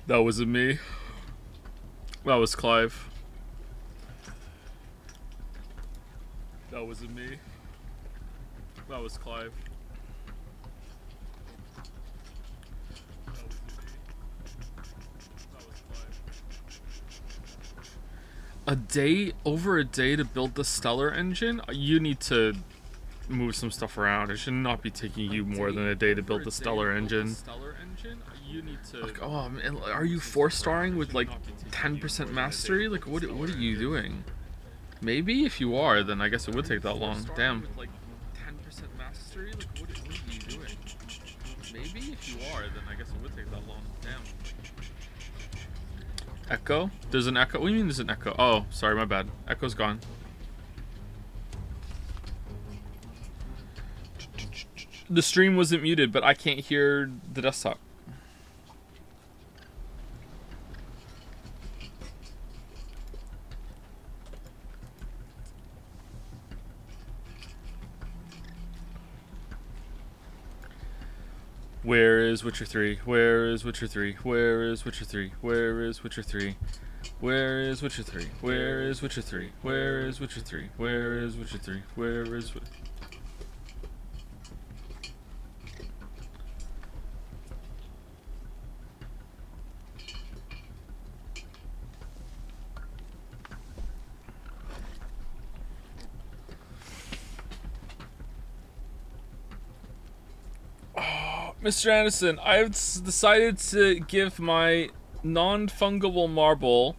That wasn't me. That was Clive. That wasn't me. That was Clive. Over a day to build the Stellar engine? You need to move some stuff around. It should not be taking you more than a day to build the Stellar engine. Like, oh man, are you 4-starring with like 10% mastery? Like, what are you doing? Maybe if you are, then I guess it would take that long. Damn. Maybe if you are, then I guess it would take that long. Damn. Echo? There's an echo? What do you mean there's an echo? Oh, sorry, my bad. Echo's gone. The stream wasn't muted, but I can't hear the desktop. Where is Witcher 3? Where is Witcher 3? Where is Witcher 3? Where is Witcher 3? Where is Witcher 3? Where is Witcher 3? Where is Witcher 3? Where is Witcher 3? Where is Witcher 3? Mr. Anderson, I've decided to give my non-fungible marble,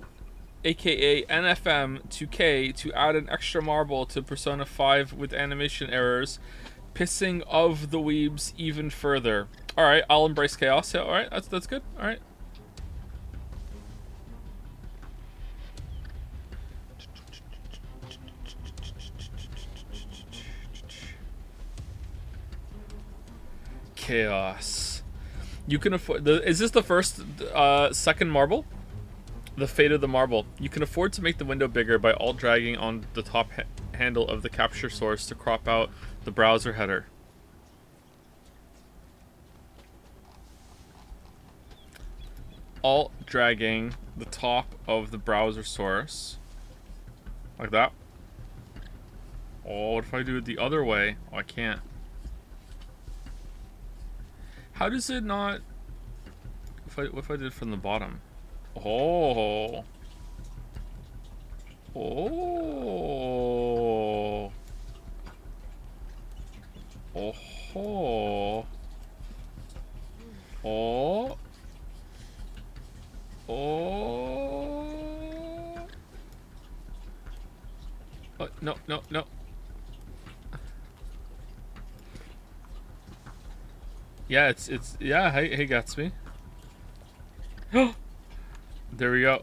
aka NFM, to K to add an extra marble to Persona 5 with animation errors, pissing of the weebs even further. Alright, I'll embrace chaos. Yeah, alright, that's good. Alright. Chaos. You can afford. Is this the second marble? The fate of the marble. You can afford to make the window bigger by alt dragging on the top handle of the capture source to crop out the browser header. Alt dragging the top of the browser source. Like that. Oh, what if I do it the other way? Oh, I can't. How does it not... What if I did it from the bottom? Oh. Oh. Oh. Oh. Oh. Oh. No, no, no. Yeah, it's yeah, hey Gatsby. There we go.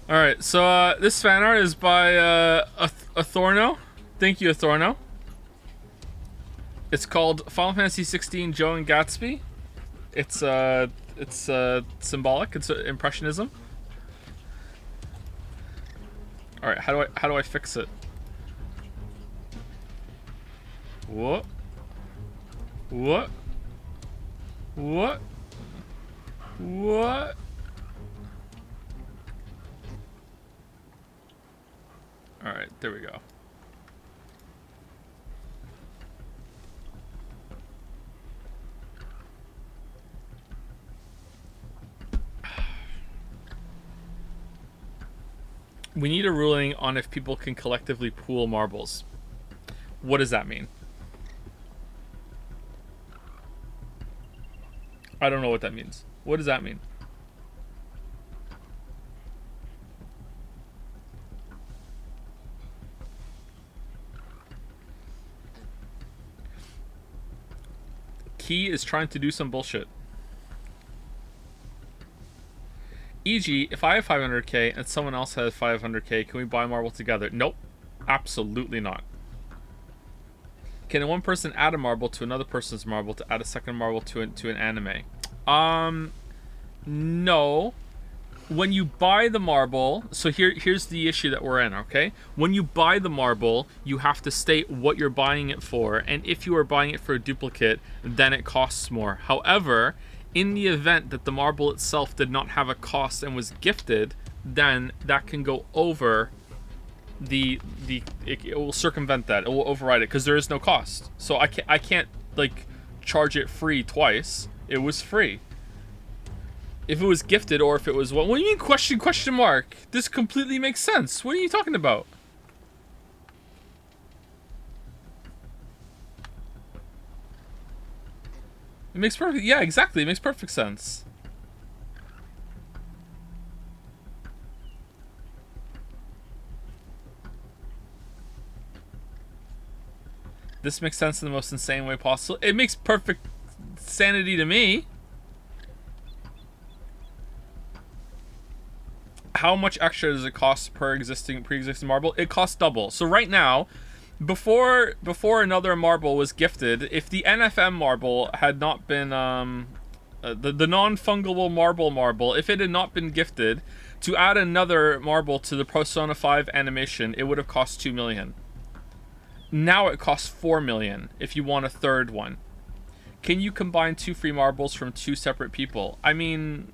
Alright, so this fan art is by Athorno. Thank you, Athorno. It's called Final Fantasy XVI Joe and Gatsby. It's symbolic, it's impressionism. Alright, how do I fix it? What? What? What? What? Alright, there we go. We need a ruling on if people can collectively pool marbles. What does that mean? I don't know what that means. What does that mean? Key is trying to do some bullshit. E.g., if I have 500k and someone else has 500k, can we buy marble together? Nope. Absolutely not. Can one person add a marble to another person's marble to add a second marble to an anime? No. When you buy the marble, so here's the issue that we're in, okay? When you buy the marble, you have to state what you're buying it for, and if you are buying it for a duplicate, then it costs more. However, in the event that the marble itself did not have a cost and was gifted, then that can go over it will circumvent that. It will override it because there is no cost. So I can't like charge it free twice. It was free. If it was gifted or if it was what do you mean question mark? This completely makes sense. What are you talking about? It makes perfect, yeah, exactly. It makes perfect sense. This makes sense in the most insane way possible. It makes perfect sanity to me. How much extra does it cost per pre-existing marble? It costs double. So right now, before another marble was gifted, if the NFM marble had not been the non-fungible marble, if it had not been gifted, to add another marble to the Persona 5 animation, it would have cost 2 million. Now it costs 4 million if you want a third one. Can you combine 2 free marbles from 2 separate people? I mean,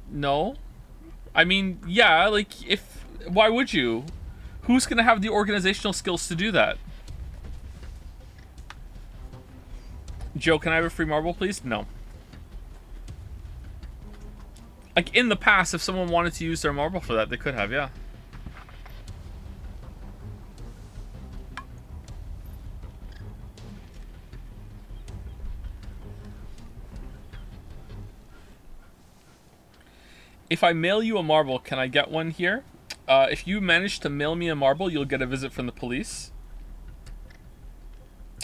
no. I mean, yeah, like, why would you? Who's gonna have the organizational skills to do that? Joe, can I have a free marble, please? No. Like, in the past, if someone wanted to use their marble for that, they could have, yeah. If I mail you a marble, can I get one here? If you manage to mail me a marble, you'll get a visit from the police.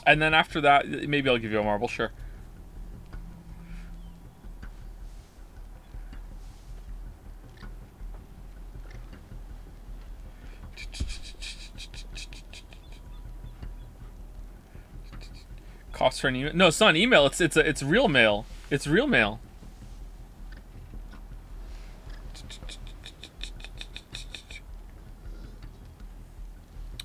And then after that, maybe I'll give you a marble, sure. Cost for an email? No, it's not an email. It's real mail. It's real mail.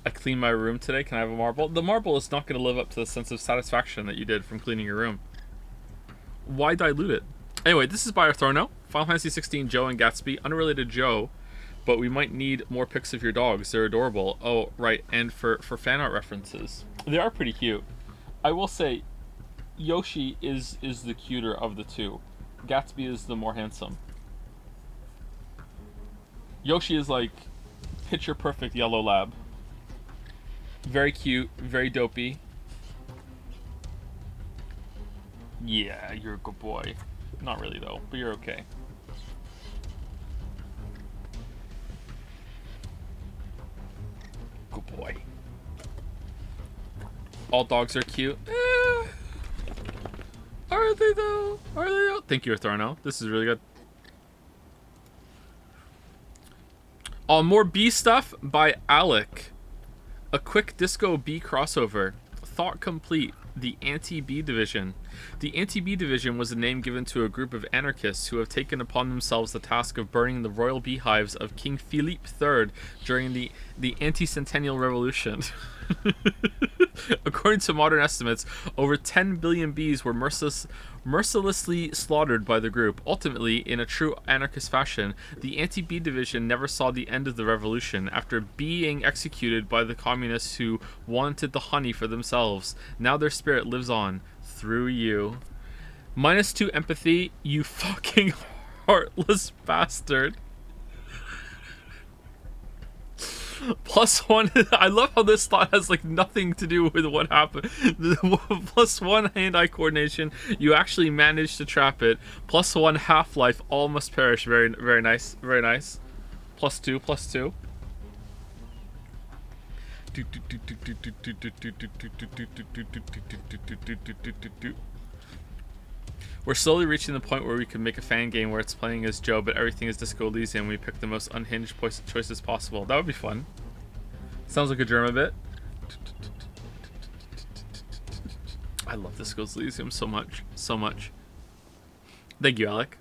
I cleaned my room today. Can I have a marble? The marble is not going to live up to the sense of satisfaction that you did from cleaning your room. Why dilute it? Anyway, this is by Arthorno. Final Fantasy XVI, Joe and Gatsby. Unrelated Joe, but we might need more pics of your dogs. They're adorable. Oh, right. And for fan art references. They are pretty cute. I will say, Yoshi is the cuter of the two. Gatsby is the more handsome. Yoshi is like picture perfect yellow lab. Very cute, very dopey. Yeah, you're a good boy. Not really though, but you're okay. Good boy. All dogs are cute. Are they though? Are they though? Thank you, Arthorno. This is really good. More B stuff by Alec. A quick Disco B crossover. Thought complete. The Anti-B Division. The Anti-B Division was a name given to a group of anarchists who have taken upon themselves the task of burning the royal beehives of King Philippe III during the anti-centennial revolution. According to modern estimates, over 10 billion bees were mercilessly slaughtered by the group. Ultimately, in a true anarchist fashion, the Anti-Bee Division never saw the end of the revolution. After being executed by the communists who wanted the honey for themselves, now their spirit lives on through you. -2 empathy, you fucking heartless bastard. +1, I love how this thought has like nothing to do with what happened. +1 hand-eye coordination, you actually managed to trap it. +1 half-life, all must perish. Very, very nice, very nice. +2, +2. We're slowly reaching the point where we can make a fan game where it's playing as Joe, but everything is Disco Elysium and we pick the most unhinged choices possible. That would be fun. Sounds like a German bit. I love Disco Elysium so much. So much. Thank you, Alec.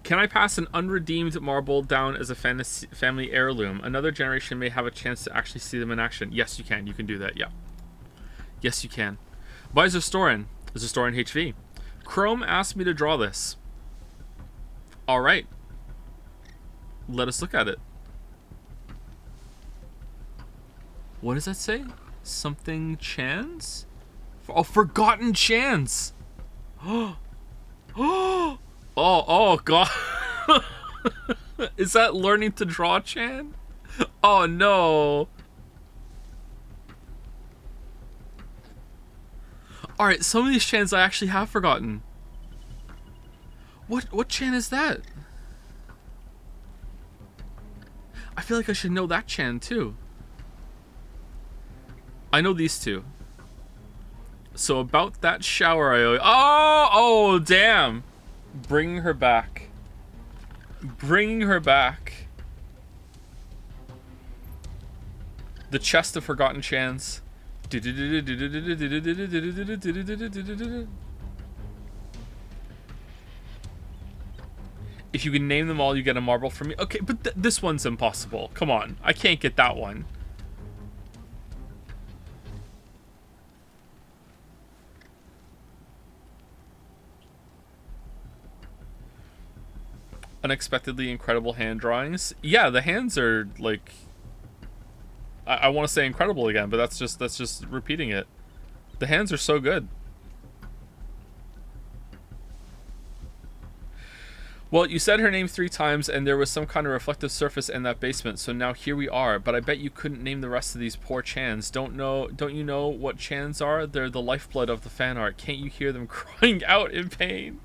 Can I pass an unredeemed marble down as a family heirloom? Another generation may have a chance to actually see them in action. Yes, you can. You can do that, yeah. Yes, you can. By Zestorin. Zestorin HV. Chrome asked me to draw this. Alright. Let us look at it. What does that say? Something Chans? Oh, Forgotten Chans! Oh, God. Is that learning to draw Chan? Oh, no. Alright, some of these Chans I actually have forgotten. What Chan is that? I feel like I should know that Chan, too. I know these two. So about that shower I owe... Oh, damn. Bringing her back. Bringing her back. The chest of forgotten Chans. If you can name them all, you get a marble from me. Okay, but this one's impossible. Come on. I can't get that one. Unexpectedly incredible hand drawings. Yeah, the hands are like... I want to say incredible again, but that's just repeating it. The hands are so good. Well, you said her name 3 times, and there was some kind of reflective surface in that basement, so now here we are. But I bet you couldn't name the rest of these poor Chans. Don't you know what Chans are? They're the lifeblood of the fan art. Can't you hear them crying out in pain?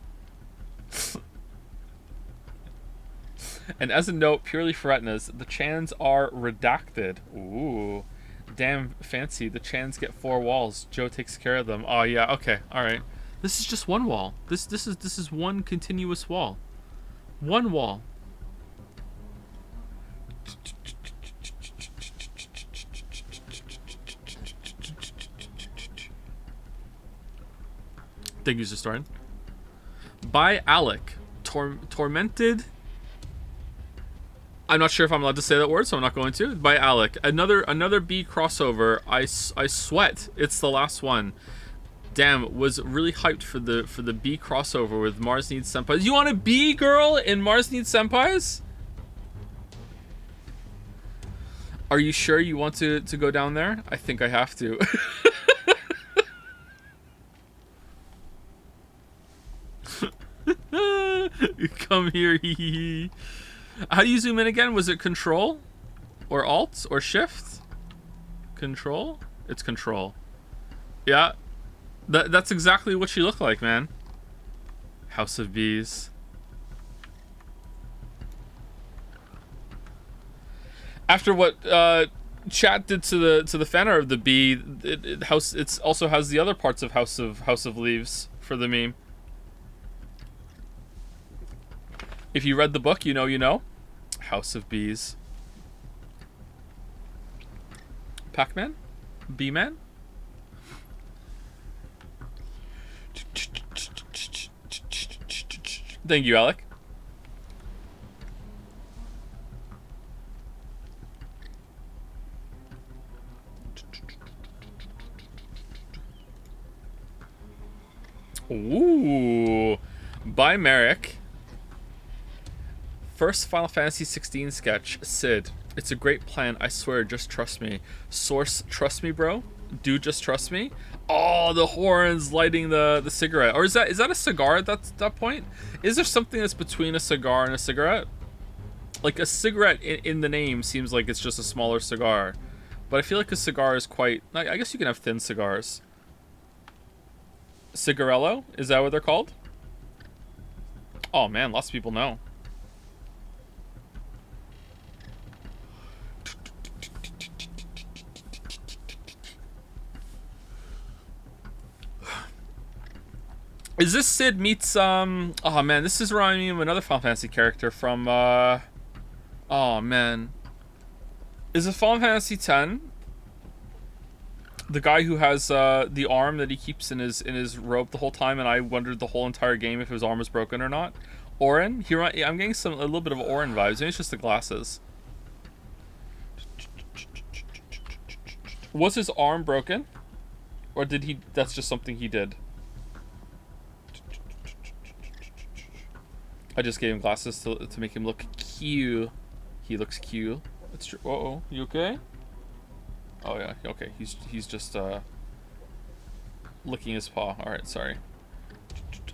And as a note, purely for retinas, the Chans are redacted. Ooh. Damn fancy. The Chans get 4 walls. Joe takes care of them. Oh, yeah. Okay. All right. This is just one wall. This is one continuous wall. One wall. Thank you, Zestorin. By Alec. Tormented... I'm not sure if I'm allowed to say that word, so I'm not going to. By Alec. Another B crossover. I sweat. It's the last one. Damn, was really hyped for the B crossover with Mars Needs Senpais. You want a B girl in Mars Needs Senpais? Are you sure you want to go down there? I think I have to. Come here, hee hee hee. How do you zoom in again? Was it Control? Or Alt? Or Shift? Control? It's Control. Yeah. That's exactly what she looked like, man. House of Bees. After what chat did to the fan art of the bee, it also has the other parts of House of Leaves for the meme. If you read the book, you know. House of Bees. Pac-Man? Bee-Man? Thank you, Alec. Ooh. By Merrick. First Final Fantasy XVI sketch, Sid. It's a great plan, I swear, just trust me. Source, trust me, bro? Do just trust me? Oh, the horns lighting the cigarette. Or is that a cigar at that point? Is there something that's between a cigar and a cigarette? Like, a cigarette in the name seems like it's just a smaller cigar. But I feel like a cigar is quite... I guess you can have thin cigars. Cigarello? Is that what they're called? Oh, man, lots of people know. Is this Sid meets oh man, this is reminding me of another Final Fantasy character from oh man. Is it Final Fantasy X? The guy who has the arm that he keeps in his robe the whole time, and I wondered the whole entire game if his arm was broken or not. Orin? I'm getting a little bit of Orin vibes. Maybe it's just the glasses. Was his arm broken? Or did he... That's just something he did. I just gave him glasses to make him look cute. He looks cute. That's true. Uh-oh. You okay? Oh, yeah. Okay. He's just, licking his paw. Alright, sorry.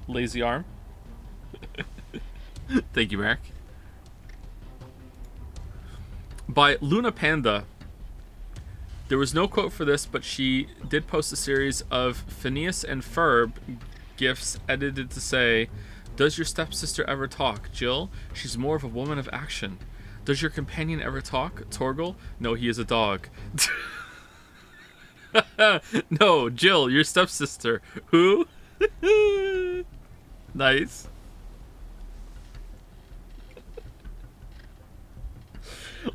Lazy arm. Thank you, Mark. By Luna Panda. There was no quote for this, but she did post a series of Phineas and Ferb gifs edited to say, "Does your stepsister ever talk? Jill? She's more of a woman of action. Does your companion ever talk? Torgal? No, he is a dog." No, Jill, your stepsister. Who? Nice.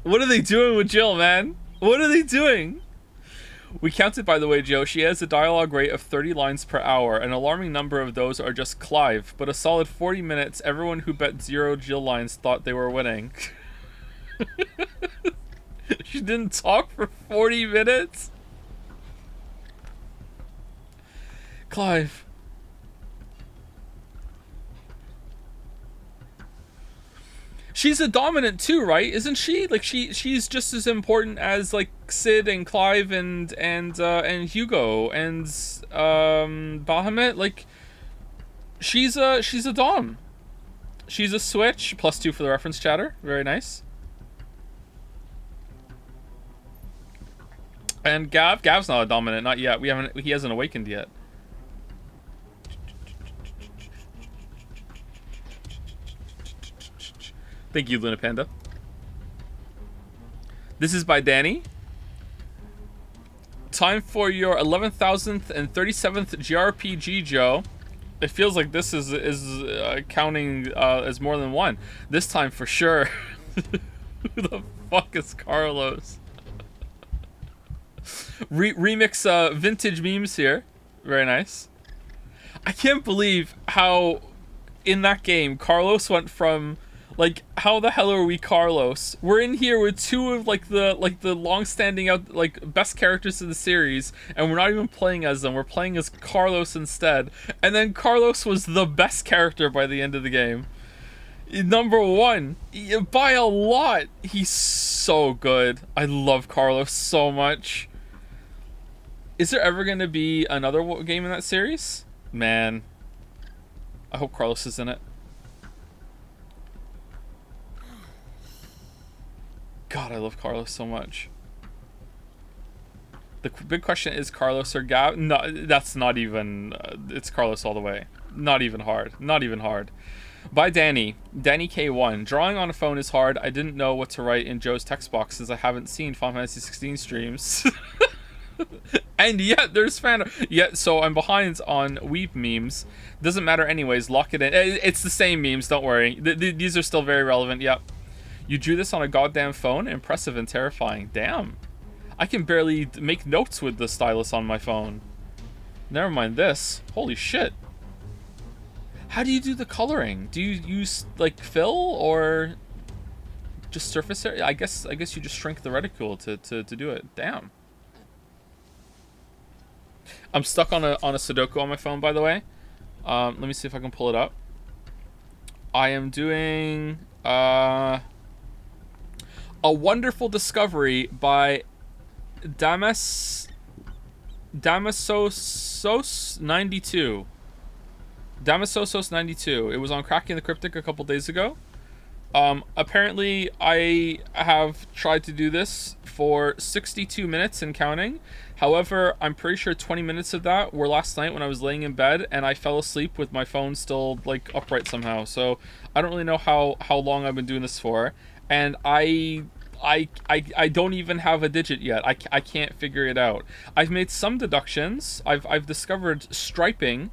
What are they doing with Jill, man? What are they doing? We counted, by the way, Joe. She has a dialogue rate of 30 lines per hour. An alarming number of those are just Clive, but a solid 40 minutes, everyone who bet 0 Jill lines thought they were winning. She didn't talk for 40 minutes? Clive. She's a dominant too, right? Isn't she? Like she's just as important as like Sid and Clive and Hugo and Bahamut. Like she's a dom. She's a switch. +2 for the reference chatter. Very nice. And Gav's not a dominant, not yet. He hasn't awakened yet. Thank you, Luna Panda. This is by Danny. Time for your 11,000th and 37th GRPG, Joe. It feels like this is counting as more than one. This time for sure. Who the fuck is Carlos? Remix vintage memes here. Very nice. I can't believe how in that game Carlos went from... Like, how the hell are we Carlos? We're in here with two of the long-standing out best characters in the series, and we're not even playing as them. We're playing as Carlos instead. And then Carlos was the best character by the end of the game. Number 1 by a lot. He's so good. I love Carlos so much. Is there ever going to be another game in that series? Man, I hope Carlos is in it. God, I love Carlos so much. The big question is Carlos or Gav? No, that's not even... it's Carlos all the way. Not even hard. Not even hard. By Danny. Danny K1. Drawing on a phone is hard. I didn't know what to write in Joe's text box since I haven't seen Final Fantasy XVI streams. And yet there's so I'm behind on Weep memes. Doesn't matter anyways. Lock it in. It's the same memes. Don't worry. These are still very relevant. Yep. You drew this on a goddamn phone? Impressive and terrifying. Damn. I can barely make notes with the stylus on my phone. Never mind this. Holy shit. How do you do the coloring? Do you use, like, fill or just surface area? I guess you just shrink the reticule to do it. Damn. I'm stuck on a Sudoku on my phone, by the way. Let me see if I can pull it up. I am doing... A Wonderful Discovery by Damasos92. Damasosos92. It was on Cracking the Cryptic a couple days ago. Apparently, I have tried to do this for 62 minutes and counting. However, I'm pretty sure 20 minutes of that were last night when I was laying in bed and I fell asleep with my phone still like upright somehow. So I don't really know how long I've been doing this for. And I don't even have a digit yet. I can't figure it out. I've made some deductions. I've discovered striping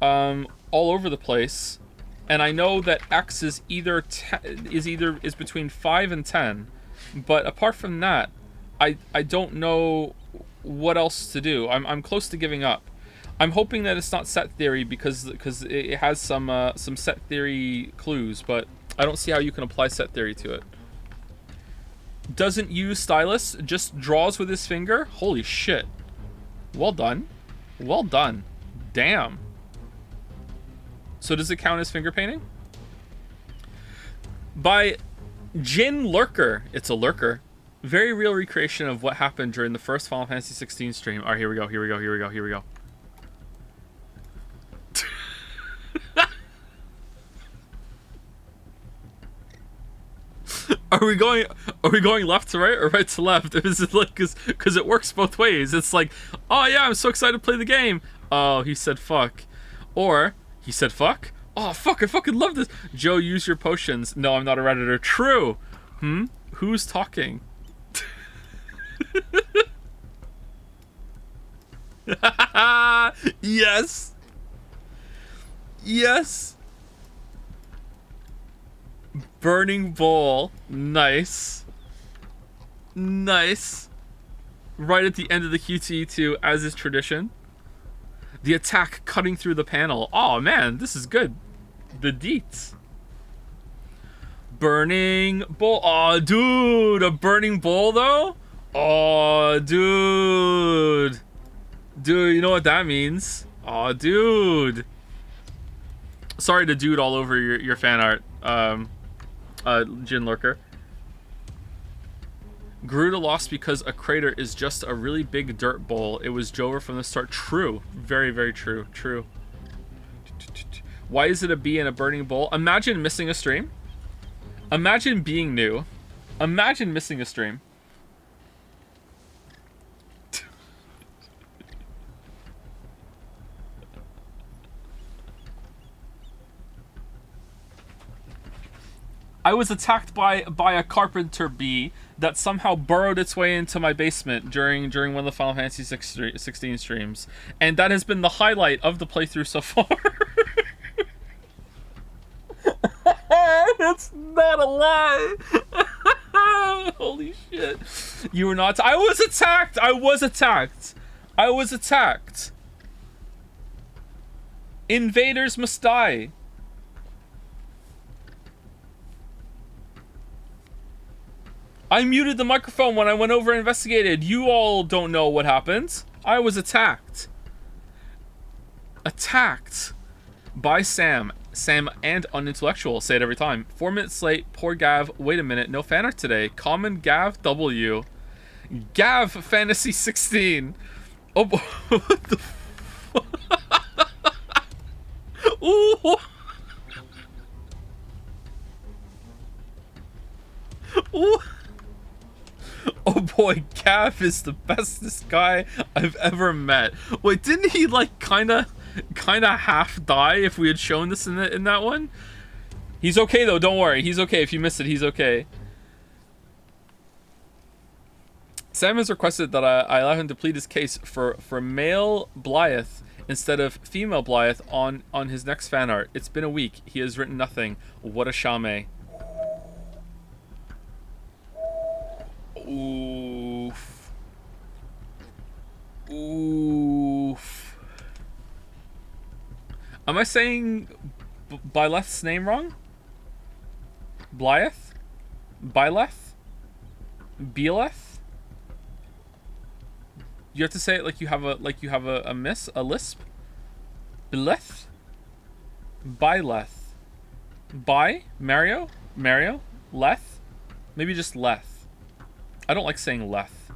all over the place, and I know that X is either is between 5 and 10, but apart from that, I don't know what else to do. I'm close to giving up. I'm hoping that it's not set theory because it has some set theory clues, but I don't see how you can apply set theory to it. Doesn't use stylus, just draws with his finger. Holy shit. Well done. Well done. Damn. So does it count as finger painting? By Jin Lurker. It's a lurker. Very real recreation of what happened during the first Final Fantasy XVI stream. Alright, here we go, here we go, here we go, here we go. Are we going left to right or right to left? Is it like because it works both ways? It's like, oh yeah, I'm so excited to play the game. Oh, he said fuck. Or he said fuck? Oh fuck, I fucking love this. Joe, use your potions. No, I'm not a Redditor. True. Who's talking? Yes. Yes. Burning Bowl. Nice. Nice. Right at the end of the QTE2, as is tradition. The attack cutting through the panel. Oh man, this is good. The deets. Burning Bowl. Oh, dude. A Burning Bowl, though? Oh, dude. Dude, you know what that means? Oh, dude. Sorry to dude all over your fan art. Jin Lurker. Garuda lost because a crater is just a really big dirt bowl. It was Jover from the start. True. Very, very true. True. Why is it a bee in a burning bowl? Imagine missing a stream. Imagine being new. Imagine missing a stream. I was attacked by a carpenter bee that somehow burrowed its way into my basement during one of the Final Fantasy XVI streams, and that has been the highlight of the playthrough so far. It's not a lie. Holy shit! You were not. I was attacked. I was attacked. I was attacked. Invaders must die. I muted the microphone when I went over and investigated. You all don't know what happened. I was attacked. Attacked by Sam. Sam and unintellectual. Say it every time. 4 minutes late. Poor Gav. Wait a minute. No fan art today. Common Gav W. Gav Fantasy 16. Oh, what the fuck? Ooh. Ooh. Oh boy, Gav is the bestest guy I've ever met. Wait, didn't he like kinda half die if we had shown this in that one? He's okay though, don't worry. He's okay. If you missed it, he's okay. Sam has requested that I allow him to plead his case for male Blythe instead of female Blythe on his next fan art. It's been a week. He has written nothing. What a shame. Oof. Oof. Am I saying Byleth's name wrong? Blythe? Byleth? Beleth? You have to say it like you have a lisp. Byleth? Byleth. By? Mario? Leth? Maybe just Leth. I don't like saying Leth.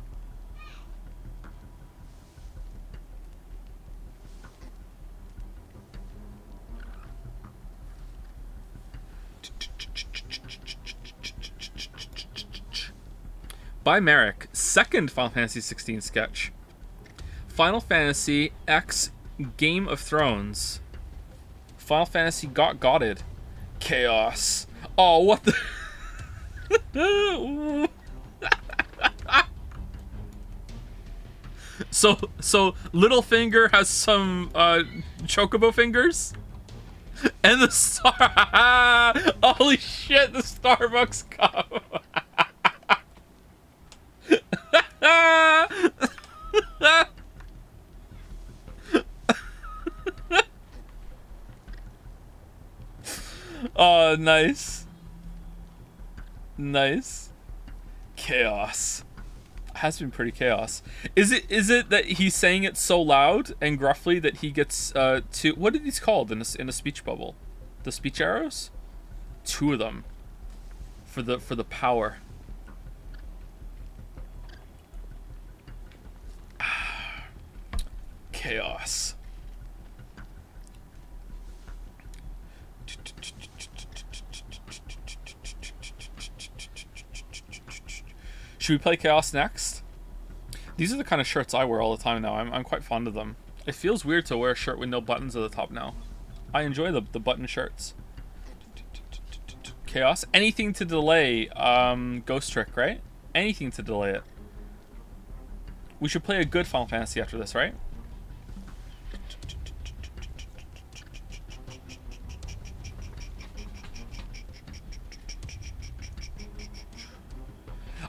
By Merrick, second Final Fantasy XVI sketch. Final Fantasy X Game of Thrones. Final Fantasy got gotted. Chaos. Oh, what the... So Littlefinger has some chocobo fingers, and the star. Holy shit! The Starbucks cup. Oh, nice. Nice. Chaos. Has been pretty chaos. Is it that he's saying it so loud and gruffly that he gets to what are these called in a speech bubble? The speech arrows? 2 of them. For the power. Chaos. Should we play Chaos next? These are the kind of shirts I wear all the time now. I'm quite fond of them. It feels weird to wear a shirt with no buttons at the top now. I enjoy the button shirts. Chaos. Anything to delay Ghost Trick, right? Anything to delay it. We should play a good Final Fantasy after this, right?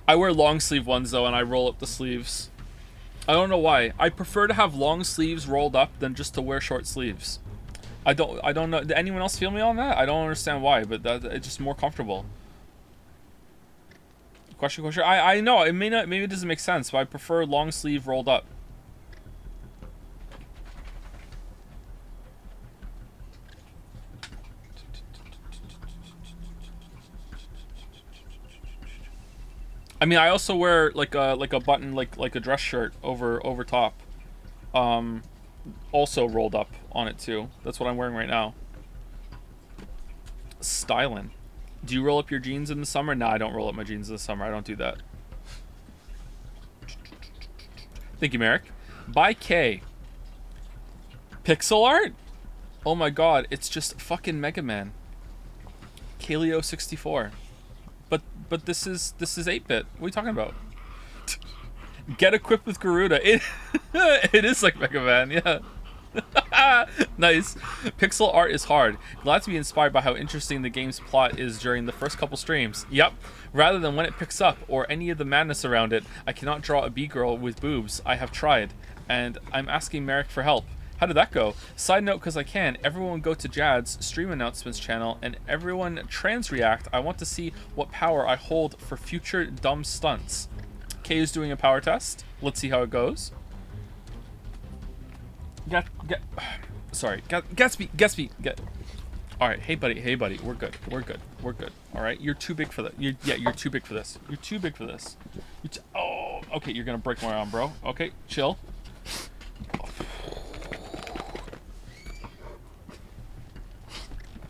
I wear long sleeve ones though, and I roll up the sleeves. I don't know why. I prefer to have long sleeves rolled up than just to wear short sleeves. I don't know. Did anyone else feel me on that? I don't understand why, but it's just more comfortable. Question. I know it may not. Maybe it doesn't make sense, but I prefer long sleeve rolled up. I mean, I also wear like a button like a dress shirt over top, also rolled up on it too. That's what I'm wearing right now. Styling. Do you roll up your jeans in the summer? No, I don't roll up my jeans in the summer. I don't do that. Thank you, Merrick. By K. Pixel art? Oh my god, it's just fucking Mega Man. Kaleo 64. But this is 8-bit. What are you talking about? Get equipped with Garuda. It is like Mega Man, yeah. Nice. Pixel art is hard. Glad to be inspired by how interesting the game's plot is during the first couple streams. Yep. Rather than when it picks up, or any of the madness around it. I cannot draw a B-girl with boobs. I have tried. And I'm asking Merrick for help. How did that go? Side note, because I can, everyone go to Jad's stream announcements channel and everyone trans react. I want to see what power I hold for future dumb stunts. Kay is doing a power test. Let's see how it goes. Gatsby. All right, hey buddy, we're good. All right, you're too big for that. You're too big for this. Oh, okay, you're gonna break my arm, bro. Okay, chill.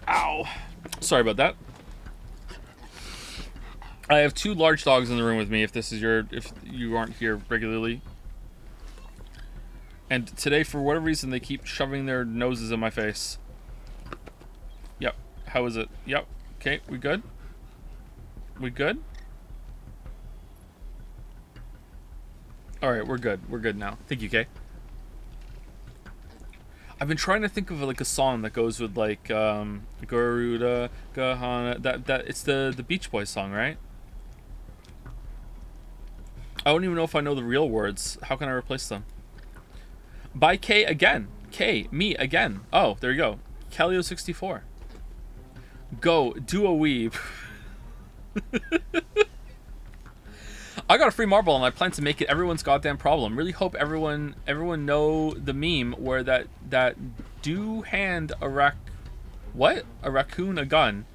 Ow. Sorry about that. I have 2 large dogs in the room with me if you aren't here regularly. And today, for whatever reason, they keep shoving their noses in my face. Yep. How is it? Yep. Okay, we good? We good? Alright, we're good. We're good now. Thank you, Kay. I've been trying to think of like a song that goes with like Garuda, Gahana. That it's the Beach Boys song, right? I don't even know if I know the real words. How can I replace them? By K again. K, me again. Oh, there you go. Kaleo 64. Go, do a weeb. I got a free marble and I plan to make it everyone's goddamn problem. Really hope everyone know the meme where that do hand a raccoon a gun.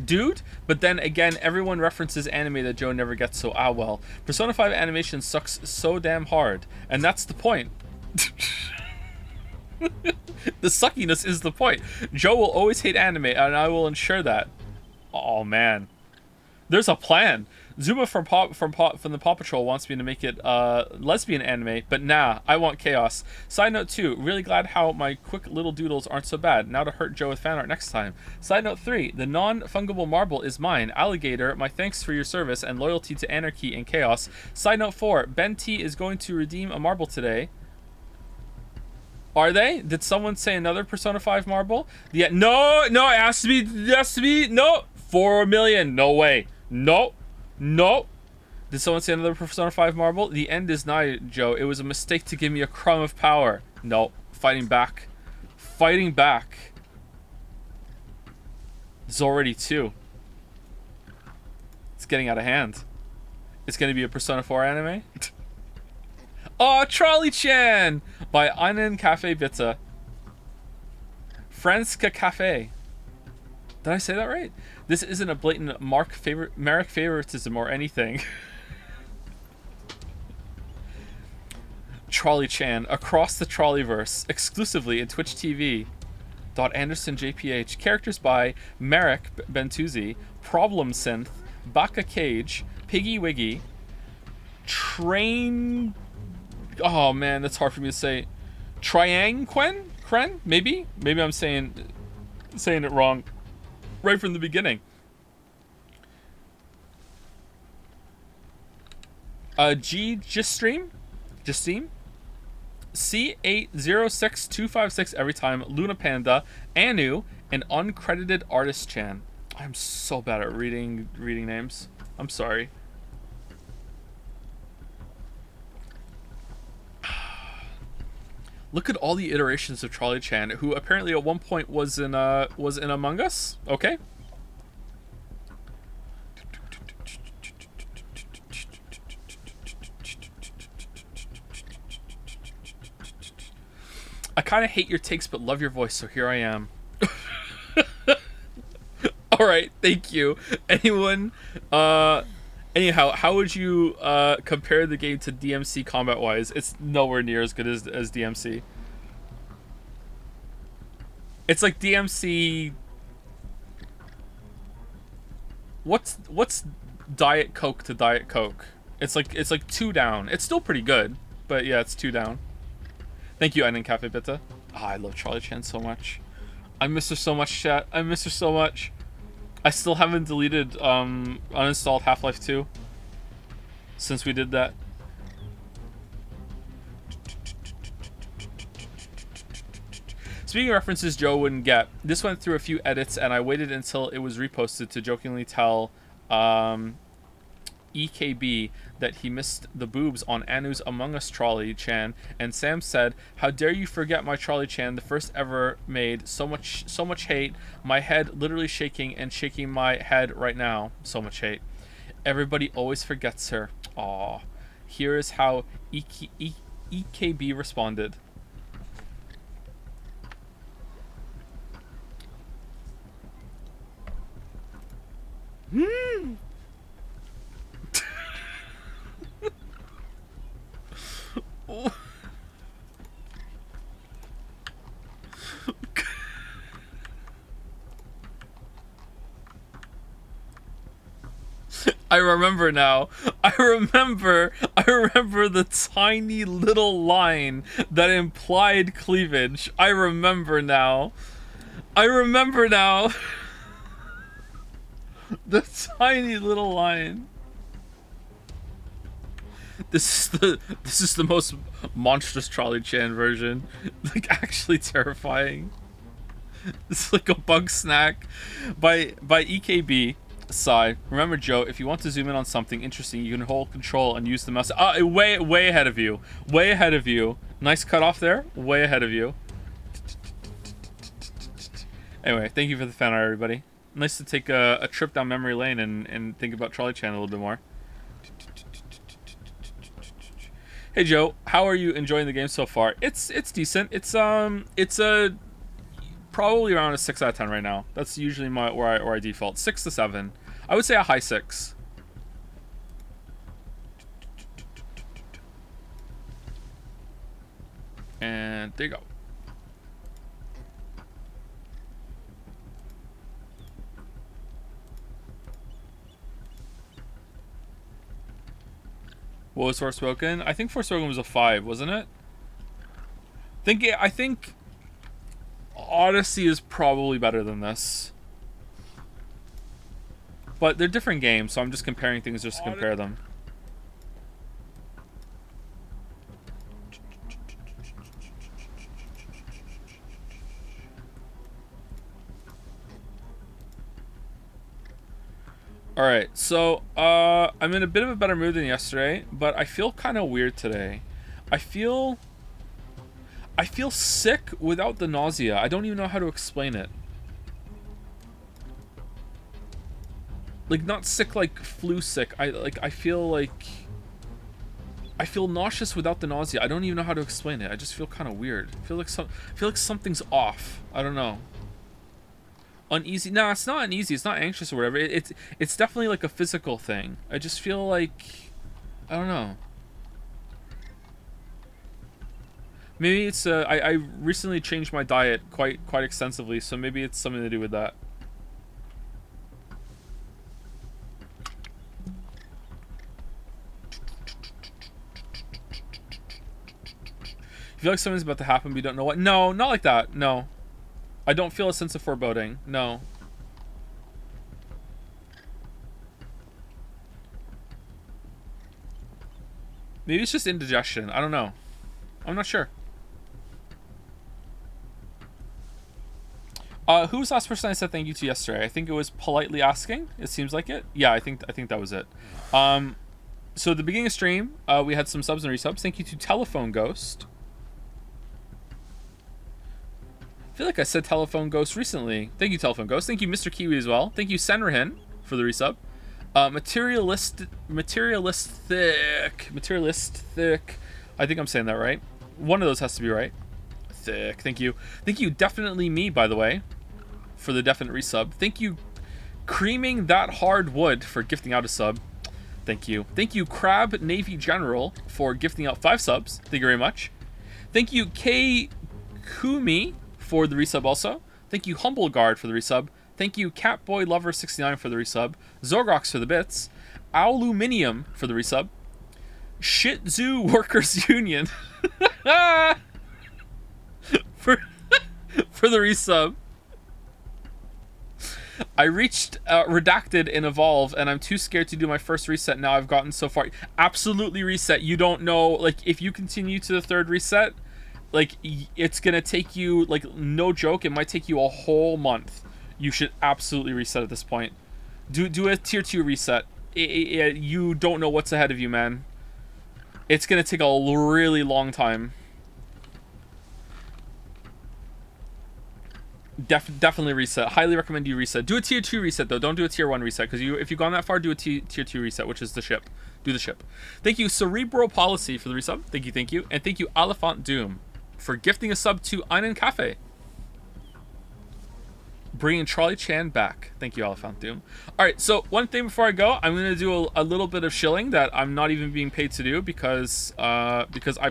Dude, but then again, everyone references anime that Joe never gets, so well. Persona 5 animation sucks so damn hard, and that's the point. The suckiness is the point. Joe will always hate anime, and I will ensure that. Oh man, there's a plan. Zuma from the Paw Patrol wants me to make it lesbian anime, but nah, I want chaos. Side note 2, really glad how my quick little doodles aren't so bad. Now to hurt Joe with fan art next time. Side note 3, the non-fungible marble is mine. Alligator, my thanks for your service and loyalty to anarchy and chaos. Side note 4, Ben T is going to redeem a marble today. Are they? Did someone say another Persona 5 marble? Yeah. No, no, it has to be. It has to be. No. 4 million. No way. No. No. Did someone say another Persona 5 marble? The end is nigh, Joe. It was a mistake to give me a crumb of power. No. Fighting back. Fighting back. There's already 2. It's getting out of hand. It's going to be a Persona 4 anime? Oh, Trolley-chan! By Einen Cafe Bitte. Franska Cafe. Did I say that right? This isn't a blatant Merrick favoritism or anything. Trolley-chan, across the Trolleyverse, exclusively in Twitch TV. Anderson JPH. Characters by Merrick Bentuzzi, Problem Synth, Baka Cage, Piggy Wiggy, Train... Oh man, that's hard for me to say. Kren? Maybe I'm saying it wrong right from the beginning. Just stream C806256 every time, Luna Panda, Anu, and uncredited artist Chan. I'm so bad at reading names. I'm sorry. Look at all the iterations of Trolley-chan, who apparently at one point was in Among Us. Okay. I kind of hate your takes, but love your voice, so here I am. All right, thank you. Anyone? Anyhow, how would you compare the game to DMC combat-wise? It's nowhere near as good as DMC. It's like DMC. What's Diet Coke to Diet Coke? It's like 2 down. It's still pretty good, but yeah, it's 2 down. Thank you, Einen Cafe Bitte. I love Trolley-chan so much. I miss her so much, chat. I miss her so much. I still haven't deleted, uninstalled Half-Life 2 since we did that. Speaking of references Joe wouldn't get, this went through a few edits and I waited until it was reposted to jokingly tell EKB that he missed the boobs on Anu's Among Us Trolley-chan, and Sam said, "How dare you forget my Trolley-chan, the first ever made. So much hate. My head literally shaking and shaking my head right now. So much hate. Everybody always forgets her. Aw." Here is how EKB responded. I remember now. I remember the tiny little line that implied cleavage. I remember now. The tiny little line. This is the most monstrous Trolley-chan version. Like, actually terrifying. It's like a bug snack by EKB. Sigh. Remember, Joe, if you want to zoom in on something interesting, you can hold control and use the mouse. Way ahead of you. Way ahead of you. Nice cutoff there. Way ahead of you. Anyway, thank you for the fan art, everybody. Nice to take a trip down memory lane and think about Trolley-chan a little bit more. Hey Joe, how are you enjoying the game so far? It's decent. It's a probably around a 6 out of 10 right now. That's usually where I default. 6 to 7. I would say a high 6. And there you go. What was Forspoken? I think Forspoken was a 5, wasn't it? I think Odyssey is probably better than this. But they're different games, so I'm just comparing things just to compare them. All right, so I'm in a bit of a better mood than yesterday, but I feel kind of weird today. I feel sick without the nausea. I don't even know how to explain it. Like, not sick like flu sick. I feel nauseous without the nausea. I don't even know how to explain it. I just feel kind of weird. I feel like something's off. I don't know. Uneasy. No, it's not uneasy. It's not anxious or whatever. It's definitely like a physical thing. I just feel like, I don't know. Maybe it's I recently changed my diet quite extensively, so maybe it's something to do with that. You feel like something's about to happen, but you don't know what? No, not like that. No. I don't feel a sense of foreboding. No. Maybe it's just indigestion. I don't know. I'm not sure. Who was the last person I said thank you to yesterday? I think it was Politely Asking. It seems like it. Yeah, I think that was it. So at the beginning of stream, we had some subs and resubs. Thank you to Telephone Ghost. I feel like I said Telephone Ghost recently. Thank you, Telephone Ghost. Thank you, Mr. Kiwi, as well. Thank you, Senrahin, for the resub. Materialistic. I think I'm saying that right. One of those has to be right. Thick. Thank you. Thank you, Definitely Me, by the way, for the definite resub. Thank you, Creaming That Hard Wood, for gifting out a sub. Thank you. Thank you, Crab Navy General, for gifting out 5 subs. Thank you very much. Thank you, K Kumi, for the resub also. Thank you, Humble Guard, for the resub. Thank you, Catboy Lover 69, for the resub. Zorgox for the bits. Aluminium for the resub. Shih Tzu Workers Union for the resub. I reached Redacted in Evolve, and I'm too scared to do my first reset. Now I've gotten so far. Absolutely reset. You don't know, like, if you continue to the 3rd reset, like, it's gonna take you, like, no joke, it might take you a whole month. You should absolutely reset at this point. Do a tier 2 reset. You don't know what's ahead of you, man. It's gonna take a really long time. Definitely reset. Highly recommend you reset. Do a tier 2 reset though. Don't do a tier 1 reset, because if you've gone that far, do a tier 2 reset, which is the ship. Do the ship. Thank you, Cerebral Policy, for the resub. Thank you. And thank you, Elephant Doom, for gifting a sub to Einen Cafe. Bringing Charlie Chan back. Thank you, Elephant Doom. Alright, so one thing before I go, I'm going to do a little bit of shilling that I'm not even being paid to do, because I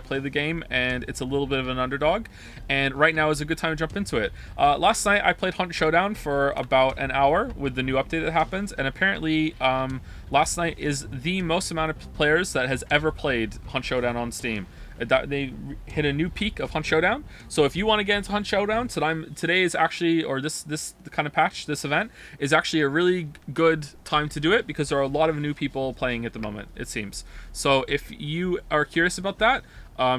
play the game and it's a little bit of an underdog, and right now is a good time to jump into it. Last night I played Hunt Showdown for about an hour with the new update that happens, and apparently last night is the most amount of players that has ever played Hunt Showdown on Steam. They hit a new peak of Hunt Showdown. So if you want to get into Hunt Showdown, today is actually, or this kind of patch, this event is actually a really good time to do it, because there are a lot of new people playing at the moment, it seems. So if you are curious about that,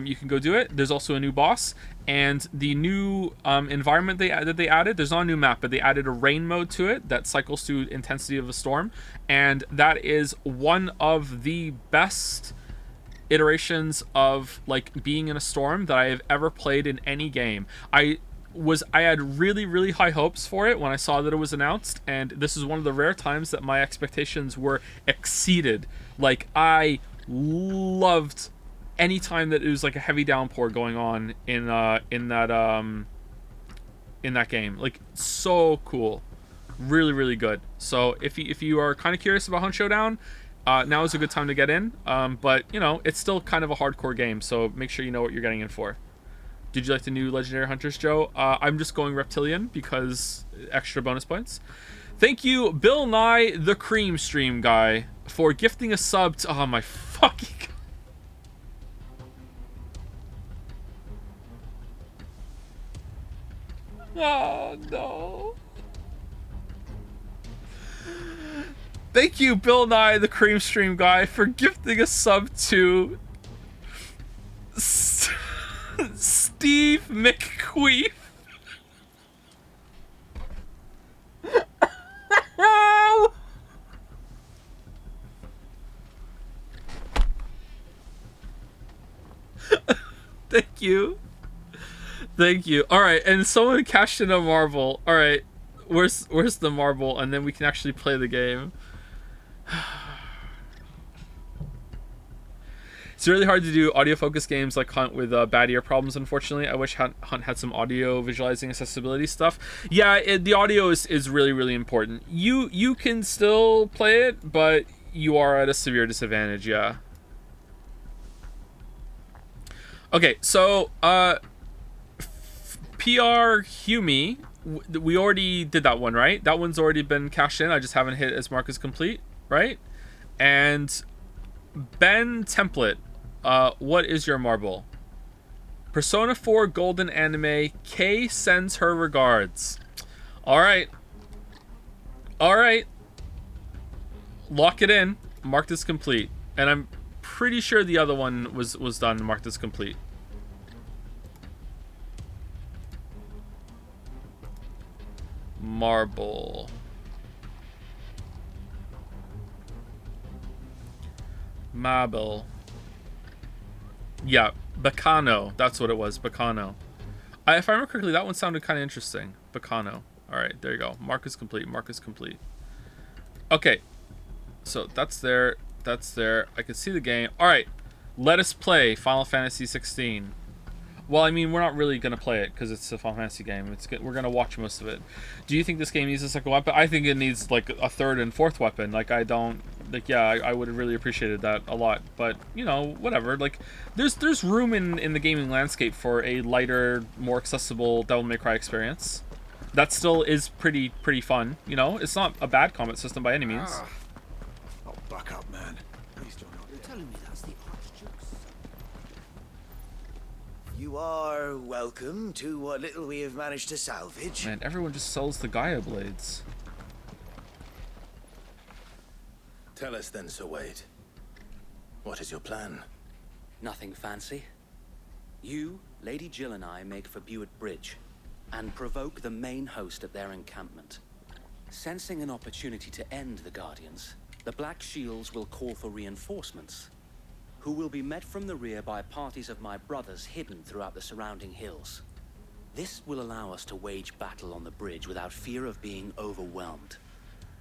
you can go do it. There's also a new boss, and the new environment that they added. There's not a new map, but they added a rain mode to it that cycles through intensity of a storm, and that is one of the best iterations of, like, being in a storm that I have ever played in any game. I had really high hopes for it when I saw that it was announced, and this is one of the rare times that my expectations were exceeded. Like, I loved any time that it was like a heavy downpour going on in that game. Like, so cool. Really good. So if you are kind of curious about Hunt Showdown, now is a good time to get in, but, you know, it's still kind of a hardcore game, so make sure you know what you're getting in for. Did you like the new Legendary Hunters, Joe? I'm just going Reptilian, because extra bonus points. Thank you, Bill Nye, the Cream Stream guy, for gifting a sub to... Oh, my fucking... Oh, no. Thank you, Bill Nye, the Cream Stream guy, for gifting a sub to Steve McQueef. Thank you. Thank you. All right, and someone cashed in a marble. All right, where's the marble? And then we can actually play the game. It's really hard to do audio focus games like Hunt with bad ear problems, unfortunately. I wish Hunt had some audio visualizing accessibility stuff. Yeah, the audio is really, really important. You can still play it, but you are at a severe disadvantage, yeah. Okay, so PR Humi, we already did that one, right? That one's already been cashed in. I just haven't hit as mark as complete, right? And Ben Template, what is your marble? Persona 4 Golden Anime, Kay sends her regards. Alright. Alright. Lock it in. Marked as complete. And I'm pretty sure the other one was done, marked as complete. Marble. Marble. Yeah, Bacano. That's what it was, Bacano. If I remember correctly, that one sounded kind of interesting. Bacano. Alright, there you go. Mark is complete. Mark is complete. Okay. So, that's there. That's there. I can see the game. Alright. Let us play Final Fantasy XVI. Well, I mean, we're not really going to play it because it's a Final Fantasy game. We're going to watch most of it. Do you think this game needs a second weapon? I think it needs, like, a third and fourth weapon. Like, I don't... Like, yeah, I would have really appreciated that a lot. But, you know, whatever. Like, there's room in the gaming landscape for a lighter, more accessible Devil May Cry experience. That still is pretty fun, you know? It's not a bad combat system by any means. Oh, buck up, man. Please don't. You're telling me that's the Archduke's son? You are welcome to what little we have managed to salvage. Man, everyone just sells the Gaia blades. Tell us then, Sir Wade. What is your plan? Nothing fancy. You, Lady Jill and I make for Buett Bridge and provoke the main host at their encampment. Sensing an opportunity to end the Guardians, the Black Shields will call for reinforcements, who will be met from the rear by parties of my brothers hidden throughout the surrounding hills. This will allow us to wage battle on the bridge without fear of being overwhelmed.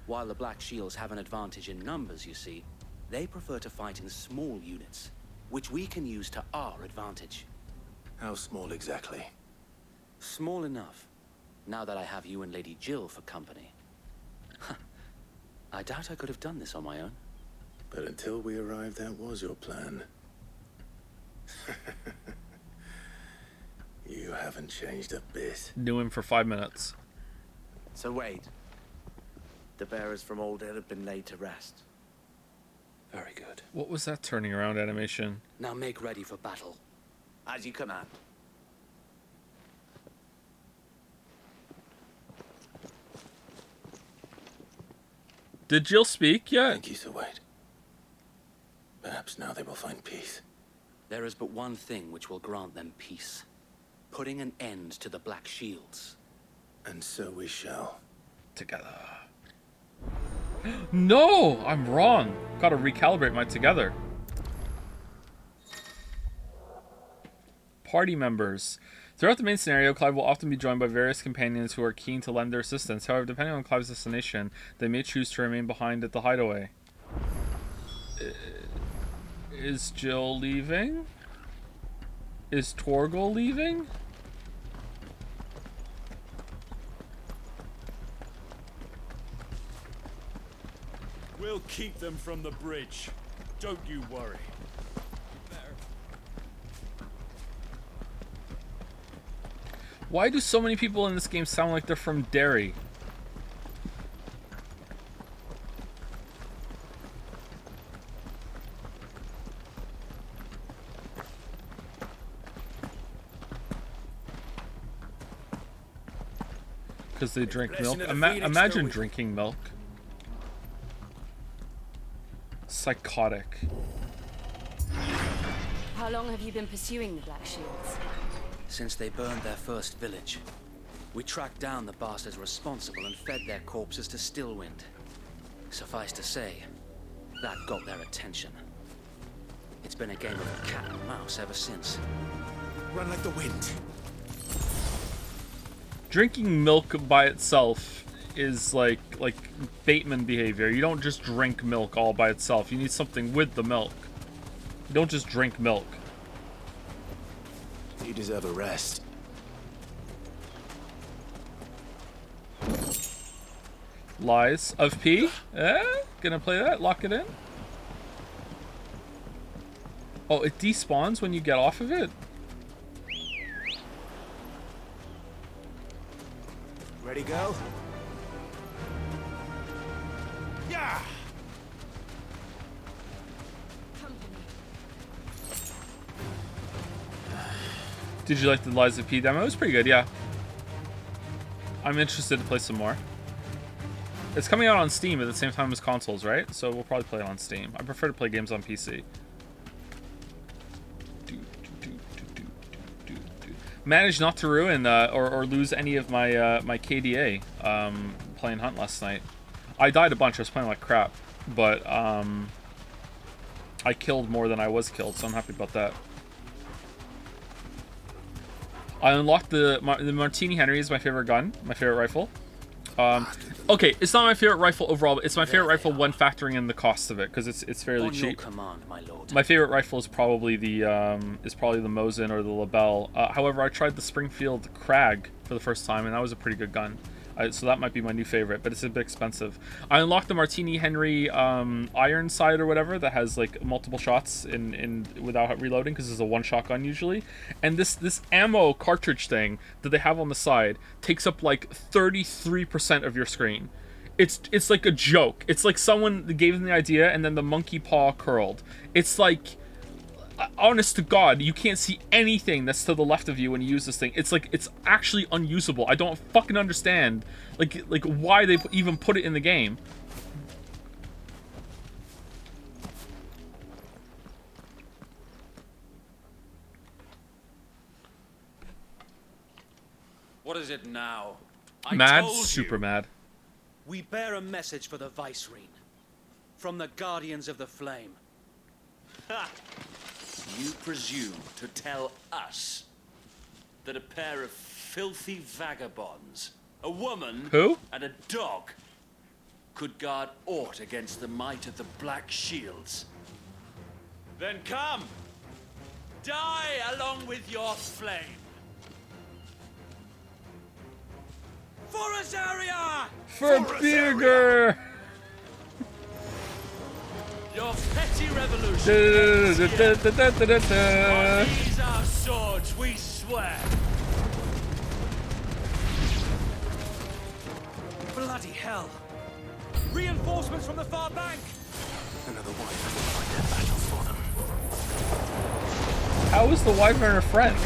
While the Black Shields have an advantage in numbers, you see, they prefer to fight in small units, which we can use to our advantage. How small exactly? Small enough, now that I have you and Lady Jill for company. I doubt I could have done this on my own. But until we arrived, that was your plan. You haven't changed a bit. Knew him for 5 minutes. So Wade, the bearers from Old Hill have been laid to rest. Very good. What was that turning around animation? Now make ready for battle. As you command. Did Jill speak yet? Thank you, Sir Wade. Perhaps now they will find peace. There is but one thing which will grant them peace. Putting an end to the Black Shields. And so we shall. Together. No! I'm wrong. Gotta recalibrate my together. Party members. Throughout the main scenario, Clive will often be joined by various companions who are keen to lend their assistance. However, depending on Clive's destination, they may choose to remain behind at the hideaway. Is Jill leaving? Is Torgal leaving? We'll keep them from the bridge. Don't you worry. Why do so many people in this game sound like they're from Derry? Because they drink milk. Imagine drinking milk. Psychotic. How long have you been pursuing the Black Shields? Since they burned their first village, we tracked down the bastards responsible and fed their corpses to Stillwind. Suffice to say, that got their attention. It's been a game of cat and mouse ever since. run like the wind. Drinking milk by itself is like Bateman behavior. You don't just drink milk all by itself. You need something with the milk. You don't just drink milk. You deserve a rest. Lies of P. Gonna play that? Lock it in. Oh, it despawns when you get off of it? Ready, go? Yeah! Did you like the Lies of P demo? It was pretty good, yeah. I'm interested to play some more. It's coming out on Steam at the same time as consoles, right? So we'll probably play it on Steam. I prefer to play games on PC. Managed not to ruin or lose any of my my KDA playing Hunt last night. I died a bunch. I was playing like crap, but I killed more than I was killed, so I'm happy about that. I unlocked the Martini Henry is my favorite gun, my favorite rifle. Okay, it's not my favorite rifle overall, but it's my favorite rifle when factoring in the cost of it, because it's fairly cheap. Command, my lord. My favorite rifle is probably the Mosin or the Lebel. However, I tried the Springfield Krag for the first time, and that was a pretty good gun. So that might be my new favorite, but it's a bit expensive. I unlocked the Martini Henry iron sight or whatever that has like multiple shots in without reloading, because it's a one-shot gun usually. And this ammo cartridge thing that they have on the side takes up like 33% of your screen. It's like a joke. It's like someone gave them the idea and then the monkey paw curled. It's like, honest to God, you can't see anything that's to the left of you when you use this thing. It's like, it's actually unusable. I don't fucking understand like why they even put it in the game. What is it now? Mad, told super you. mad. We bear a message for the Vicereine. From the Guardians of the Flame. Ha! You presume to tell us that a pair of filthy vagabonds, a woman Who? and a dog, could guard aught against the might of the Black Shields? Then come! Die along with your flame! For Azaria! For Birger! Your petty revolution! These our swords, we swear! Bloody hell! Reinforcements from the far bank! Another wyvern will find their battle for them. How is the wyvern a friend?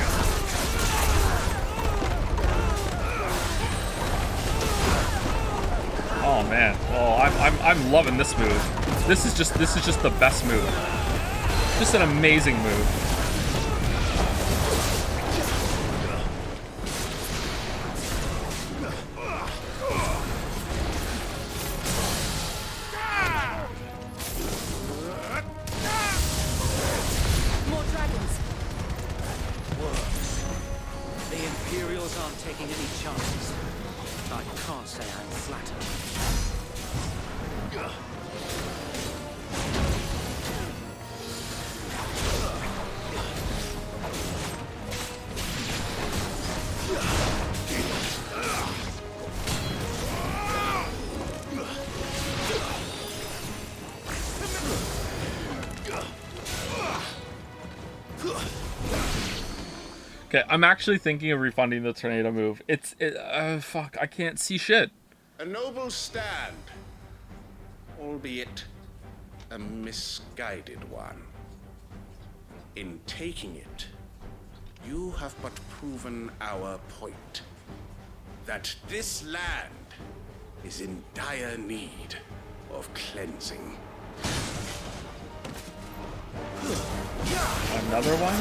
Oh man, well I'm loving this move. This is just the best move. Just an amazing move. More dragons. The Imperials aren't taking any chances. I can't say I'm flattered. Okay, I'm actually thinking of refunding the tornado move. Fuck, I can't see shit. A noble stand, albeit a misguided one. In taking it, you have but proven our point. That this land is in dire need of cleansing. Another one?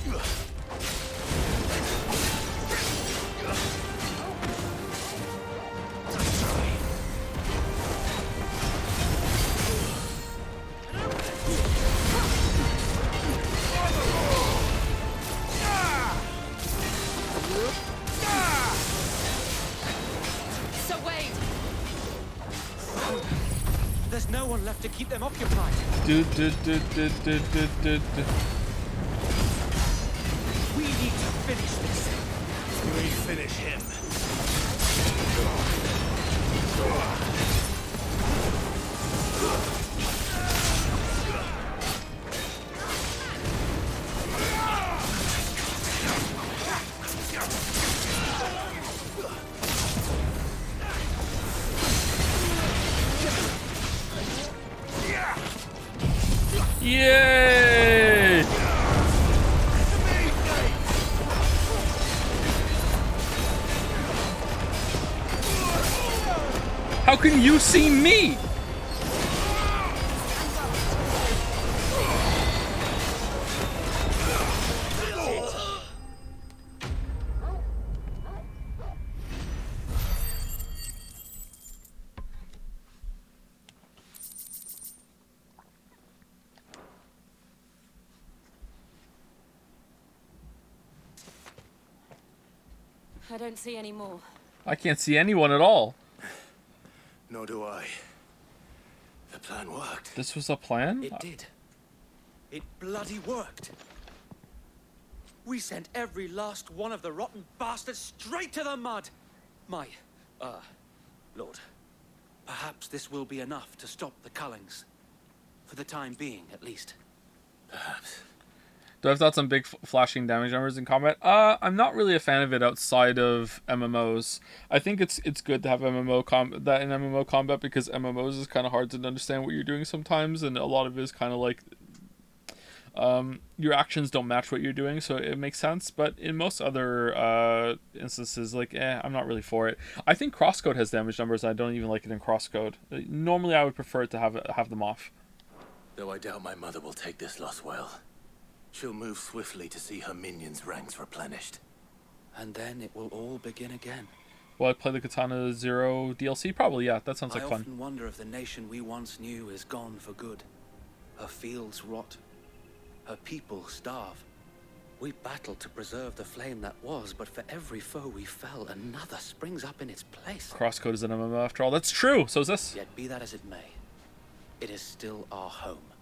So Wade, There's no one left to keep them occupied. Do. We need to finish this. We finish him. Yay! How can you see me? I don't see any more. I can't see anyone at all. Nor do I. The plan worked. This was a plan? It did. It bloody worked. We sent every last one of the rotten bastards straight to the mud. My, Lord, perhaps this will be enough to stop the Cullings. For the time being, at least. Perhaps. Do I have thoughts on big flashing damage numbers in combat? I'm not really a fan of it outside of MMOs. I think it's good to have MMO combat because MMOs is kind of hard to understand what you're doing sometimes, and a lot of it is kind of like your actions don't match what you're doing, so it makes sense. But in most other instances, like, I'm not really for it. I think crosscode has damage numbers, and I don't even like it in crosscode. Normally, I would prefer it to have them off. Though I doubt my mother will take this loss well. She'll move swiftly to see her minions' ranks replenished. And then it will all begin again. Will I play the Katana Zero DLC? Probably, yeah. That sounds like I fun. often wonder if the nation we once knew is gone for good. Her fields rot. Her people starve. We battled to preserve the flame that was, but for every foe we fell, another springs up in its place. Crosscode is an MMO after all. That's true. So is this. Yet be that as it may, it is still our home,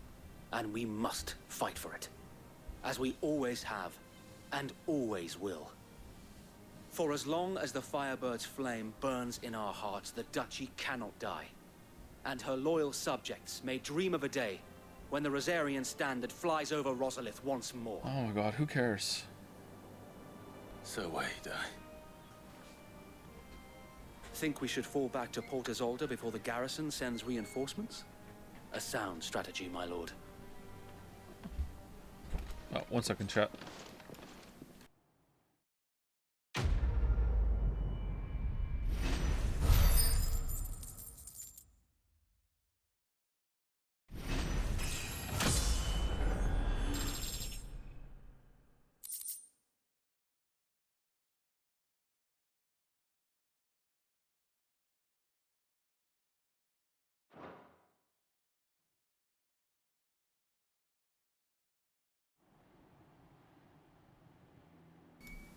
and we must fight for it. As we always have, and always will. For as long as the Firebird's flame burns in our hearts, the Duchy cannot die. And her loyal subjects may dream of a day when the Rosarian standard flies over Rosalith once more. Oh my god, who cares? So wait, Think we should fall back to Port Isolde before the garrison sends reinforcements? A sound strategy, my lord. Oh, 1 second, chat.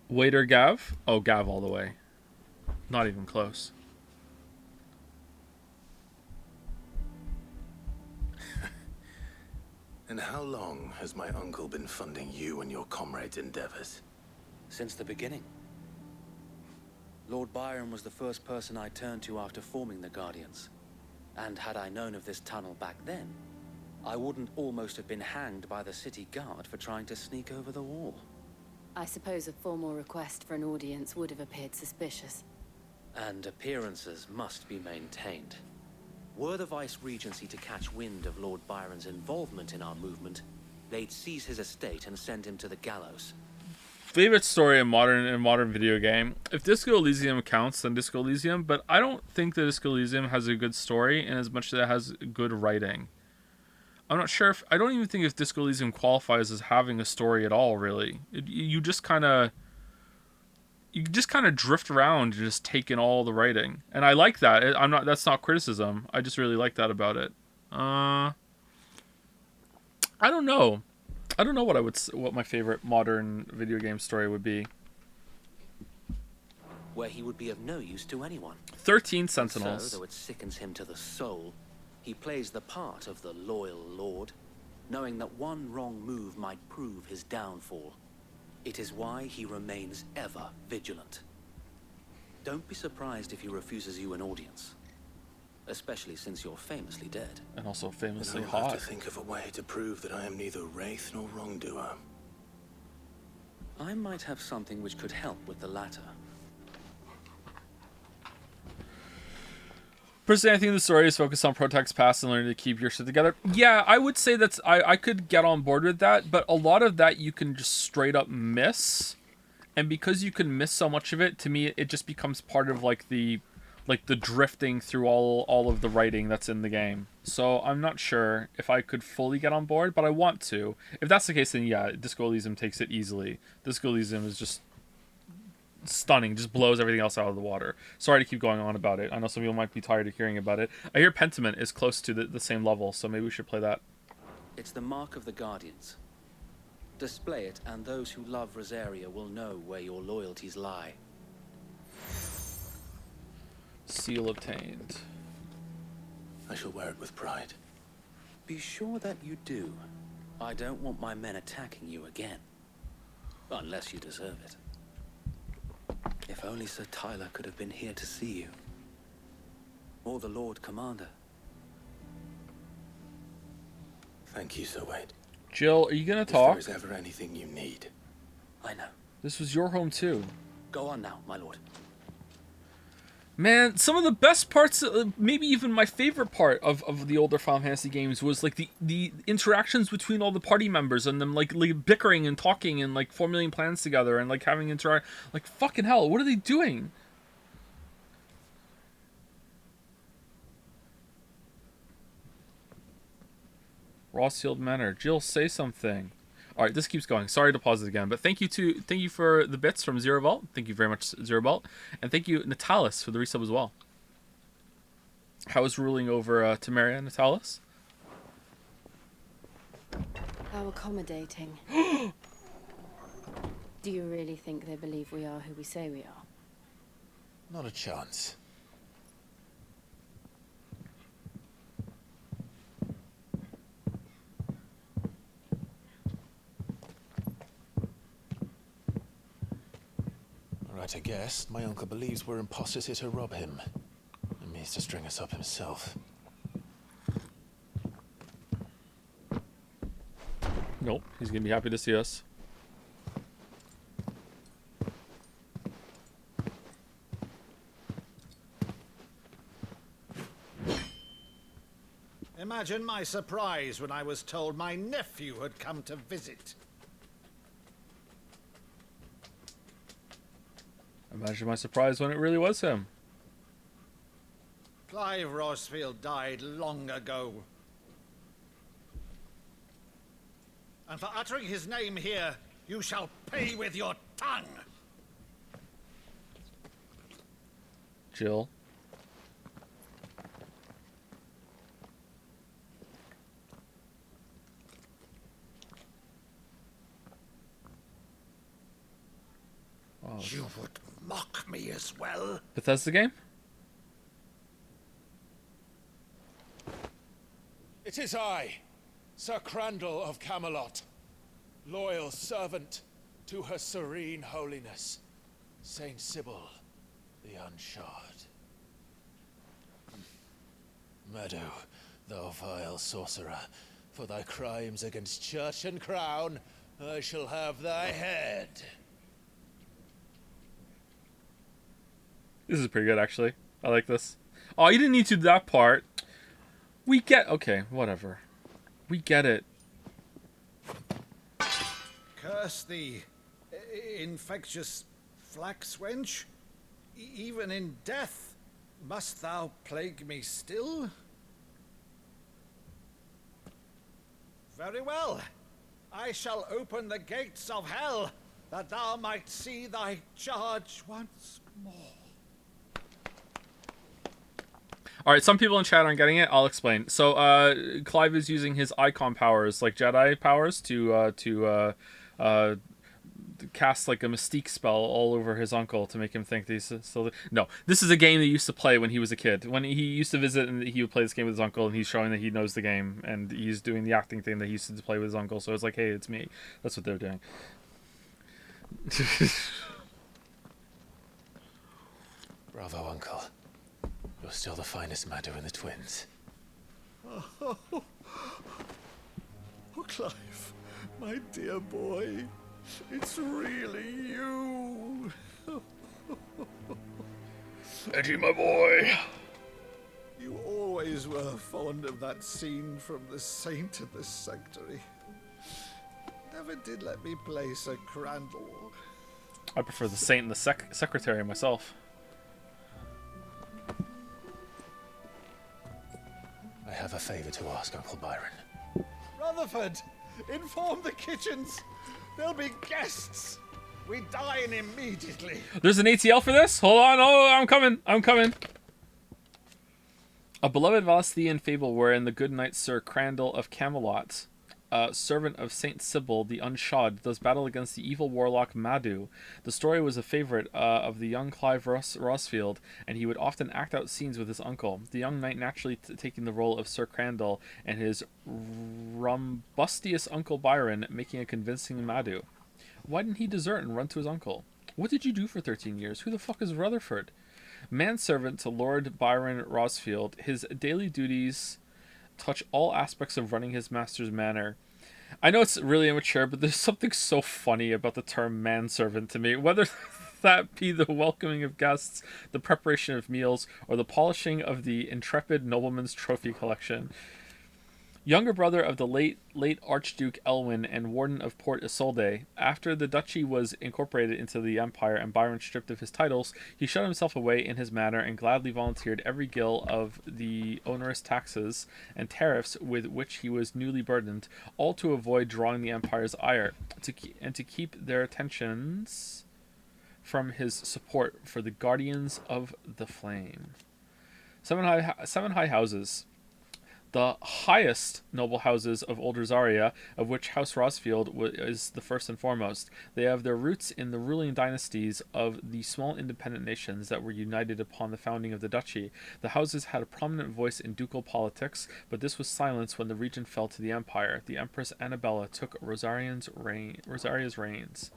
Waiter Gav? Oh, Gav all the way. Not even close. And how long has my uncle been funding you and your comrades' endeavors? Since the beginning. Lord Byron was the first person I turned to after forming the Guardians. And had I known of this tunnel back then, I wouldn't almost have been hanged by the city guard for trying to sneak over the wall. I suppose a formal request for an audience would have appeared suspicious. And appearances must be maintained. Were the Vice-Regency to catch wind of Lord Byron's involvement in our movement, they'd seize his estate and send him to the gallows. Favorite story in modern video game. If Disco Elysium counts, then Disco Elysium, but I don't think that Disco Elysium has a good story in as much as it has good writing. I'm not sure if I don't even think if Disco Elysium qualifies as having a story at all. Really, you just kind of drift around and just take in all the writing, and I like that. I'm not. That's not criticism. I just really like that about it. I don't know. I don't know what my favorite modern video game story would be. Where he would be of no use to anyone. 13 Sentinels. So, though it sickens him to the soul, he plays the part of the loyal lord, knowing that one wrong move might prove his downfall. It is why he remains ever vigilant. Don't be surprised if he refuses you an audience, especially since you're famously dead. And also famously I'll hot. have to think of a way to prove that I am neither wraith nor wrongdoer. I might have something which could help with the latter. Personally, I think the story is focused on Protect's past and learning to keep your shit together. Yeah, I would say I could get on board with that, but a lot of that you can just straight up miss. And because you can miss so much of it, to me, it just becomes part of like the drifting through all of the writing that's in the game. So I'm not sure if I could fully get on board, but I want to. If that's the case, then yeah, Disco Elysium takes it easily. Disco Elysium is just stunning, just blows everything else out of the water. Sorry to keep going on about it. I know some people might be tired of hearing about it. I hear Pentiment is close to the same level, so maybe we should play that. It's the mark of the Guardians. Display it, and those who love Rosaria will know where your loyalties lie. Seal obtained. I shall wear it with pride. Be sure that you do. I don't want my men attacking you again. Unless you deserve it. If only Sir Tyler could have been here to see you. Or the Lord Commander. Thank you, Sir Wade. Jill, are you gonna If talk? there is ever anything you need. I know. This was your home too. Go on now, my lord. Man, some of the best parts, maybe even my favorite part of the older Final Fantasy games was like the interactions between all the party members and them like bickering and talking and like formulating plans together and like having interact. Like fucking hell, what are they doing? Rossfield Manor. Jill, say something. All right, this keeps going. Sorry to pause it again, but thank you for the bits from Zero Vault. Thank you very much, Zero Vault, and thank you, Natalis, for the resub as well. How is ruling over Temeria, Natalis? How accommodating. Do you really think they believe we are who we say we are? Not a chance. Right, I guess. My uncle believes we're imposters here to rob him. And means to string us up himself. Nope, he's gonna be happy to see us. Imagine my surprise when I was told my nephew had come to visit. Imagine my surprise when it really was him. Clive Rosfield died long ago. And for uttering his name here, you shall pay with your tongue. Jill. Oh. You would mock me as well? Bethesda game? It is I, Sir Crandall of Camelot, loyal servant to her serene holiness, Saint Sybil the Unshod. Meadow, thou vile sorcerer, for thy crimes against church and crown, I shall have thy head. This is pretty good, actually. I like this. Oh, you didn't need to do that part. We get... Okay, whatever. We get it. Curse thee, infectious flax wench. Even in death, must thou plague me still? Very well. I shall open the gates of hell, that thou might see thy charge once more. All right, some people in chat aren't getting it. I'll explain. So, Clive is using his icon powers, like Jedi powers, to cast like a mystique spell all over his uncle to make him think that he's still. No, this is a game he used to play when he was a kid. When he used to visit, and he would play this game with his uncle, and he's showing that he knows the game, and he's doing the acting thing that he used to play with his uncle. So it's like, hey, it's me. That's what they're doing. Bravo, Uncle. You're still the finest Maddo in the twins. Oh, Clive, my dear boy, it's really you. Eddie, my boy. You always were fond of that scene from The Saint of the Sanctuary. Never did let me play Sir Crandall. I prefer the Saint and the Secretary myself. I have a favor to ask, Uncle Byron. Rutherford, inform the kitchens. There'll be guests. We dine immediately. There's an ATL for this? Hold on. Oh, I'm coming. I'm coming. A beloved Valasthian fable wherein the good knight Sir Crandall of Camelot, servant of Saint Sybil the Unshod, does battle against the evil warlock Maddu. The story was a favorite of the young Clive Rosfield, and he would often act out scenes with his uncle, the young knight naturally taking the role of Sir Crandall, and his rumbustious Uncle Byron making a convincing Maddu. Why didn't he desert and run to his uncle? What did you do for 13 years? Who the fuck is Rutherford? Manservant to Lord Byron Rosfield, his daily duties touch all aspects of running his master's manor. I know it's really immature, but there's something so funny about the term manservant to me. Whether that be the welcoming of guests, the preparation of meals, or the polishing of the intrepid nobleman's trophy collection. Younger brother of the late Archduke Elwin and warden of Port Isolde, after the duchy was incorporated into the empire and Byron stripped of his titles, he shut himself away in his manor and gladly volunteered every gill of the onerous taxes and tariffs with which he was newly burdened, all to avoid drawing the empire's ire, and to keep their attentions from his support for the guardians of the flame. Seven high houses. The highest noble houses of Old Rosaria, of which House Rosfield is the first and foremost. They have their roots in the ruling dynasties of the small independent nations that were united upon the founding of the duchy. The houses had a prominent voice in ducal politics, but this was silenced when the region fell to the empire. The Empress Annabella took Rosaria's reigns.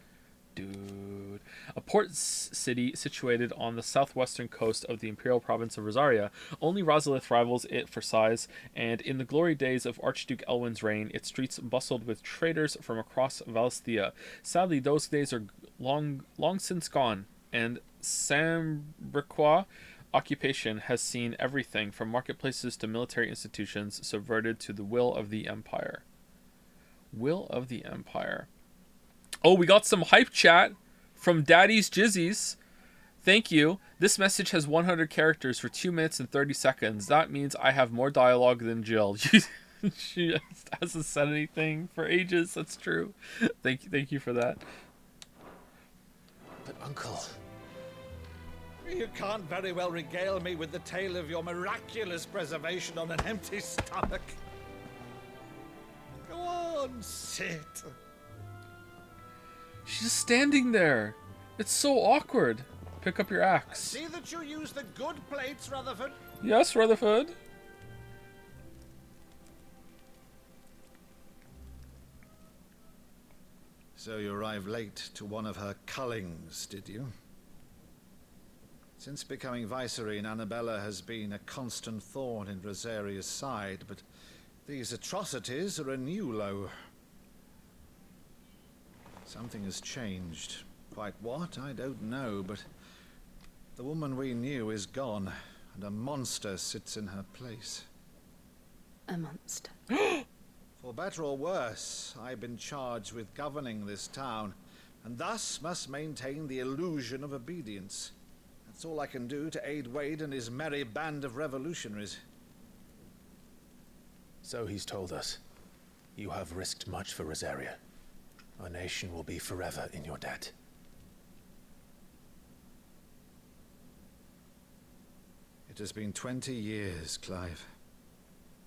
Dude. A port city situated on the southwestern coast of the imperial province of Rosaria, only Rosalith rivals it for size, and in the glory days of Archduke Elwin's reign, its streets bustled with traders from across Valestia. Sadly, those days are long since gone, and Sambriquois occupation has seen everything from marketplaces to military institutions subverted to the will of the empire. Will of the empire. Oh, we got some hype chat from Daddy's Jizzies. Thank you. This message has 100 characters for 2 minutes and 30 seconds. That means I have more dialogue than Jill. She hasn't said anything for ages. That's true. Thank you for that. But Uncle... You can't very well regale me with the tale of your miraculous preservation on an empty stomach. Go on, sit. She's just standing there. It's so awkward. Pick up your axe. See that you use the good plates, Rutherford. Yes, Rutherford. So you arrived late to one of her cullings, did you? Since becoming Vicereine, Annabella has been a constant thorn in Rosaria's side, but these atrocities are a new low. Something has changed. Quite what, I don't know, but the woman we knew is gone, and a monster sits in her place. A monster. For better or worse, I've been charged with governing this town, and thus must maintain the illusion of obedience. That's all I can do to aid Wade and his merry band of revolutionaries. So he's told us. You have risked much for Rosaria. Our nation will be forever in your debt. It has been 20 years, Clive.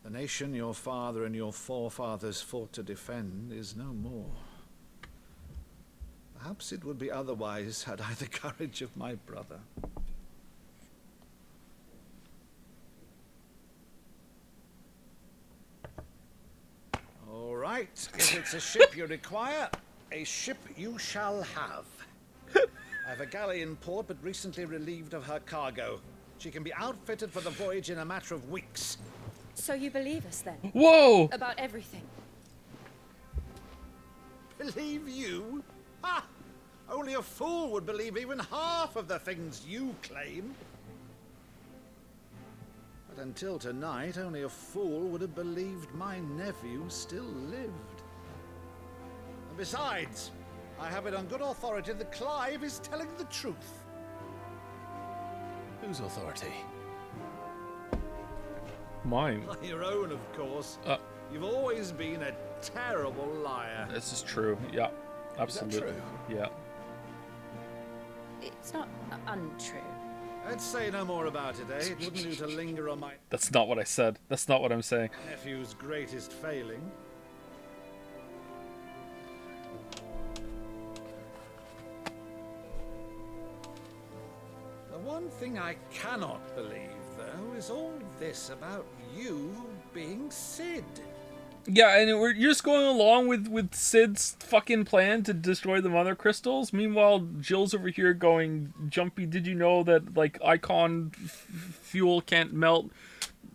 The nation your father and your forefathers fought to defend is no more. Perhaps it would be otherwise had I the courage of my brother. All right, if it's a ship you require, a ship you shall have. I have a galley in port, but recently relieved of her cargo. She can be outfitted for the voyage in a matter of weeks. So you believe us then? Whoa! About everything? Believe you? Ha! Only a fool would believe even half of the things you claim. But until tonight, only a fool would have believed my nephew still lived. And besides, I have it on good authority that Clive is telling the truth. Whose authority? Mine. Your own, of course. You've always been a terrible liar. This is true. Yeah, absolutely. Is that true? Yeah. It's not untrue. Let's say no more about it, eh? It wouldn't do to linger on my That's not what I said. That's not what I'm saying. nephew's greatest failing. The one thing I cannot believe, though, is all this about you being Sid. Yeah, and you're just going along with Sid's fucking plan to destroy the mother crystals. Meanwhile, Jill's over here going, Jumpy, did you know that, like, Icon fuel can't melt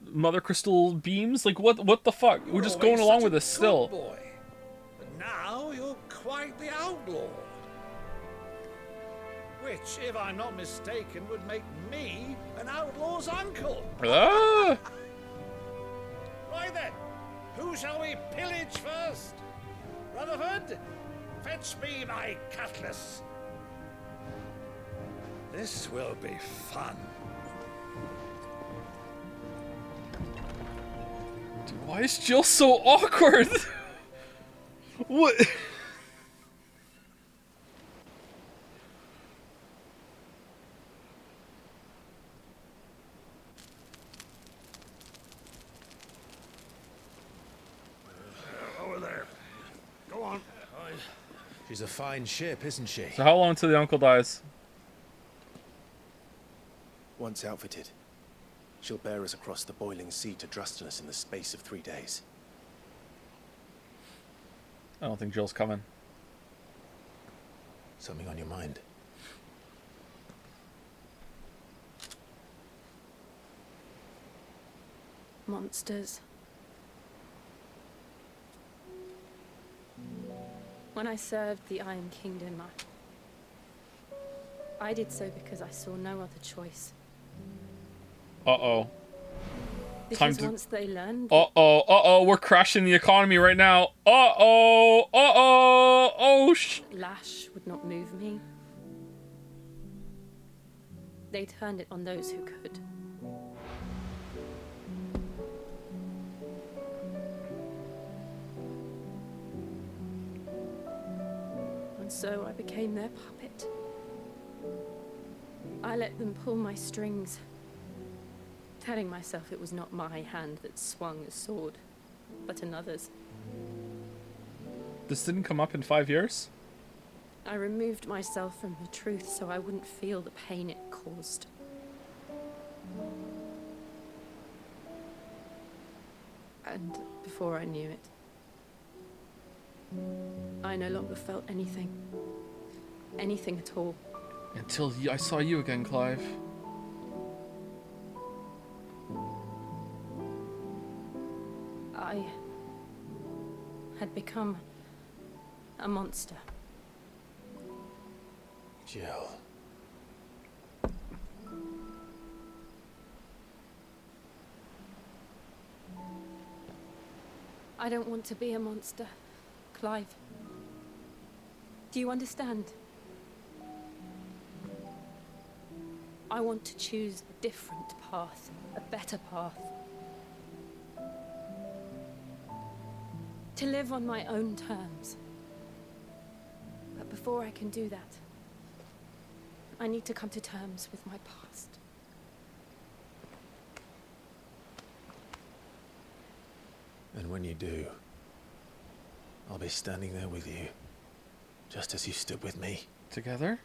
mother crystal beams? Like, what the fuck? We're just going along with this still. Boy. But now you're quite the outlaw. Which, if I'm not mistaken, would make me an outlaw's uncle. Ah! Right then, who shall we pillage first? Rutherford, fetch me my cutlass. This will be fun. Dude, why is Jill so awkward? What? Over there. Go on. She's a fine ship, isn't she? So how long until the uncle dies? Once outfitted, she'll bear us across the boiling sea to Drustinus in the space of 3 days. I don't think Jill's coming. Something on your mind? Monsters. When I served the Iron Kingdom, I did so because I saw no other choice. Uh-oh. Because once they learned... Uh-oh, we're crashing the economy right now. Lash would not move me. They turned it on those who could. And so I became their puppet. I let them pull my strings, telling myself it was not my hand that swung the sword, but another's. This didn't come up in 5 years? I removed myself from the truth so I wouldn't feel the pain it caused. And before I knew it, I no longer felt anything. Anything at all. Until I saw you again, Clive. I had become a monster. Jill. I don't want to be a monster, Clive. Do you understand? I want to choose a different path, a better path. To live on my own terms. But before I can do that, I need to come to terms with my past. And when you do, I'll be standing there with you, just as you stood with me. Together?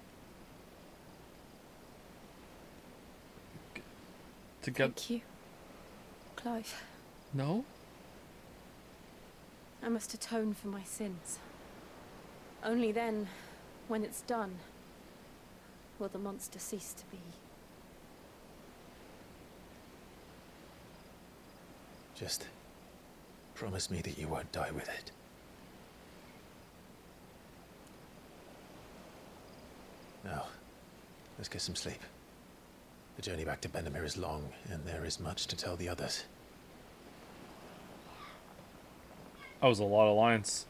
Together? Thank you, Clive. No? I must atone for my sins. Only then, when it's done, will the monster cease to be. Just promise me that you won't die with it. Now, let's get some sleep. The journey back to Benamir is long, and there is much to tell the others. That was a lot of lines.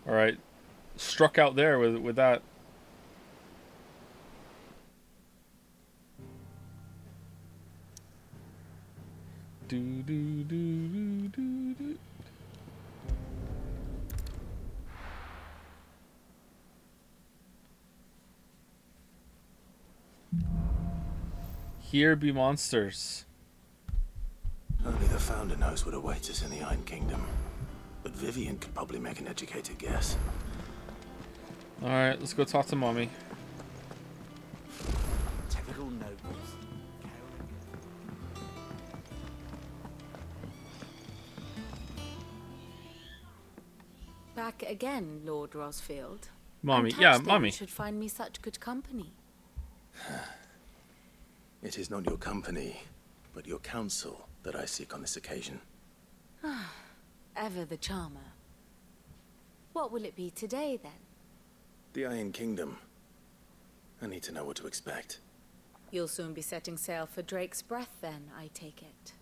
Alright. Struck out there with that. Do do do do do do. Here be monsters. Only the Founder knows what awaits us in the Iron Kingdom. But Vivian could probably make an educated guess. Alright, let's go talk to Mommy. Typical nobles. Back again, Lord Rosfield. Mommy, I'm yeah, touched that Mommy. You should find me such good company. It is not your company, but your counsel that I seek on this occasion. Ever the charmer. What will it be today, then? The Iron Kingdom. I need to know what to expect. You'll soon be setting sail for Drake's Breath, then, I take it.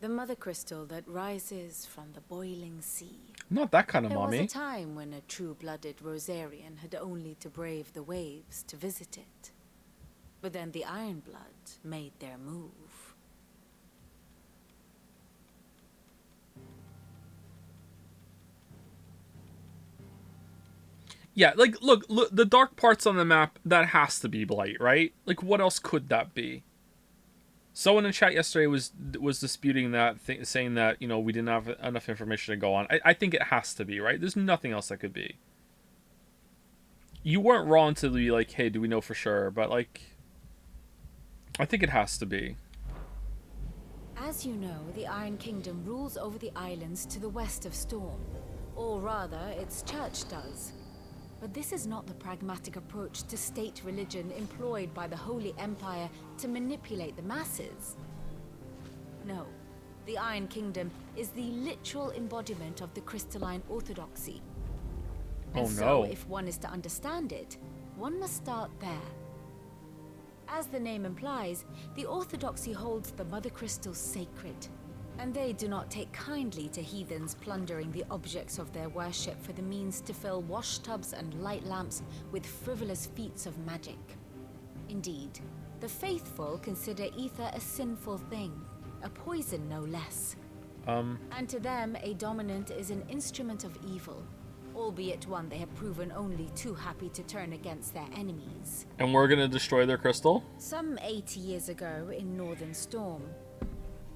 The mother crystal that rises from the boiling sea. Not that kind of There Mommy. was a time when a true-blooded Rosarian had only to brave the waves to visit it. But then the Ironblood made their move. Yeah, like, look, the dark parts on the map, that has to be Blight, right? Like, what else could that be? Someone in chat yesterday was disputing that, saying that, you know, we didn't have enough information to go on. I think it has to be, right? There's nothing else that could be. You weren't wrong to be like, hey, do we know for sure? But, like, I think it has to be. As you know, the Iron Kingdom rules over the islands to the west of Storm. Or rather, its church does. But this is not the pragmatic approach to state religion employed by the Holy Empire to manipulate the masses. No, the Iron Kingdom is the literal embodiment of the crystalline orthodoxy. And so, if one is to understand it, one must start there. As the name implies, the orthodoxy holds the Mother Crystals sacred, and they do not take kindly to heathens plundering the objects of their worship for the means to fill washtubs and light lamps with frivolous feats of magic. Indeed, the faithful consider ether a sinful thing, a poison no less. And to them, a dominant is an instrument of evil, albeit one they have proven only too happy to turn against their enemies. And we're gonna destroy their crystal? Some 80 years ago in Northern Storm,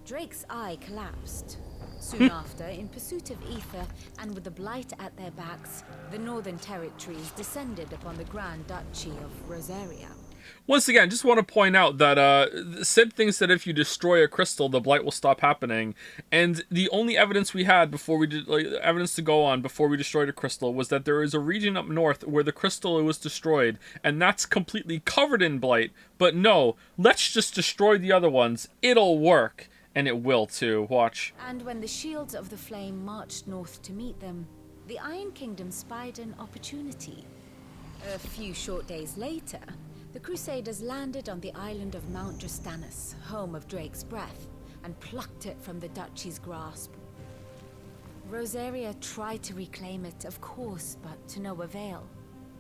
Drake's eye collapsed. Soon after, in pursuit of ether and with the Blight at their backs, the Northern Territories descended upon the Grand Duchy of Rosaria. Once again, just want to point out that Sid thinks that if you destroy a crystal, the blight will stop happening. And the only evidence we had before we did, like, evidence to go on before we destroyed a crystal was that there is a region up north where the crystal was destroyed, and that's completely covered in blight. But no, let's just destroy the other ones. It'll work. And it will too. Watch. And when the Shields of the Flame marched north to meet them, the Iron Kingdom spied an opportunity. A few short days later, the Crusaders landed on the island of Mount Drastanus, home of Drake's Breath, and plucked it from the Duchy's grasp. Rosaria tried to reclaim it, of course, but to no avail.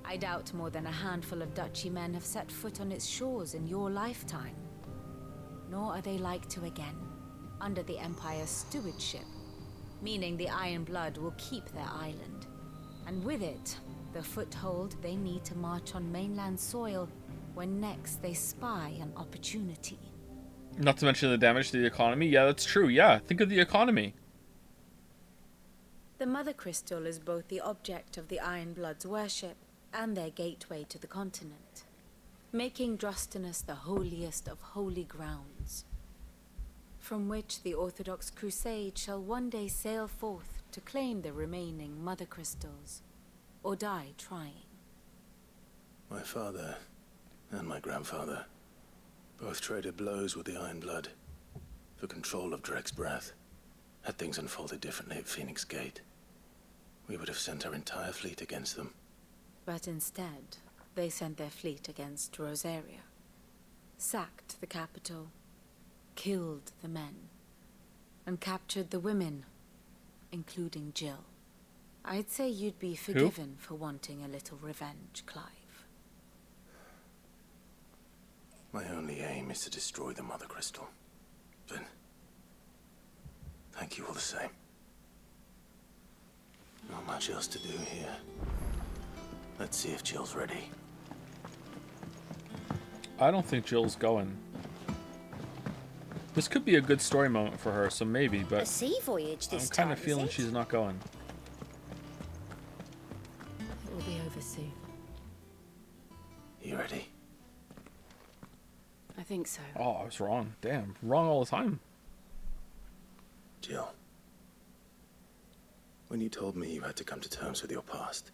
I doubt more than a handful of Duchy men have set foot on its shores in your lifetime. Nor are they like to again. under the Empire's stewardship, meaning the Iron Blood will keep their island. And with it, the foothold they need to march on mainland soil when next they spy an opportunity. Not to mention the damage to the economy. Yeah, that's true. Yeah, think of the economy. The Mother Crystal is both the object of the Iron Blood's worship and their gateway to the continent, making Drostenus the holiest of holy grounds, from which the Orthodox Crusade shall one day sail forth to claim the remaining Mother Crystals, or die trying. My father and my grandfather both traded blows with the Iron Blood for control of Drek's breath. Had things unfolded differently at Phoenix Gate, we would have sent our entire fleet against them. But instead, they sent their fleet against Rosaria, sacked the capital, killed the men, and captured the women, including Jill. I'd say you'd be forgiven for wanting a little revenge, Clive. My only aim is to destroy the Mother Crystal. But thank you all the same. Not much else to do here. Let's see if Jill's ready. I don't think Jill's going. This could be a good story moment for her, so maybe, but A sea voyage this I'm kind of time, feeling is it? she's not going. It will be over soon. You ready? I think so. Oh, I was wrong. Damn, wrong all the time. Jill, when you told me you had to come to terms with your past,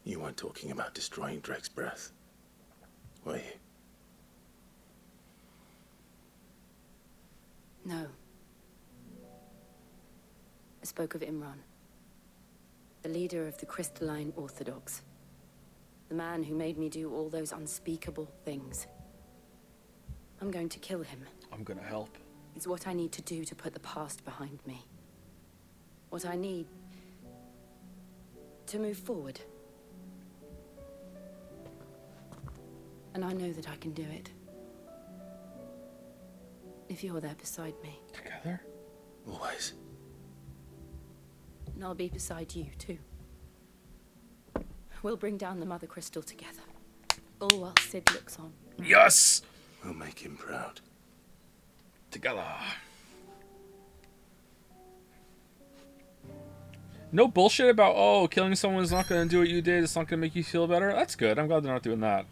you weren't talking about destroying Drek's breath, were you? No. I spoke of Imran, the leader of the Crystalline Orthodox. The man who made me do all those unspeakable things. I'm going to kill him. I'm gonna help. It's what I need to do to put the past behind me. What I need to move forward. And I know that I can do it. If you're there beside me. Together? Always. And I'll be beside you, too. We'll bring down the Mother Crystal together. All while Sid looks on. Yes! We'll make him proud. Together. No bullshit about, oh, killing someone is not going to do what you did. It's not going to make you feel better. That's good. I'm glad they're not doing that.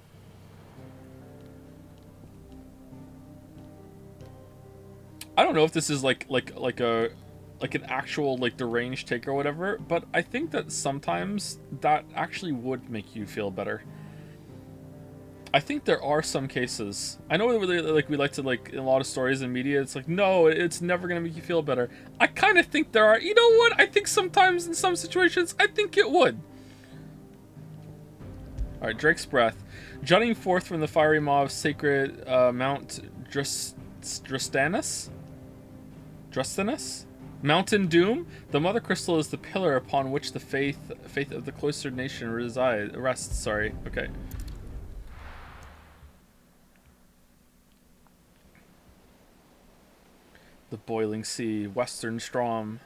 I don't know if this is like an actual like deranged take or whatever, but I think that sometimes that actually would make you feel better. I think there are some cases. I know we like to like in a lot of stories and media. It's like no, it's never gonna make you feel better. I kind of think there are. You know what? I think sometimes in some situations, I think it would. All right, Drake's breath, jutting forth from the fiery maw of sacred Mount Drostenus. Mountain Doom. The Mother Crystal is the pillar upon which the faith of the cloistered nation rests. Sorry. Okay. The boiling sea, Western Strom.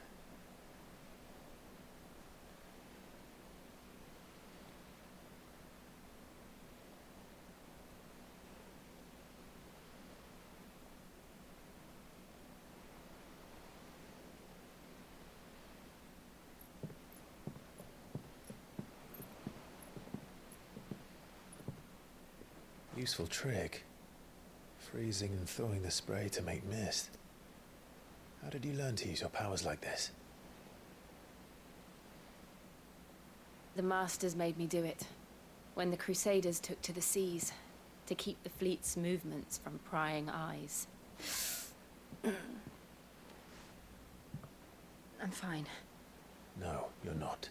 Useful trick. Freezing and thawing the spray to make mist. How did you learn to use your powers like this? The Masters made me do it. When the Crusaders took to the seas, to keep the fleet's movements from prying eyes. I'm fine. No, you're not.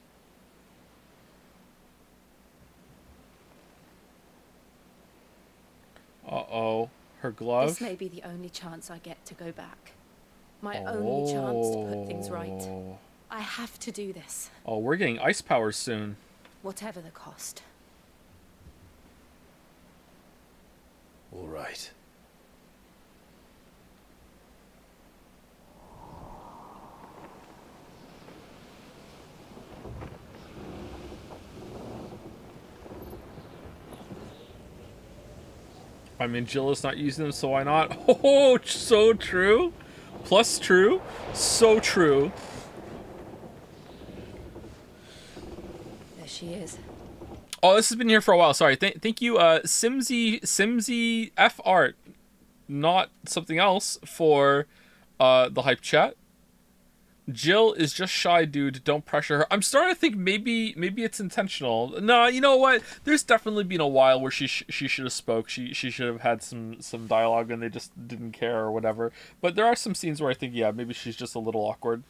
Uh-oh. Her glove? This may be the only chance I get to go back. My only chance to put things right. I have to do this. Oh, we're getting ice powers soon. Whatever the cost. All right. I mean, Jill is not using them, so why not? Oh, so true. Plus true. So true. There she is. Oh, this has been here for a while. Sorry. Thank you, Simsy F Art, not something else, for the hype chat. Jill is just shy, dude. Don't pressure her. I'm starting to think maybe it's intentional. No, you know what? There's definitely been a while where she should have spoke. She should have had some dialogue, and they just didn't care or whatever. But there are some scenes where I think, yeah, maybe she's just a little awkward.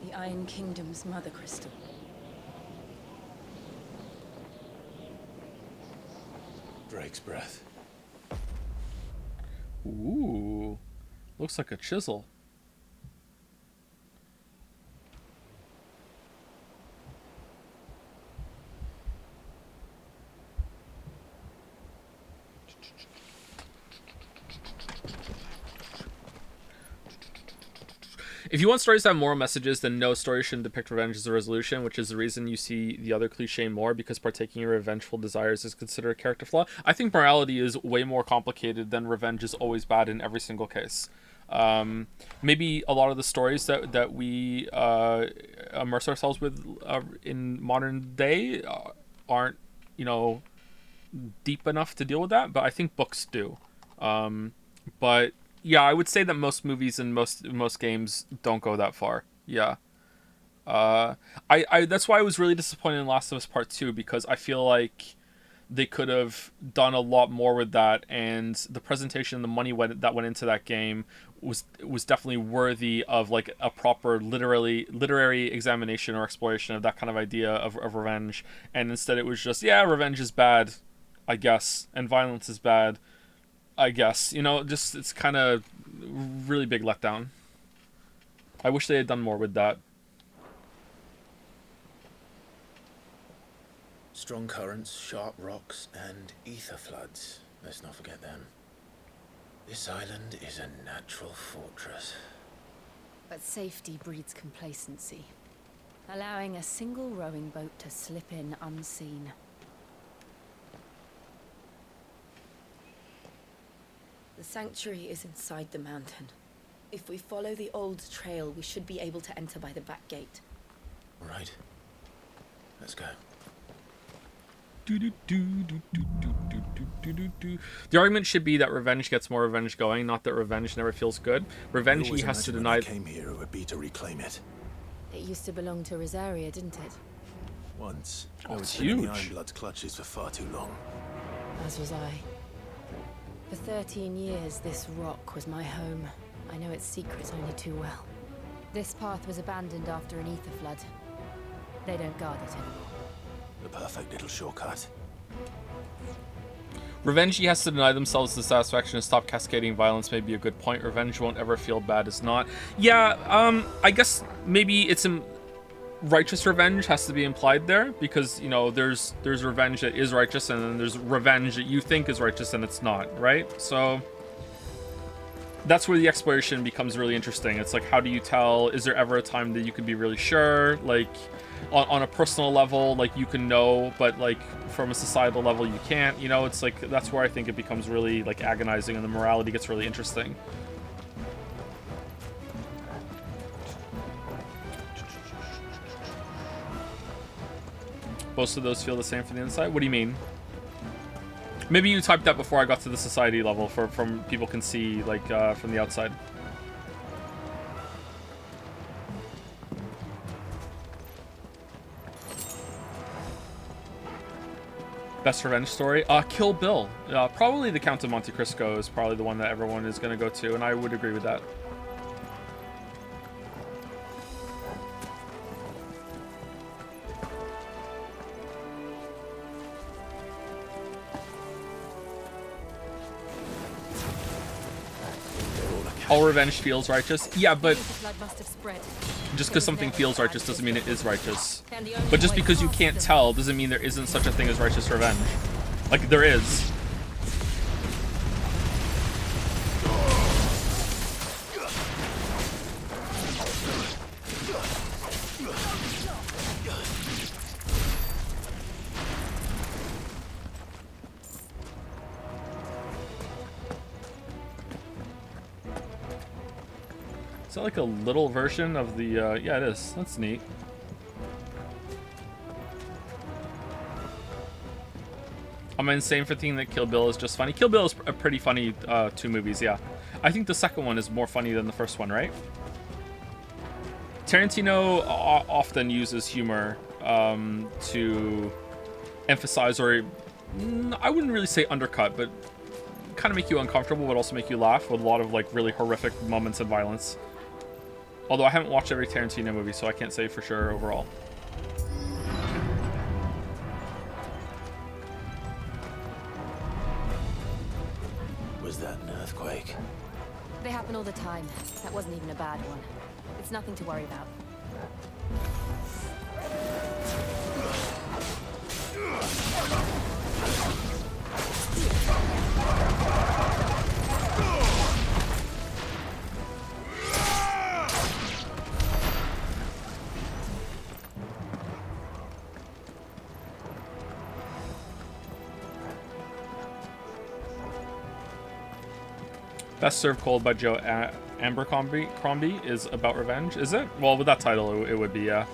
The Iron Kingdom's mother crystal. Drake's breath. Ooh, looks like a chisel. If you want stories to have moral messages, then no story shouldn't depict revenge as a resolution, which is the reason you see the other cliche more, because partaking in revengeful desires is considered a character flaw. I think morality is way more complicated than revenge is always bad in every single case. Maybe a lot of the stories that we immerse ourselves with in modern day aren't, deep enough to deal with that, but I think books do. But yeah, I would say that most movies and most games don't go that far. Yeah. I that's why I was really disappointed in Last of Us Part 2, because I feel like they could have done a lot more with that, and the presentation and the money that went into that game was definitely worthy of like a proper literary examination or exploration of that kind of idea of revenge. And instead it was just, yeah, revenge is bad, I guess, and violence is bad, I guess. Just it's kind of really big letdown. I wish they had done more with that. Strong currents, sharp rocks, and ether floods. Let's not forget them. This island is a natural fortress. But safety breeds complacency, allowing a single rowing boat to slip in unseen. The sanctuary is inside the mountain. If we follow the old trail, we should be able to enter by the back gate. Right. Let's go. The argument should be that revenge gets more revenge going, not that revenge never feels good. Revenge he has to deny. When I came here, it would be to reclaim it. It used to belong to Rosaria, didn't it? Once. Oh, I was it's in the huge. Ironblood's clutches for far too long. As was I. For 13 years, this rock was my home. I know its secrets only too well. This path was abandoned after an ether flood. They don't guard it anymore. The perfect little shortcut. Revenge he has to deny themselves the satisfaction to stop cascading violence may be a good point. Revenge won't ever feel bad is not. Yeah, I guess maybe it's righteous revenge has to be implied there, because there's revenge that is righteous, and then there's revenge that you think is righteous and it's not, right? So that's where the exploration becomes really interesting. It's like, how do you tell? Is there ever a time that you can be really sure? Like on a personal level, like you can know, but like from a societal level you can't. It's like that's where I think it becomes really like agonizing, and the morality gets really interesting. Most of those feel the same from the inside. What do you mean? Maybe you typed that before I got to the society level, from people can see like from the outside. Best revenge story? Kill Bill. Probably the Count of Monte Cristo is probably the one that everyone is going to go to, and I would agree with that. All revenge feels righteous. Yeah, but just because something feels righteous doesn't mean it is righteous. But just because you can't tell doesn't mean there isn't such a thing as righteous revenge. Like, there is. that like a little version of the, yeah, it is. That's neat. I'm insane for thinking that Kill Bill is just funny. Kill Bill is a pretty funny 2 movies, yeah. I think the second one is more funny than the first one, right? Tarantino often uses humor to emphasize, or I wouldn't really say undercut, but kind of make you uncomfortable, but also make you laugh with a lot of like really horrific moments of violence. Although I haven't watched every Tarantino movie, so I can't say for sure overall. Was that an earthquake? They happen all the time. That wasn't even a bad one. It's nothing to worry about. Best Served Cold by Joe Abercrombie is about revenge. Is it? Well, with that title, it would be, yeah.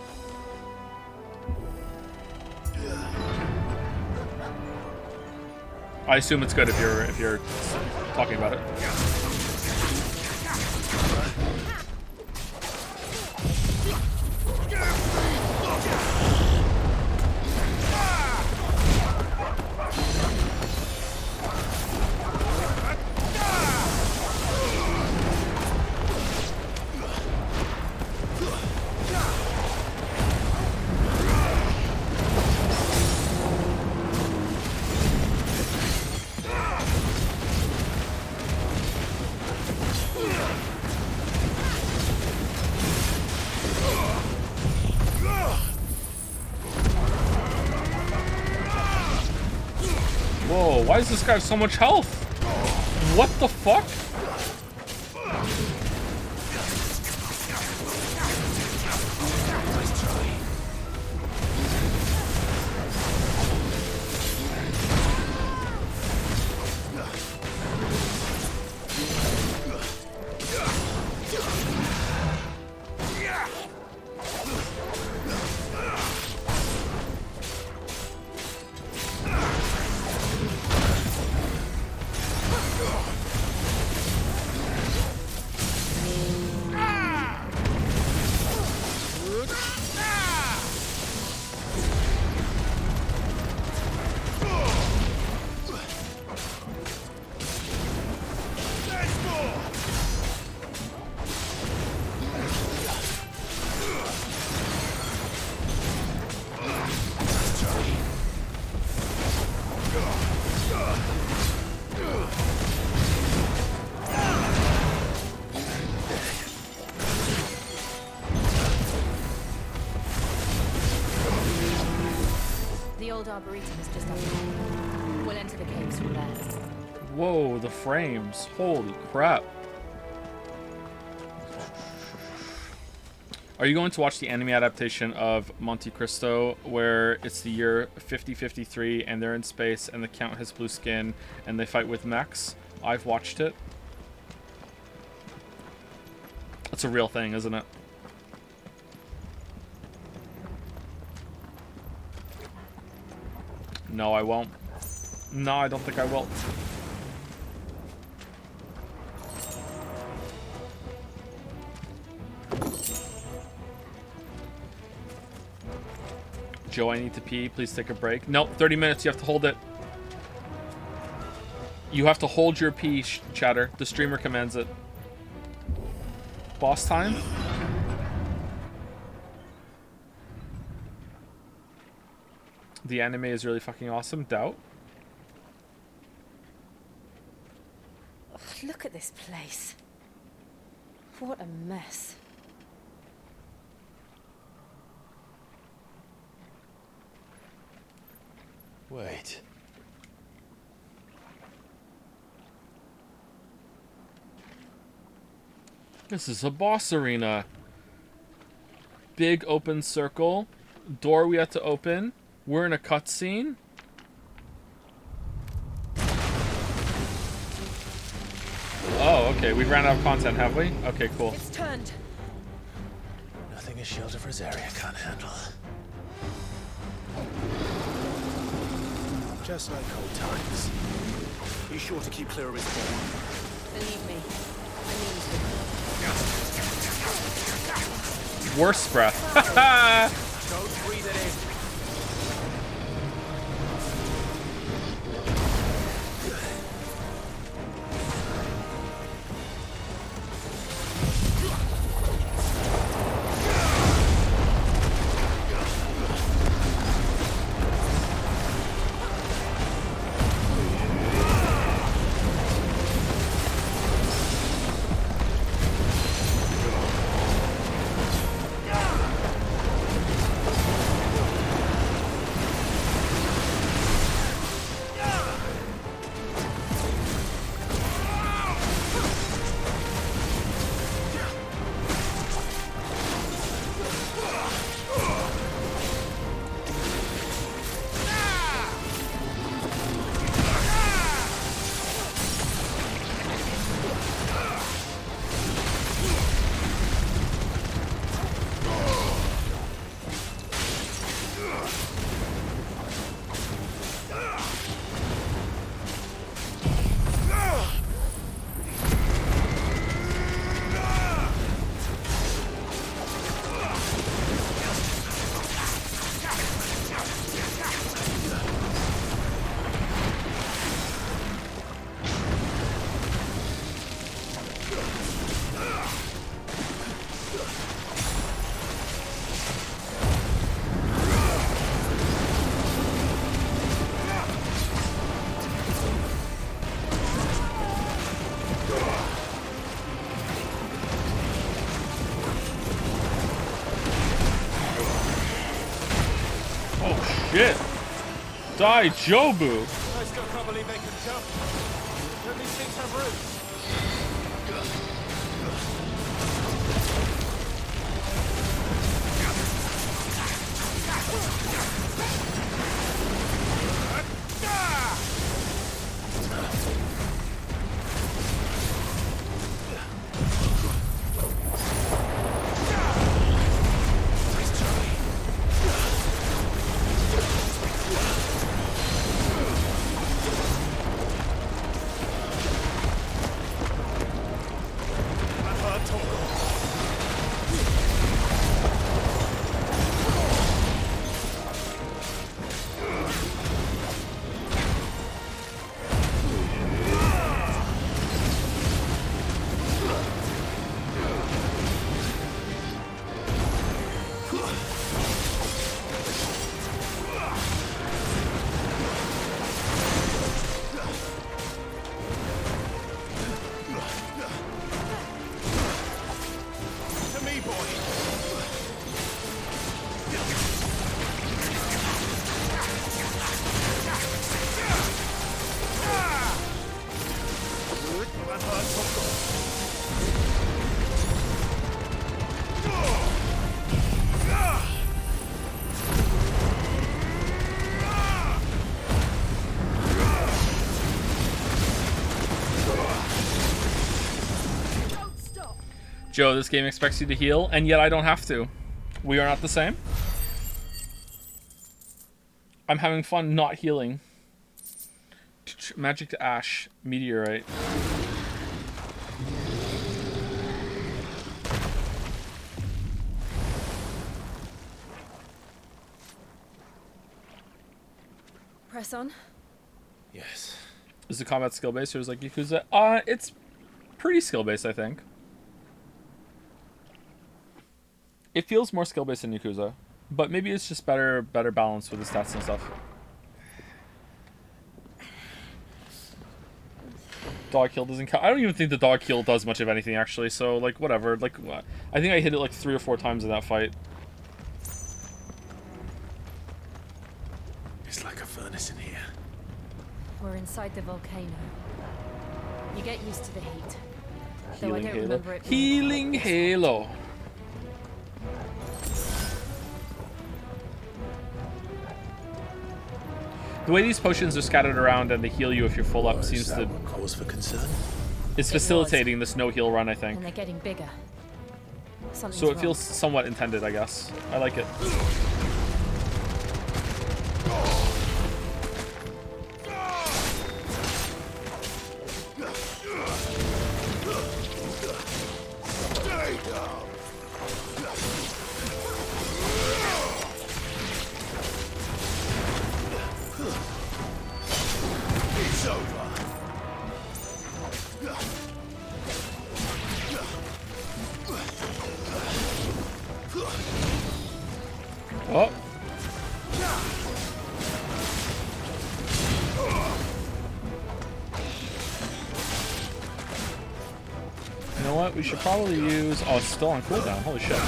I assume it's good if you're talking about it. Whoa, why does this guy have so much health? What the fuck? Arboretum is just up there. We'll enter the caves from there. Whoa, the frames. Holy crap. Are you going to watch the anime adaptation of Monte Cristo where it's the year 5053 and they're in space and the Count has blue skin and they fight with mechs? I've watched it. It's a real thing, isn't it? No, I won't. No, I don't think I will. Joe, I need to pee. Please take a break. Nope, 30 minutes. You have to hold it. You have to hold your pee, chatter. The streamer commands it. Boss time? The anime is really fucking awesome. Doubt. Ugh, look at this place. What a mess. Wait. This is a boss arena. Big open circle. Door we have to open. We're in a cutscene. Oh, Okay, we've ran out of content, have we? Okay, cool. It's turned. Nothing a shield of Rosaria can't handle. Just like old times. Be sure to keep clear of his ball. Believe me, I mean to. Worst breath. Don't breathe it in. Shit. Die, Jobu. I still can't believe they can jump. Don't these things have roots? Joe, this game expects you to heal, and yet I don't have to. We are not the same. I'm having fun not healing. Magic to Ash. Meteorite. Press on. Yes. Is the combat skill based or is it like Yakuza? It's pretty skill based, I think. It feels more skill based than Yakuza, but maybe it's just better balance with the stats and stuff. Dog heal doesn't count. I don't even think the dog heal does much of anything actually. So like whatever. Like I think I hit it like 3 or 4 times in that fight. It's like a furnace in here. We're inside the volcano. You get used to the heat. Though I Healing don't Halo. remember it being Healing like this. Halo. The way these potions are scattered around and they heal you if you're full up Or is seems that to... one cause for concern? It's It facilitating this no heal run, I And think. they're getting bigger. Something's So it wrong. feels somewhat intended, I guess. I like it. It's over. Oh. You know what? We should probably use... Oh, it's still on cooldown. Holy shit.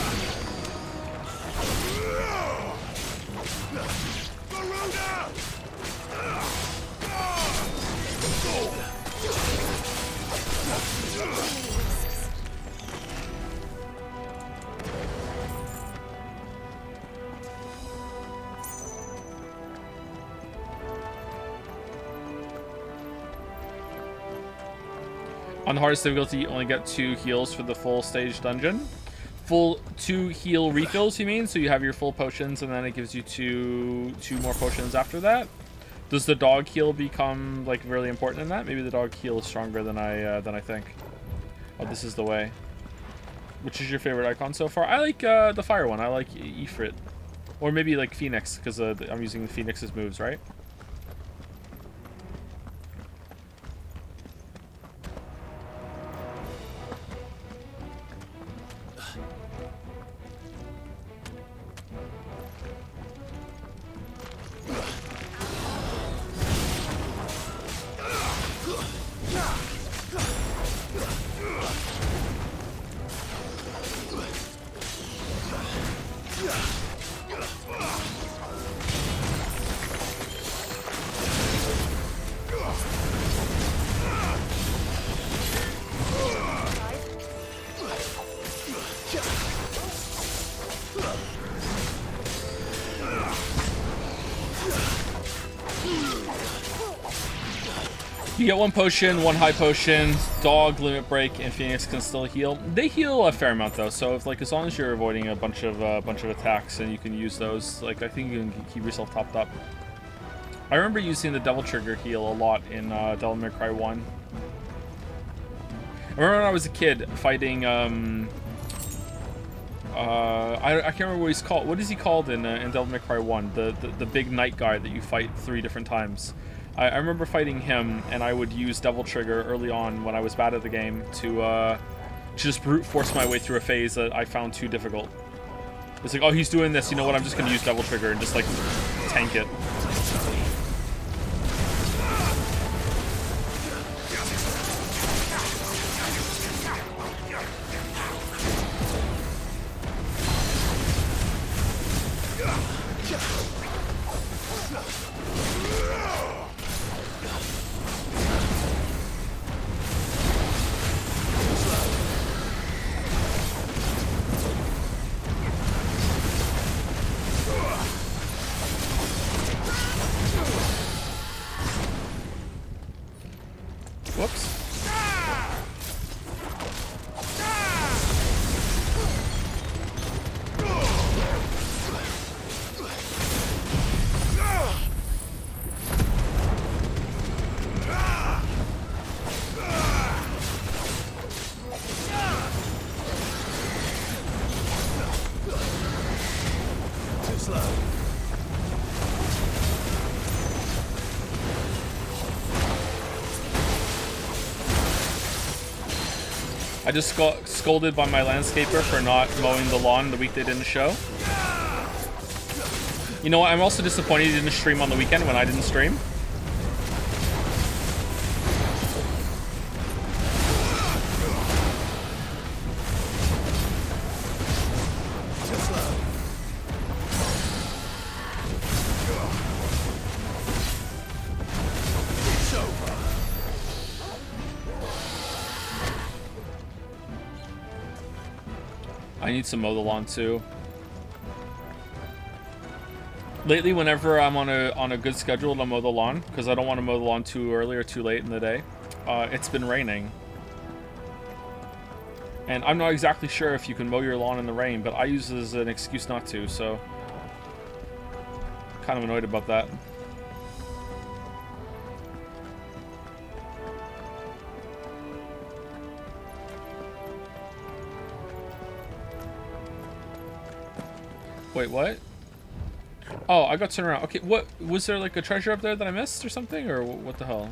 On the hardest difficulty, you only get 2 heals for the full stage dungeon. Full 2 heal refills, you mean? So you have your full potions, and then it gives you two more potions after that. Does the dog heal become like really important in that? Maybe the dog heal is stronger than I think. Oh, this is the way. Which is your favorite icon so far? I like the fire one. I like Ifrit, or maybe like Phoenix, because I'm using the Phoenix's moves, right? You get 1 potion, 1 high potion, dog, limit break, and Phoenix can still heal. They heal a fair amount though, so if like as long as you're avoiding a bunch of attacks and you can use those, like I think you can keep yourself topped up. I remember using the Devil Trigger heal a lot in Devil May Cry 1. I remember when I was a kid fighting I can't remember what he's called. What is he called in Devil May Cry 1? The big knight guy that you fight 3 different times. I remember fighting him, and I would use Devil Trigger early on when I was bad at the game to just brute force my way through a phase that I found too difficult. It's like, oh, he's doing this. You know what? I'm just going to use Devil Trigger and just like tank it. Whoops. Too slow. I just got scolded by my landscaper for not mowing the lawn the week they didn't show. You know what? I'm also disappointed he didn't stream on the weekend when I didn't stream. I need to mow the lawn too. Lately, whenever I'm on a good schedule to mow the lawn, because I don't want to mow the lawn too early or too late in the day, it's been raining. And I'm not exactly sure if you can mow your lawn in the rain, but I use it as an excuse not to, so... kind of annoyed about that. Wait, what? Oh, I got turned around. Okay, what? Was there like a treasure up there that I missed or something? Or what the hell?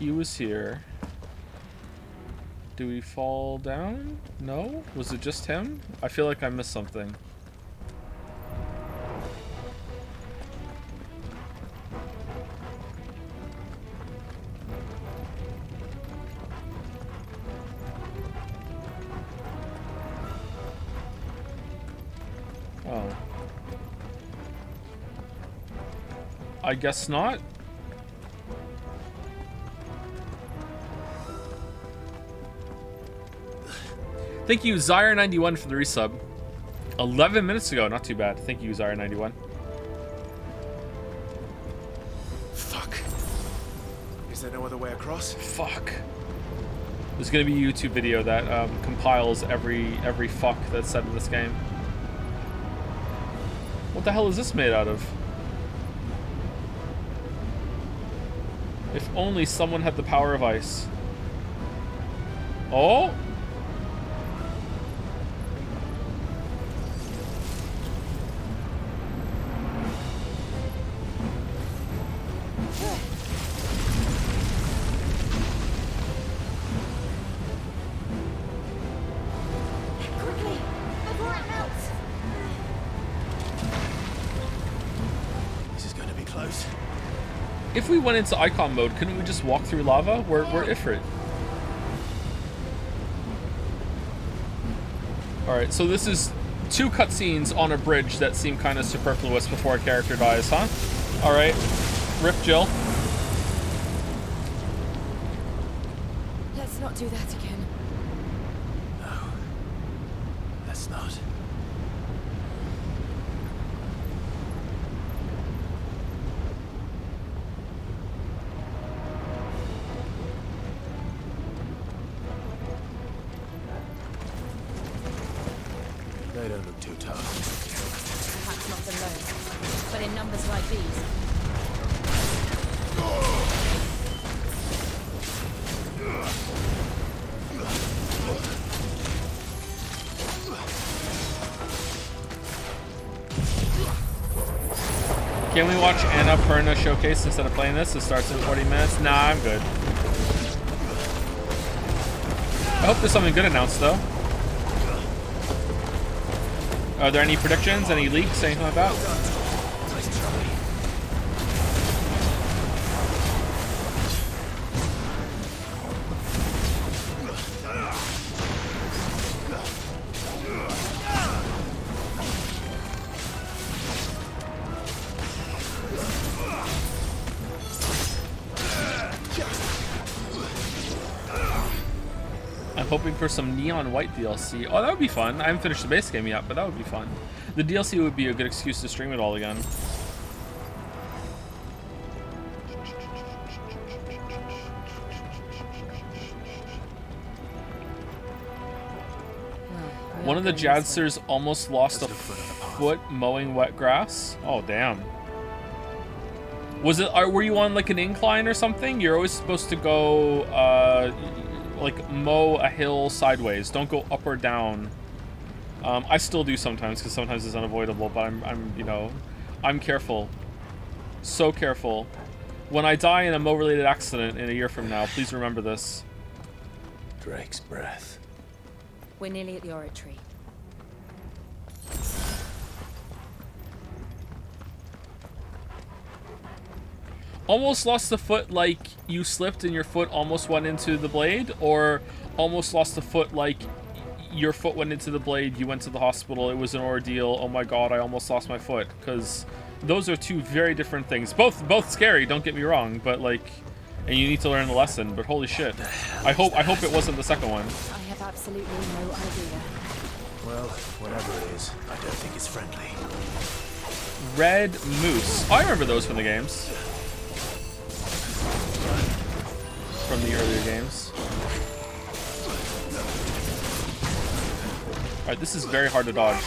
He was here. Do we fall down? No? Was it just him? I feel like I missed something. Oh. I guess not. Thank you, Zyre91 for the resub. 11 minutes ago, not too bad. Thank you, Zyre91. Fuck. Is there no other way across? Fuck. There's gonna be a YouTube video that compiles every fuck that's said in this game. What the hell is this made out of? If only someone had the power of ice. Oh! If we went into icon mode, couldn't we just walk through lava? We're Ifrit. Alright, so this is 2 cutscenes on a bridge that seem kind of superfluous before a character dies, huh? Alright. Rip Jill. Let's not do that again. No. Let's not. They don't look too tough. Perhaps not alone, but in numbers like these. Can we watch Anna Perna Showcase instead of playing this? It starts in 40 minutes. Nah, I'm good. I hope there's something good announced, though. Are there any predictions? Any leaks? Anything like that? I'm hoping for some neon white DLC. Oh, that would be fun. I haven't finished the base game yet, but that would be fun. The DLC would be a good excuse to stream it all again. One of the Jadsters almost lost a foot mowing wet grass. Oh, damn. Was it? Were you on like an incline or something? You're always supposed to go, like mow a hill sideways. Don't go up or down. I still do sometimes because sometimes it's unavoidable. But you know, I'm careful. So careful. When I die in a mow-related accident in a year from now, please remember this. Drake's breath. We're nearly at the oratory. Almost lost the foot like you slipped and your foot almost went into the blade, or almost lost the foot like your foot went into the blade, you went to the hospital, it was an ordeal, oh my god, I almost lost my foot. Because those are two very different things. Both scary, don't get me wrong, but like, and you need to learn the lesson, but holy shit. I hope it wasn't the second one. I have absolutely no idea. Well, whatever it is, I don't think it's friendly. Red moose. Oh, I remember those from the games. From the earlier games. Alright, this is very hard to dodge.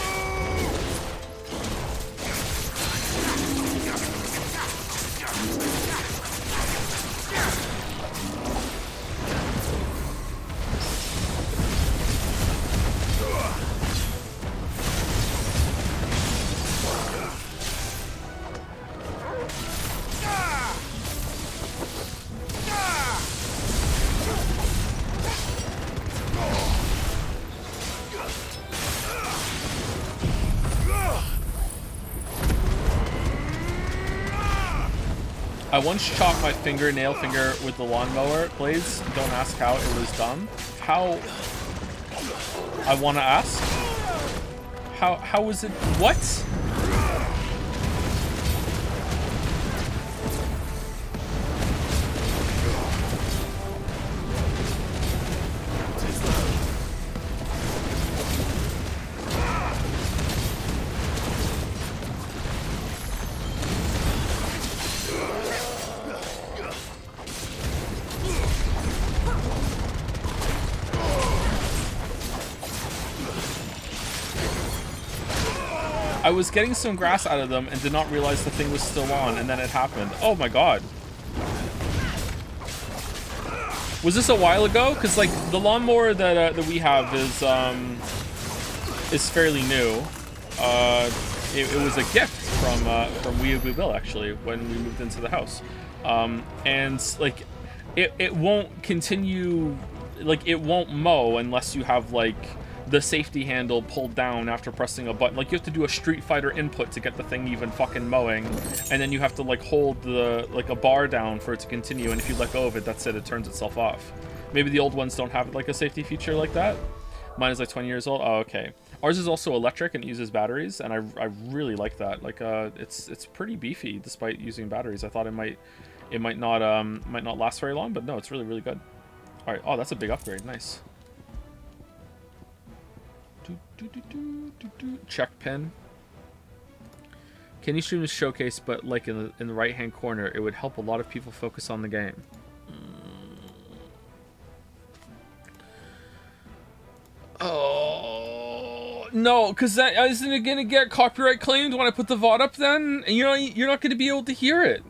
I once chopped my fingernail finger with the lawnmower blades. Don't ask how, it was dumb. How? I want to ask. How was it? What? I was getting some grass out of them and did not realize the thing was still on, and then it happened. Oh my god. Was this a while ago? Because like the lawnmower that we have is fairly new. It was a gift from We Bill actually when we moved into the house, and like it won't continue, like it won't mow unless you have like the safety handle pulled down after pressing a button. Like you have to do a Street Fighter input to get the thing even fucking mowing, and then you have to like hold the like a bar down for it to continue, and if you let go of it, that's it, it turns itself off. Maybe the old ones don't have like a safety feature like that. Mine is like 20 years old. Oh, okay. Ours is also electric and uses batteries, and I really like that. Like it's pretty beefy despite using batteries. I thought it might not last very long, but no, it's really good. All right. Oh, that's a big upgrade. Nice. Check pin. Can you stream this showcase, but like in the right hand corner? It would help a lot of people focus on the game. Oh no, because that isn't it gonna get copyright claimed when I put the VOD up then? And you're not gonna be able to hear it.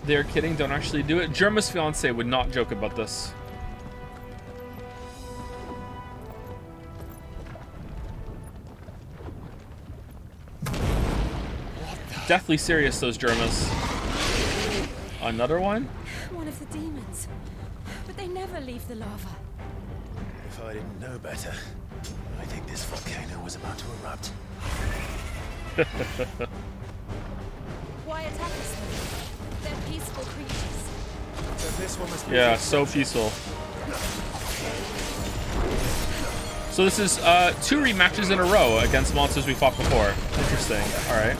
They're kidding, don't actually do it. Germa's fiance would not joke about this. Deathly serious, those Germas. Another one? One of the demons. But they never leave the lava. If I didn't know better, I think this volcano was about to erupt. Why attack us then? They're peaceful creatures. So this one must be yeah, so peaceful. So this is 2 rematches in a row against monsters we fought before. Interesting. Alright.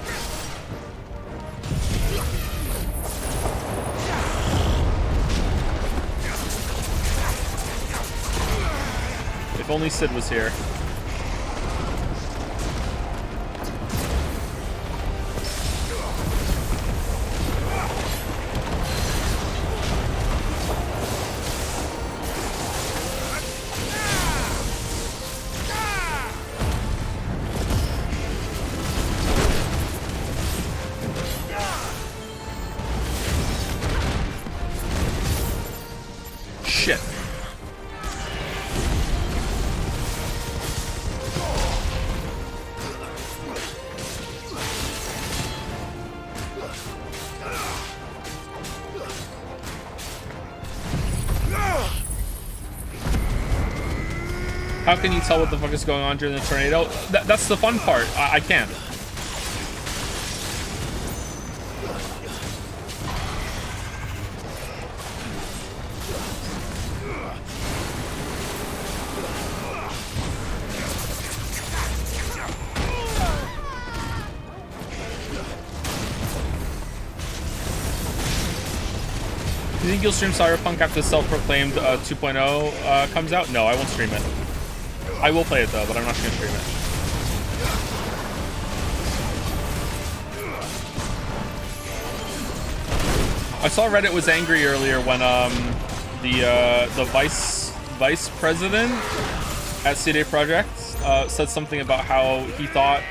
If only Sid was here. Shit. How can you tell what the fuck is going on during the tornado? That's the fun part. I can't. You think you'll stream Cyberpunk after self-proclaimed 2.0 comes out? No, I won't stream it. I will play it though, but I'm not going to stream it. I saw Reddit was angry earlier when the vice president at CD Projekt said something about how he thought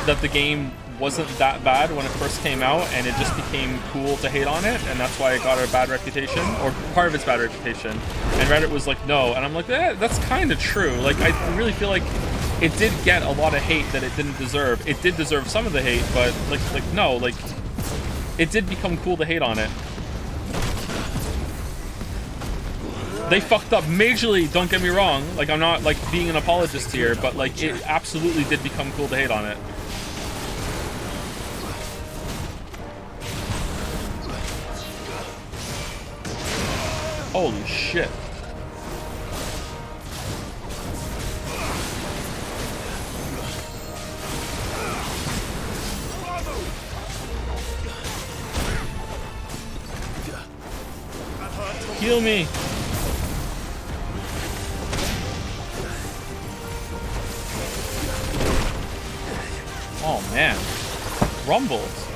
that the game wasn't that bad when it first came out, and it just became cool to hate on it, and that's why it got a bad reputation, or part of its bad reputation. And Reddit was like, no, and I'm like, that's kind of true. Like, I really feel like it did get a lot of hate that it didn't deserve. It did deserve some of the hate, but no, it did become cool to hate on it. They fucked up majorly, don't get me wrong. Like, I'm not, like, being an apologist here, but, like, it absolutely did become cool to hate on it. Holy shit. Heal me. Oh man, rumbles.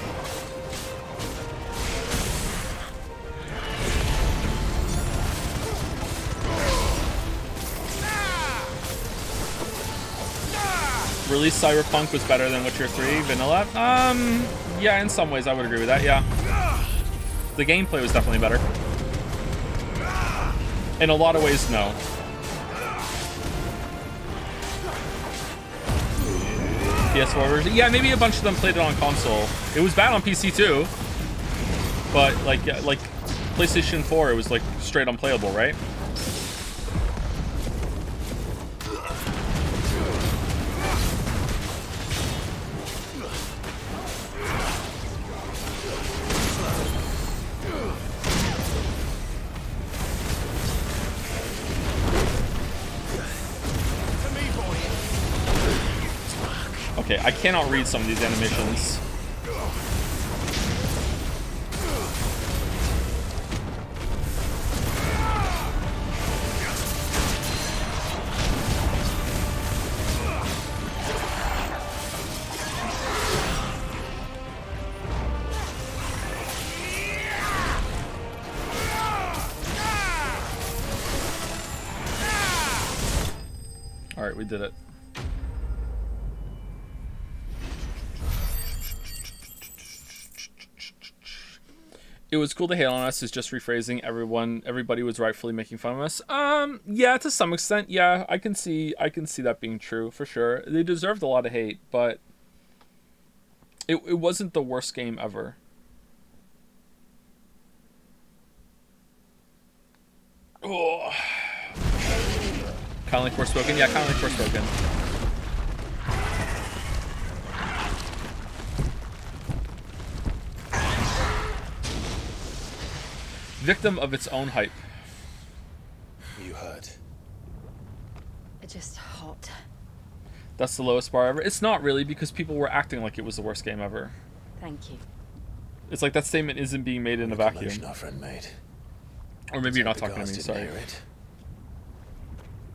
Release Cyberpunk was better than Witcher 3 vanilla. Yeah, in some ways I would agree with that. Yeah, the gameplay was definitely better. In a lot of ways, no. PS4 version. Yeah, maybe a bunch of them played it on console. It was bad on PC too, but like PlayStation 4, it was like straight unplayable, right? Okay, I cannot read some of these animations. All right, we did it. It was cool to hate on us is just rephrasing. Everybody was rightfully making fun of us. Yeah, to some extent, yeah, I can see that being true for sure. They deserved a lot of hate, but it wasn't the worst game ever. Oh, kind of like Forspoken. Yeah, kind of like Forspoken. Victim of its own hype. You heard. It's just hot. That's the lowest bar ever. It's not really, because people were acting like it was the worst game ever. Thank you. It's like that statement isn't being made in a vacuum. Our friend made. Or maybe you're not talking to me, sorry.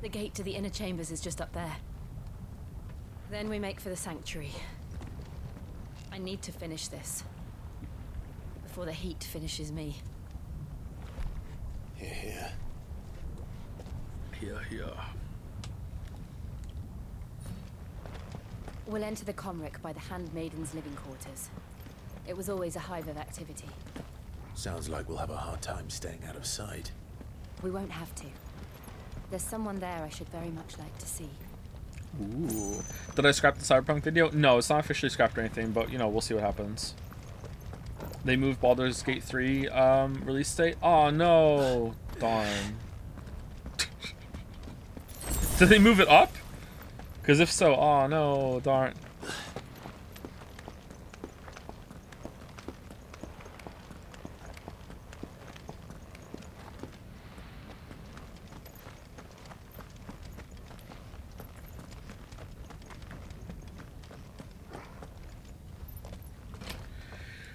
The gate to the inner chambers is just up there. Then we make for the sanctuary. I need to finish this before the heat finishes me. Here. We'll enter the Comric by the Handmaiden's living quarters. It was always a hive of activity. Sounds like we'll have a hard time staying out of sight. We won't have to. There's someone there I should very much like to see. Ooh. Did I scrap the Cyberpunk video? No, it's not officially scrapped or anything, but you know, we'll see what happens. They moved Baldur's Gate 3 release date. Oh no, darn. Did they move it up? Because if so, oh no, darn.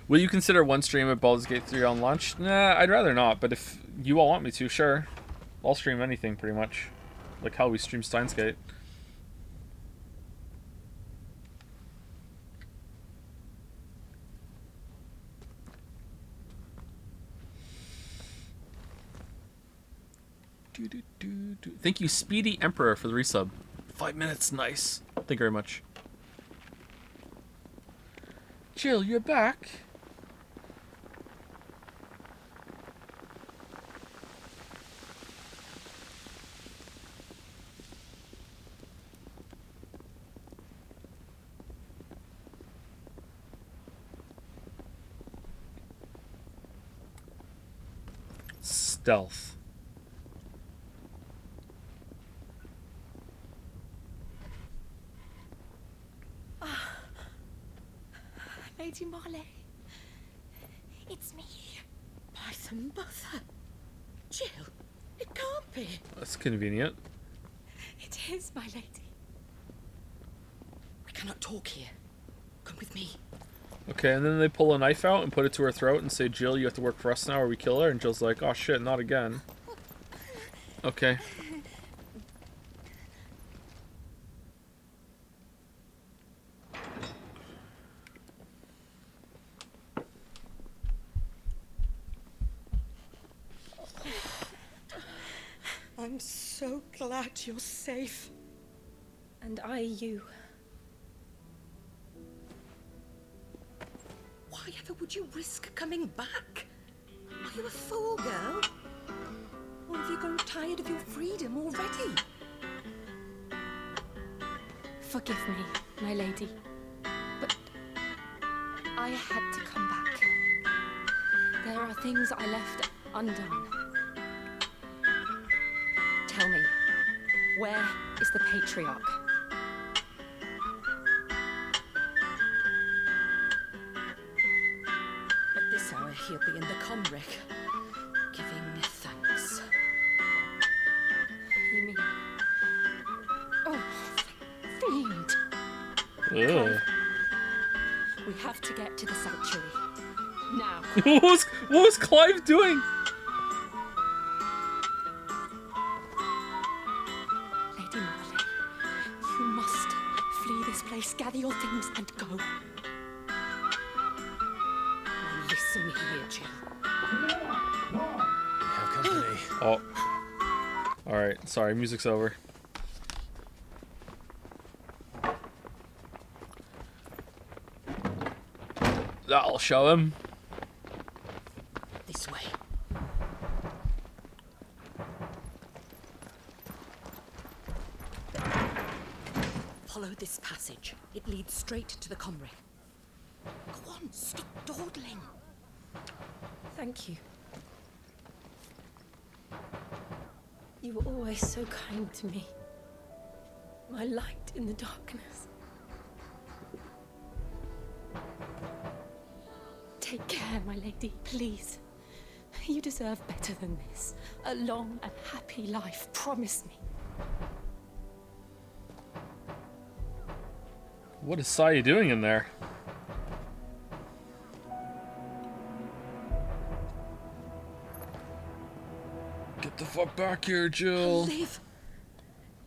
Will you consider one stream of Baldur's Gate 3 on launch? Nah, I'd rather not, but if you all want me to, sure. I'll stream anything, pretty much. Like how we stream Steins Gate. Thank you, Speedy Emperor, for the resub. 5 minutes, nice. Thank you very much. Jill, you're back. Stealth. Lady Marley, it's me. By the mother. Jill, it can't be. That's convenient. It is, my lady. We cannot talk here. Come with me. Okay, and then they pull a knife out and put it to her throat and say, Jill, you have to work for us now or we kill her. And Jill's like, oh shit, not again. Okay. I'm so glad you're safe. And I you. Why ever would you risk coming back? Are you a fool, girl? Or have you grown tired of your freedom already? Forgive me, my lady. But I had to come back. There are things I left undone. Tell me, where is the patriarch? At this hour, he'll be in the Comric, giving thanks. You mean... Oh, fiend! Ugh. We have to get to the sanctuary. Now. What was Clive doing? Lady Marley, you must flee this place, gather your things, and go. Now listen here, Jill. We have company. Oh. Alright, sorry, music's over. That'll show him. This way. Follow this passage. It leads straight to the Comric. Go on, stop dawdling. Thank you. You were always so kind to me. My light in the darkness. Take care, my lady, please. You deserve better than this. A long and happy life, promise me. What is Saya doing in there? Get the fuck back here, Jill. Live.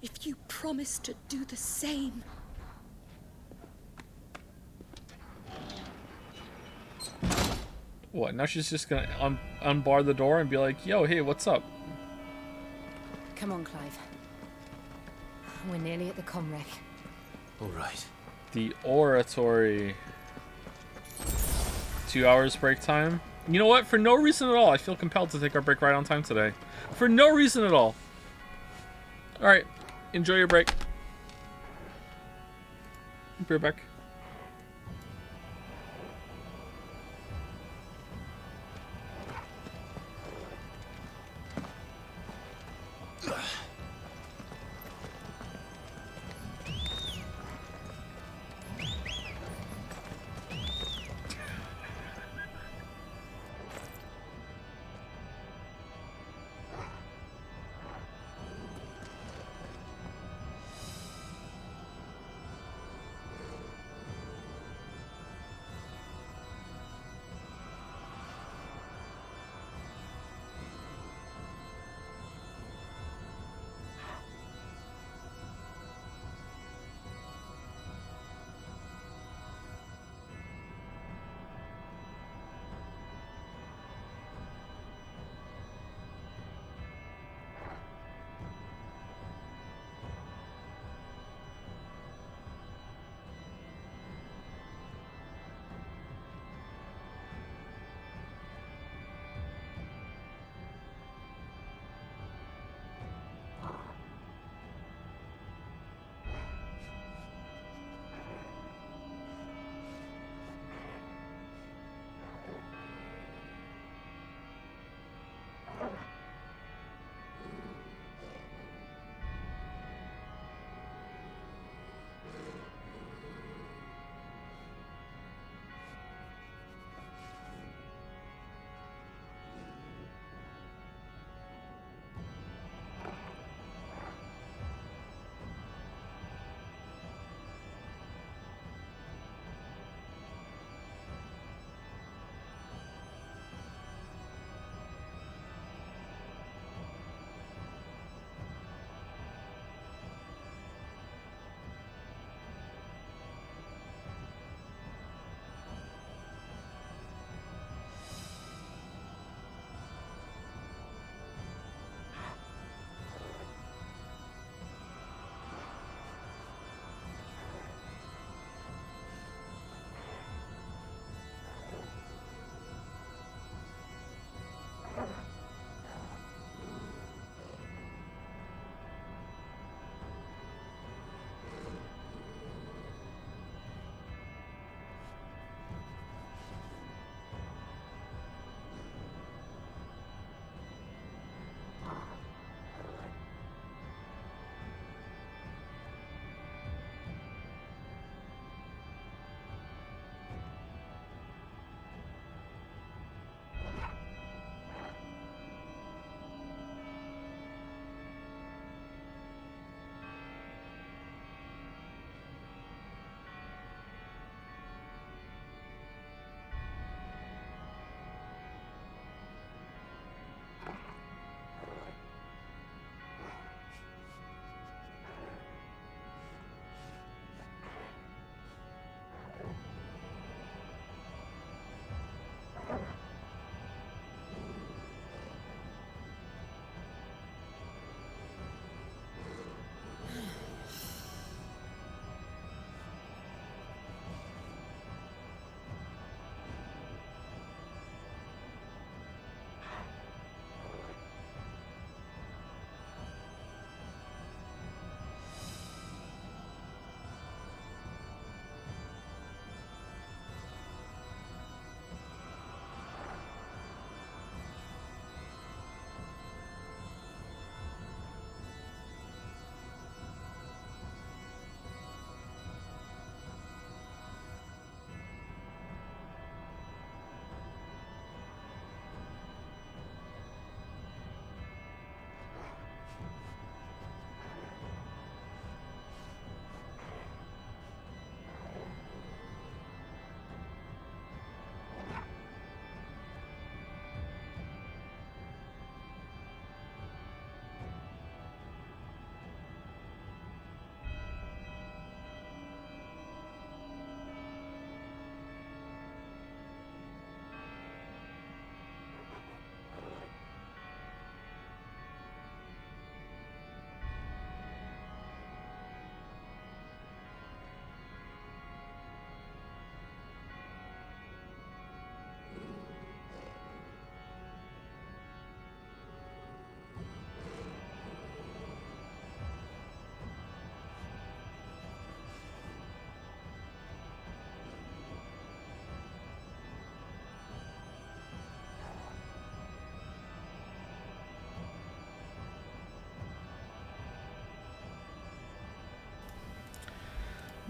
If you promise to do the same. What, now she's just gonna unbar the door and be like, yo, hey, what's up? Come on, Clive. We're nearly at the Comrec. All right. The oratory. 2 hours break time. You know what? For no reason at all, I feel compelled to take our break right on time today. For no reason at all. Alright. Enjoy your break. Be right back.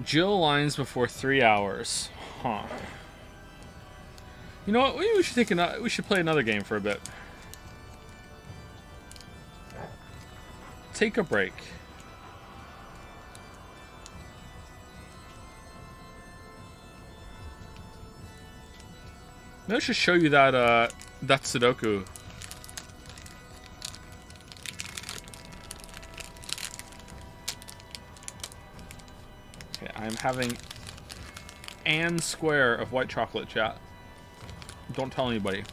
Jill lines before 3 hours. Huh. You know what? Maybe we should we should play another game for a bit. Take a break. Maybe I should show you that that Sudoku. Okay, I'm having an square of white chocolate, chat. Don't tell anybody.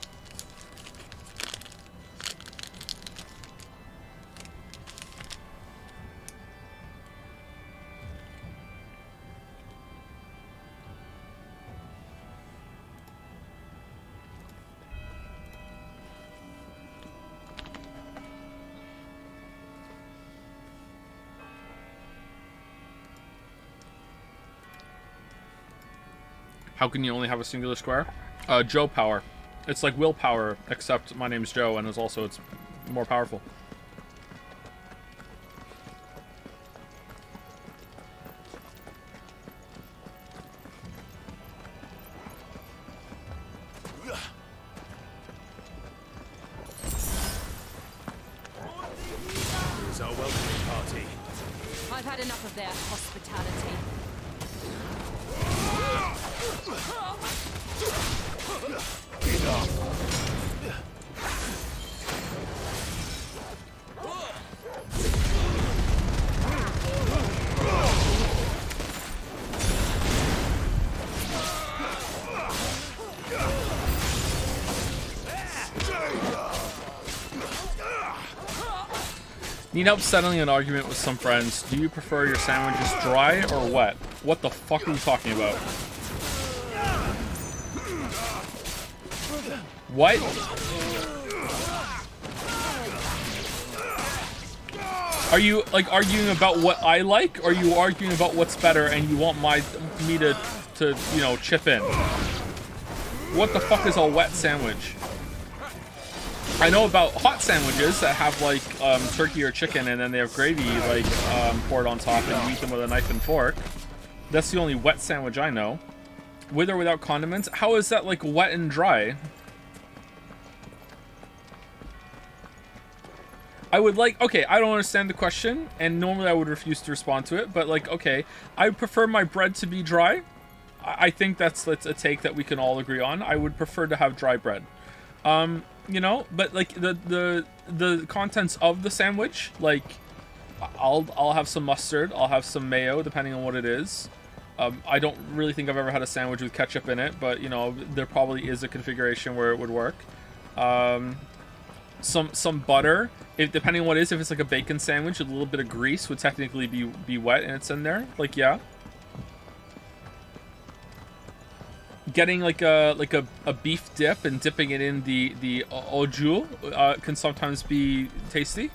How can you only have a singular square? Joe power. It's like willpower, except my name's Joe, and it's more powerful. Here's our welcoming party. I've had enough of their hospitality. Need help settling an argument with some friends. Do you prefer your sandwiches dry or wet? What the fuck are you talking about? What? Are you like arguing about what I like, or are you arguing about what's better and you want me to you know, chip in? What the fuck is a wet sandwich? I know about hot sandwiches that have like turkey or chicken and then they have gravy like poured on top and you eat them with a knife and fork. That's the only wet sandwich I know. With or without condiments? How is that like wet and dry? I would like, okay, I don't understand the question, and normally I would refuse to respond to it, but like, okay, I prefer my bread to be dry. I think that's a take that we can all agree on. I would prefer to have dry bread. You know, but like the contents of the sandwich, like I'll have some mustard, I'll have some mayo, depending on what it is. I don't really think I've ever had a sandwich with ketchup in it, but you know, there probably is a configuration where it would work. Some butter, depending on what it is. If it's like a bacon sandwich, a little bit of grease would technically be wet and it's in there. Like, yeah. Getting like a beef dip and dipping it in the oju can sometimes be tasty.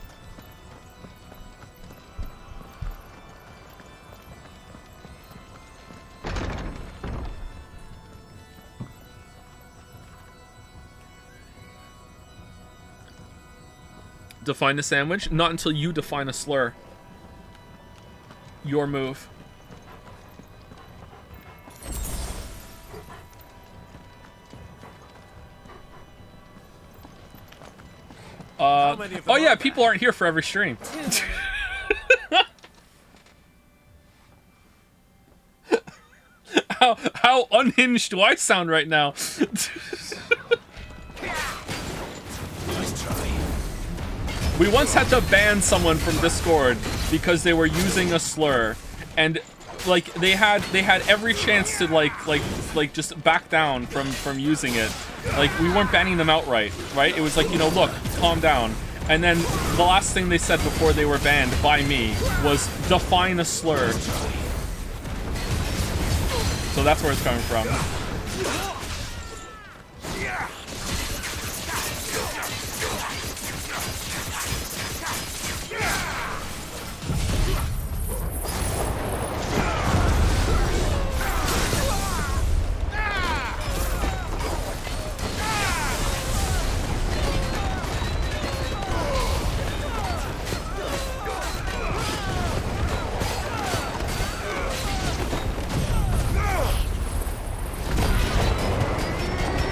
Define a sandwich? Not until you define a slur. Your move. Oh yeah, people aren't here for every stream. How unhinged do I sound right now? We once had to ban someone from Discord because they were using a slur, and like they had every chance to like just back down from using it. Like, we weren't banning them outright, right? It was like, you know, look, calm down. And then the last thing they said before they were banned by me was define a slur. So that's where it's coming from.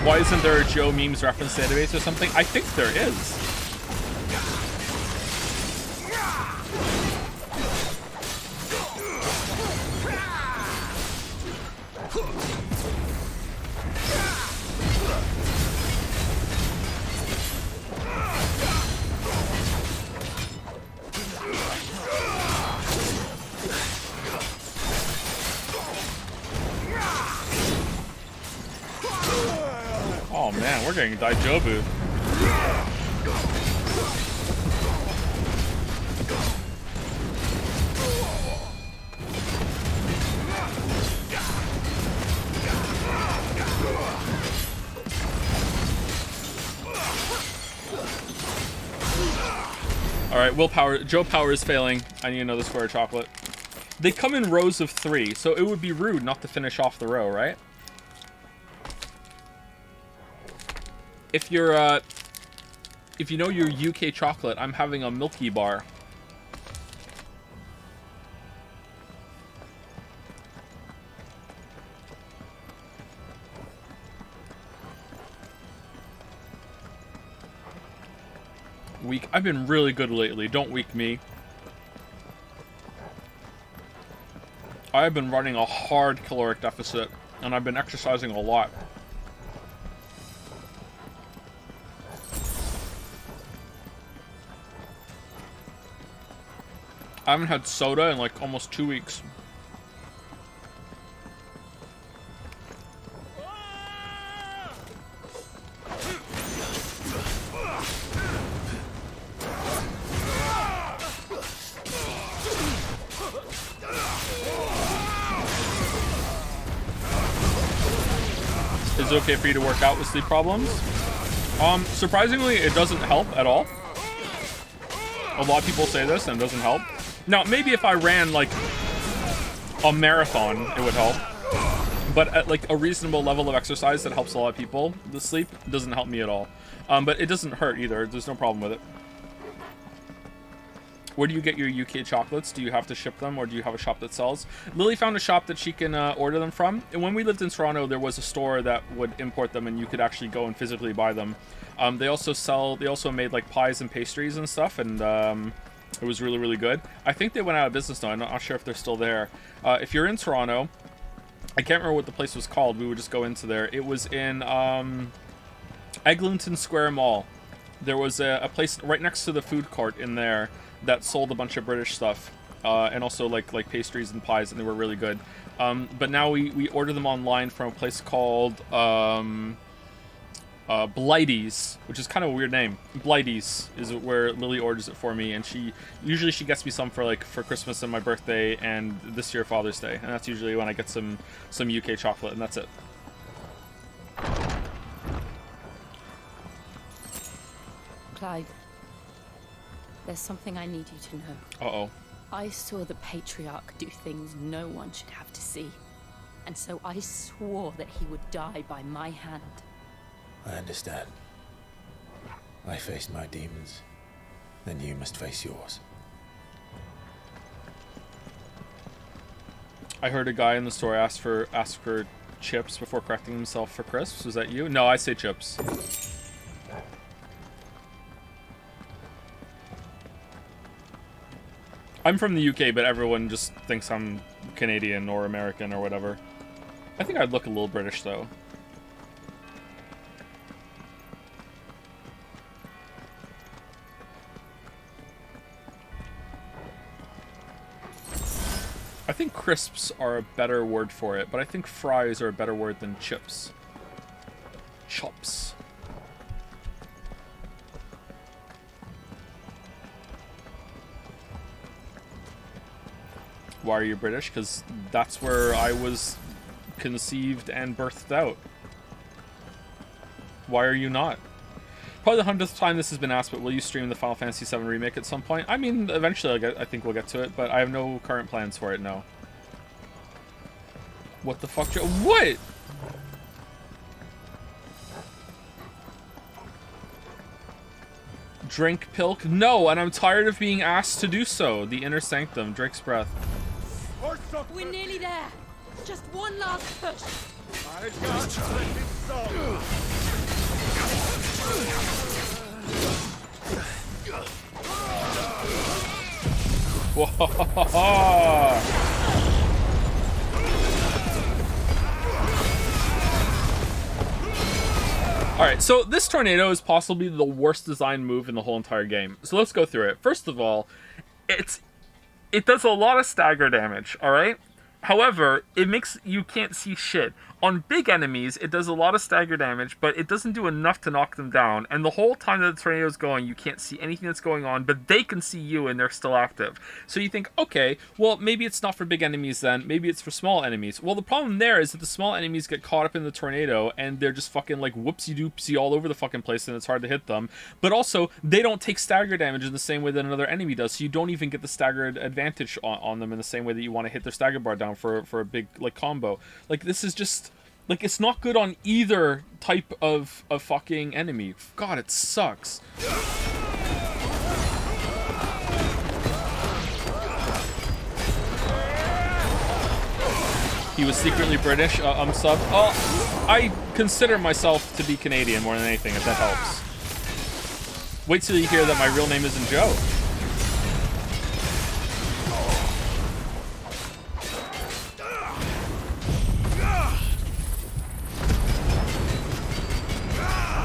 Why isn't there a Joe memes reference database or something? I think there is. Oh man, we're getting Daijobu. Alright, willpower. Joe power is failing. I need another square of chocolate. They come in rows of 3, so it would be rude not to finish off the row, right? If you're, if you know your UK chocolate, I'm having a Milky Bar. Weak. I've been really good lately. Don't weak me. I've been running a hard caloric deficit, and I've been exercising a lot. I haven't had soda in like almost 2 weeks. Is it okay for you to work out with sleep problems? Surprisingly, it doesn't help at all. A lot of people say this and it doesn't help. Now, maybe if I ran, like, a marathon, it would help. But at, like, a reasonable level of exercise that helps a lot of people, the sleep doesn't help me at all. But it doesn't hurt either. There's no problem with it. Where do you get your UK chocolates? Do you have to ship them, or do you have a shop that sells? Lily found a shop that she can order them from. And when we lived in Toronto, there was a store that would import them, and you could actually go and physically buy them. They also made, like, pies and pastries and stuff, and it was really, really good. I think they went out of business now. I'm not sure if they're still there. If you're in Toronto, I can't remember what the place was called. We would just go into there. It was in Eglinton Square Mall. There was a place right next to the food court in there that sold a bunch of British stuff, and also like pastries and pies, and they were really good. But now we order them online from a place called Blighty's, which is kind of a weird name. Blighty's is where Lily orders it for me, and she gets me some for Christmas and my birthday, and this year Father's Day, and that's usually when I get some UK chocolate, and that's it. Clive, there's something I need you to know. Uh-oh. I saw the Patriarch do things no one should have to see, and so I swore that he would die by my hand. I understand. I faced my demons, then you must face yours. I heard a guy in the store ask for chips before correcting himself for crisps. Was that you? No, I say chips. I'm from the UK, but everyone just thinks I'm Canadian or American or whatever. I think I'd look a little British, though. I think crisps are a better word for it, but I think fries are a better word than chips. Chops. Why are you British? Because that's where I was conceived and birthed out. Why are you not? Probably the 100th time this has been asked, but will you stream the Final Fantasy VII Remake at some point? I mean, eventually I think we'll get to it, but I have no current plans for it, no. What the fuck? What? Drink pilk? No, and I'm tired of being asked to do so. The inner sanctum, Drake's breath. We're nearly there. Just one last push. Alright, so this tornado is possibly the worst design move in the whole entire game. So let's go through it. First of all, it does a lot of stagger damage, alright? However, it makes you can't see shit. On big enemies, it does a lot of stagger damage, but it doesn't do enough to knock them down. And the whole time that the tornado is going, you can't see anything that's going on, but they can see you and they're still active. So you think, okay, well, maybe it's not for big enemies then. Maybe it's for small enemies. Well, the problem there is that the small enemies get caught up in the tornado and they're just fucking like whoopsie-doopsie all over the fucking place and it's hard to hit them. But also, they don't take stagger damage in the same way that another enemy does, so you don't even get the staggered advantage on them in the same way that you want to hit their stagger bar down for a big like combo. Like, this is just... like, it's not good on either type of fucking enemy. God, it sucks. He was secretly British, sub. Oh, I consider myself to be Canadian more than anything, if that helps. Wait till you hear that my real name isn't Joe.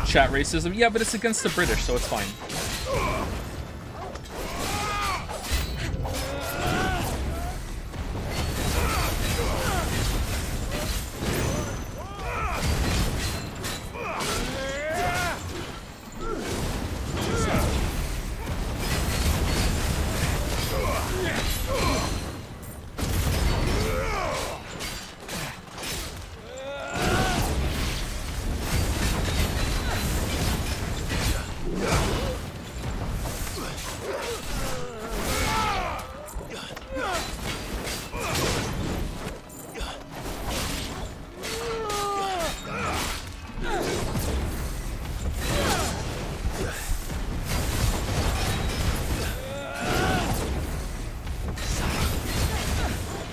Chat racism. Yeah, but it's against the British, so it's fine.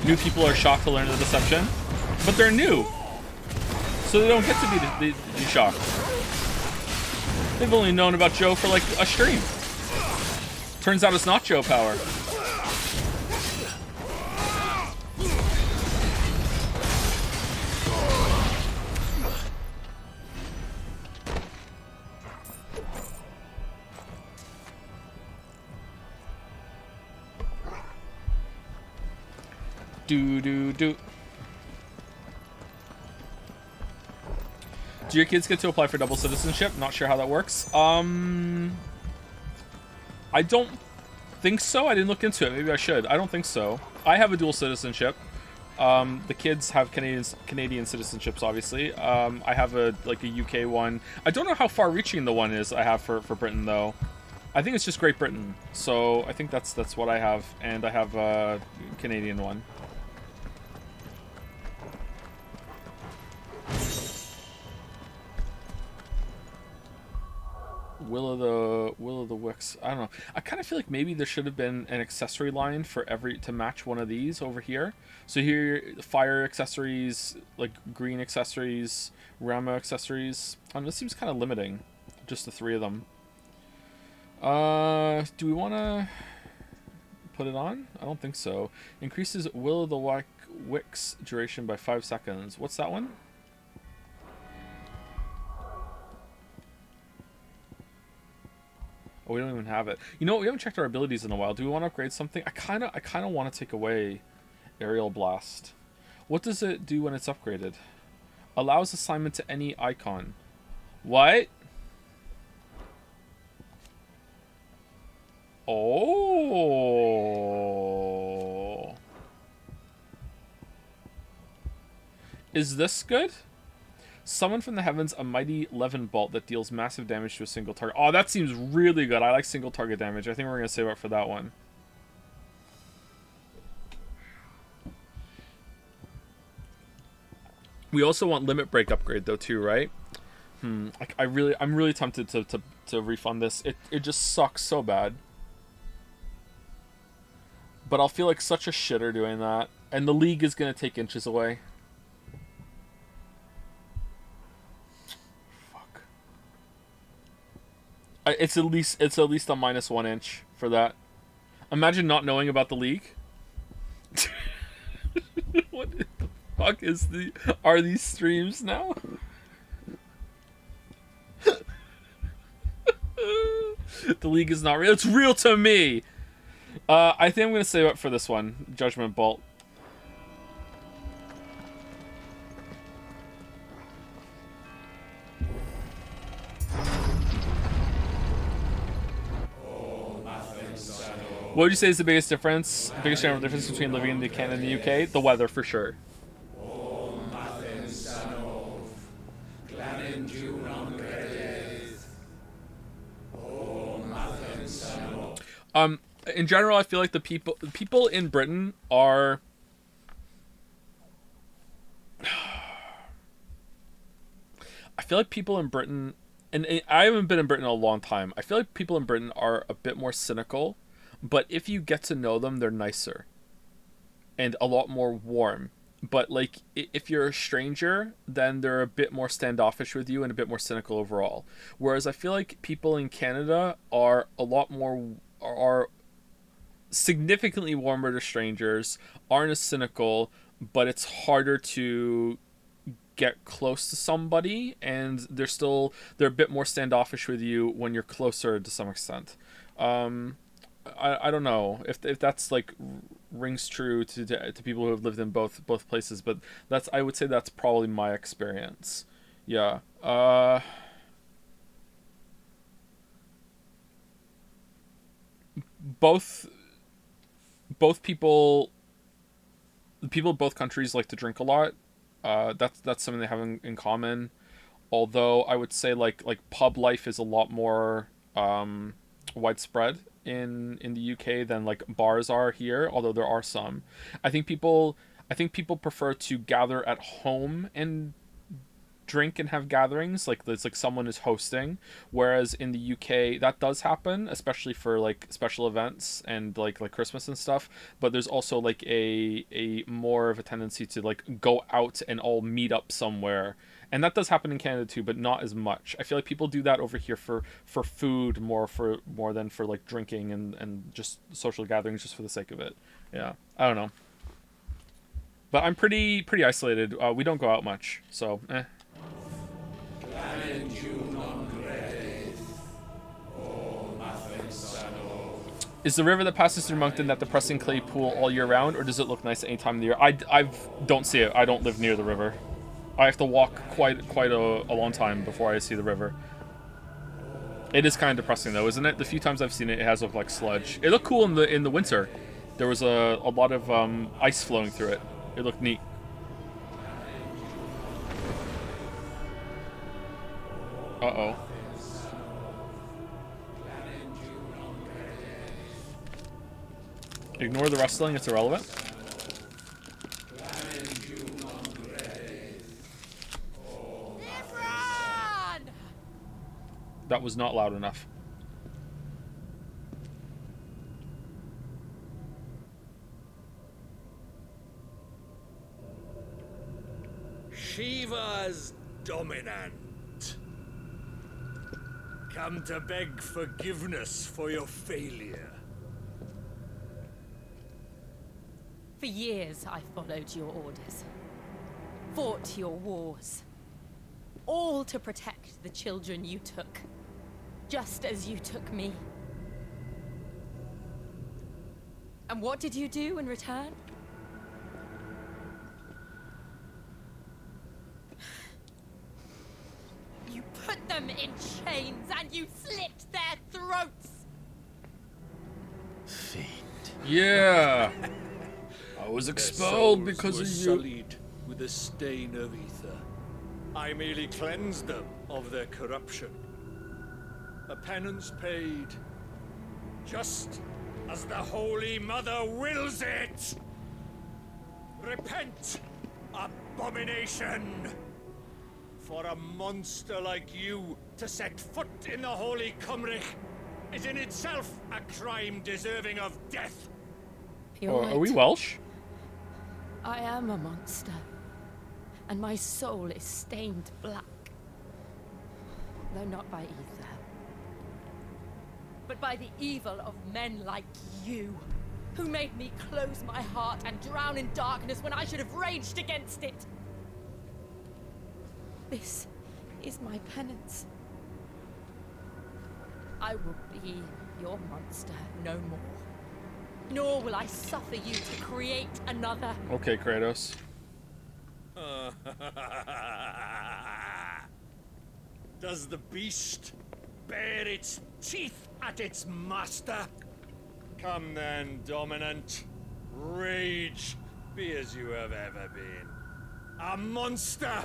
New people are shocked to learn the deception, but they're new, so they don't get to be shocked. They've only known about Joe for like a stream. Turns out it's not Joe power. Do your kids get to apply for double citizenship? Not sure how that works. I don't think so. I didn't look into it. Maybe I should. I don't think so. I have a dual citizenship. The kids have Canadian citizenships, obviously. I have a UK one. I don't know how far-reaching the one is I have for Britain, though. I think it's just Great Britain. So I think that's what I have, and I have a Canadian one. Will of the Wicks. I don't know. I kind of feel like maybe there should have been an accessory line for to match one of these over here. So here, fire accessories, like green accessories, Rama accessories. This seems kind of limiting. Just the 3 of them. Do we want to put it on? I don't think so. Increases Will of the Wicks duration by 5 seconds. What's that one? Oh, we don't even have it. You know what? We haven't checked our abilities in a while. Do we want to upgrade something? I kind of want to take away Aerial Blast. What does it do when it's upgraded? Allows assignment to any icon. What? Oh. Is this good? Summon from the heavens a mighty Levin bolt that deals massive damage to a single target. Oh, that seems really good. I like single target damage. I think we're going to save up for that one. We also want limit break upgrade though too, right? I'm really tempted to refund this. It just sucks so bad. But I'll feel like such a shitter doing that. And the league is going to take inches away. It's at least a -1 inch for that. Imagine not knowing about the leak. What the fuck are these streams now? The league is not real. It's real to me. I think I'm gonna save up for this one. Judgment Bolt. What would you say is the biggest general difference between living in Canada and the UK? The weather, for sure. In general, I feel like the people in Britain are I feel like people in Britain, and I haven't been in Britain in a long time, I feel like people in Britain are a bit more cynical, but if you get to know them, they're nicer and a lot more warm. But like if you're a stranger, then they're a bit more standoffish with you and a bit more cynical overall. Whereas I feel like people in Canada are a lot more, are significantly warmer to strangers, aren't as cynical, but it's harder to get close to somebody, and they're a bit more standoffish with you when you're closer to some extent. I don't know if that's like rings true to people who have lived in both places, but I would say that's probably my experience. Yeah. Both people, the people of both countries like to drink a lot. That's something they have in common. Although I would say like pub life is a lot more widespread in the UK than like bars are here, although there are some. I think people prefer to gather at home and drink and have gatherings, like it's like someone is hosting, whereas in the UK that does happen, especially for like special events and like Christmas and stuff, but there's also like a more of a tendency to like go out and all meet up somewhere. And that does happen in Canada too, but not as much. I feel like people do that over here for food more than for like drinking and just social gatherings just for the sake of it. Yeah, I don't know. But I'm pretty isolated. We don't go out much, so eh. Is the river that passes through Moncton that depressing clay pool all year round, or does it look nice at any time of the year? I don't see it. I don't live near the river. I have to walk quite a long time before I see the river. It is kind of depressing though, isn't it? The few times I've seen it, it has looked like sludge. It looked cool in the winter. There was a lot of ice flowing through it. It looked neat. Uh-oh. Ignore the rustling, it's irrelevant. That was not loud enough. Shiva's dominant. Come to beg forgiveness for your failure. For years, I followed your orders. Fought your wars. All to protect the children you took. Just as you took me. And what did you do in return? You put them in chains and you slit their throats! Fiend. Yeah! I was expelled because of you. Sullied with a stain of ether. I merely cleansed them of their corruption. A penance paid, just as the Holy Mother wills it! Repent, abomination! For a monster like you to set foot in the Holy Cymric is in itself a crime deserving of death. Are we Welsh? I am a monster, and my soul is stained black, though not by ether. but by the evil of men like you, who made me close my heart and drown in darkness when I should have raged against it. This is my penance. I will be your monster no more. Nor will I suffer you to create another. Okay, Kratos. Does the beast bare its teeth at its master? Come then, Dominant. Rage, be as you have ever been. A monster!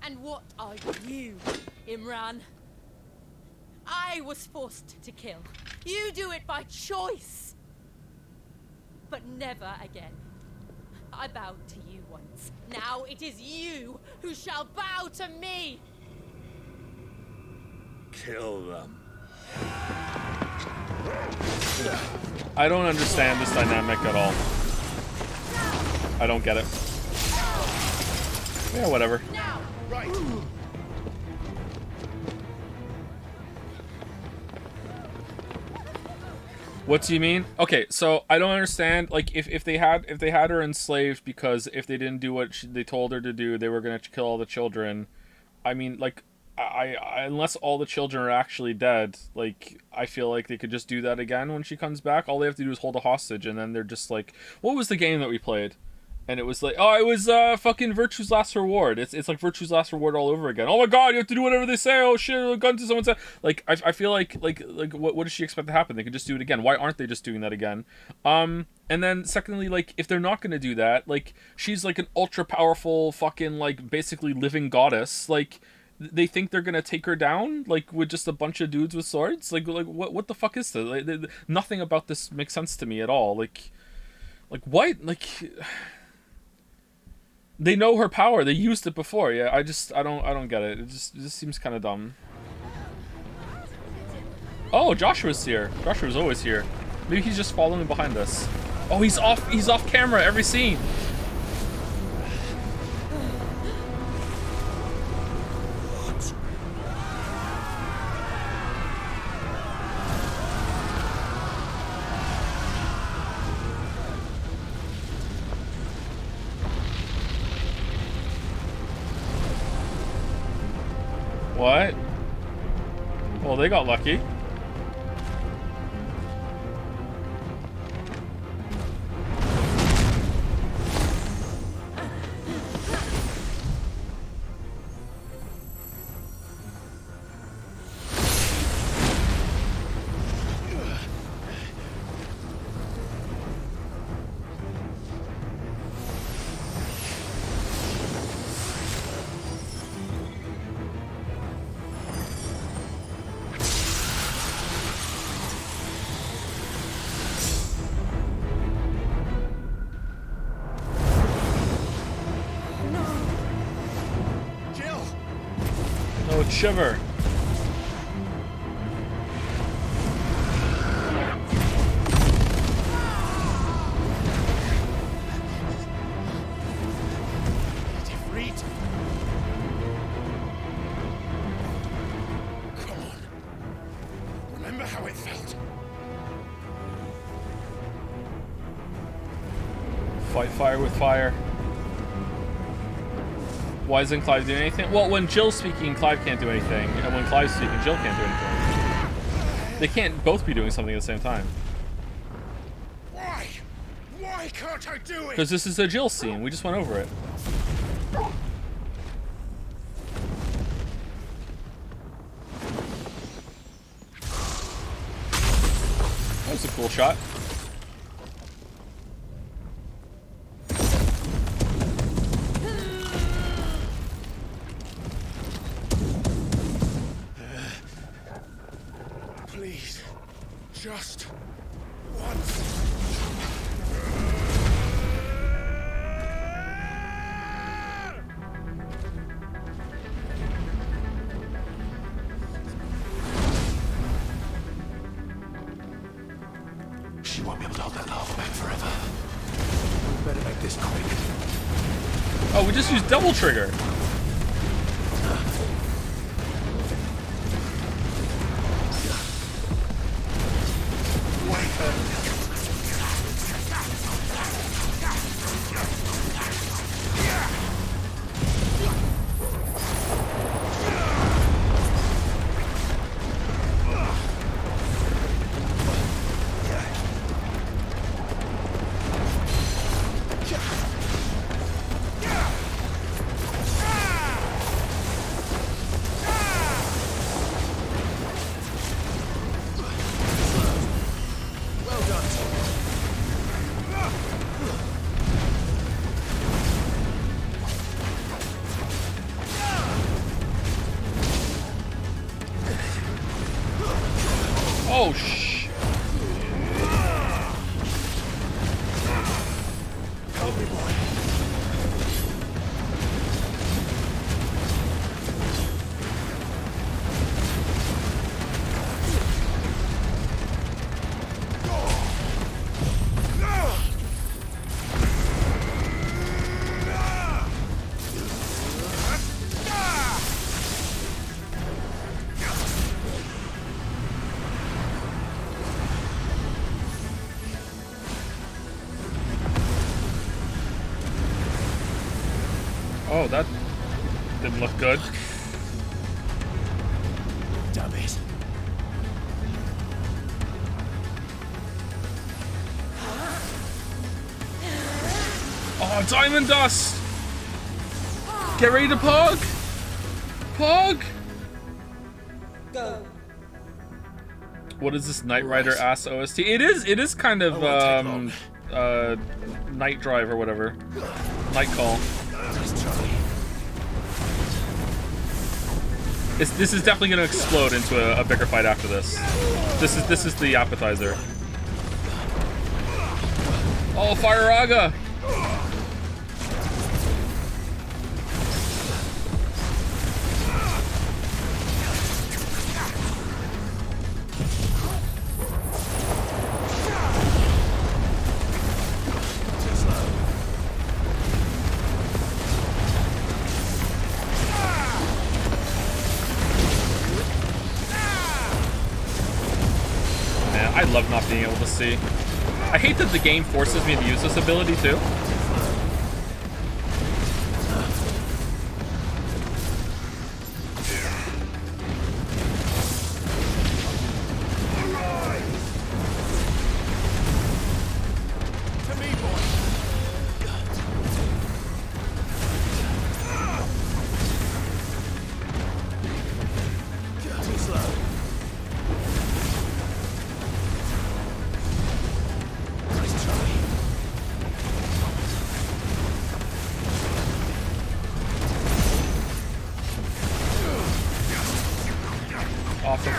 And what are you, Imran? I was forced to kill. You do it by choice. But never again. I bowed to you once. Now it is you who shall bow to me. Kill them. I don't understand this dynamic at all. I don't get it. Yeah, whatever. Now. Right. What do you mean? Okay, so I don't understand. Like, if they had her enslaved because if they didn't do what they told her to do, they were gonna kill all the children. I mean, like, I unless all the children are actually dead, like, I feel like they could just do that again when she comes back. All they have to do is hold a hostage, and then they're just like, what was the game that we played? And it was like, oh, it was fucking Virtue's Last Reward. It's like Virtue's Last Reward all over again. Oh my god, you have to do whatever they say. Oh shit, a gun to someone's head. Like, I feel like what does she expect to happen? They could just do it again. Why aren't they just doing that again? And then secondly, like, if they're not gonna do that, like, she's like an ultra powerful fucking, like, basically living goddess. Like, they think they're gonna take her down, like, with just a bunch of dudes with swords. Like what the fuck is this? Like, nothing about this makes sense to me at all. Like what? Like. They know her power. They used it before. Yeah, I don't get it. It just seems kind of dumb. Oh, Joshua's here. Joshua's always here. Maybe he's just following behind us. Oh, he's off camera every scene. What? Well, they got lucky. Shiver. Come on. Remember how it felt. Fight fire with fire. Why isn't Clive doing anything? Well, when Jill's speaking, Clive can't do anything, and when Clive's speaking, Jill can't do anything. They can't both be doing something at the same time. Why? Why can't I do it? Because this is a Jill scene. We just went over it. That was a cool shot. Just once. She won't be able to hold that lava back forever. We better make this quick. Oh, we just used double trigger. Oh, shh. Help me, boy. Oh, that didn't look good. Damn it. Oh, diamond dust! Get ready to pog! Pog! Go. What is this Knight Rider ass OST? It is kind of Night Drive or whatever. Night Call. This is definitely gonna explode into a bigger fight after this. This is the appetizer. Oh, Fire Raga! I love not being able to see. I hate that the game forces me to use this ability too.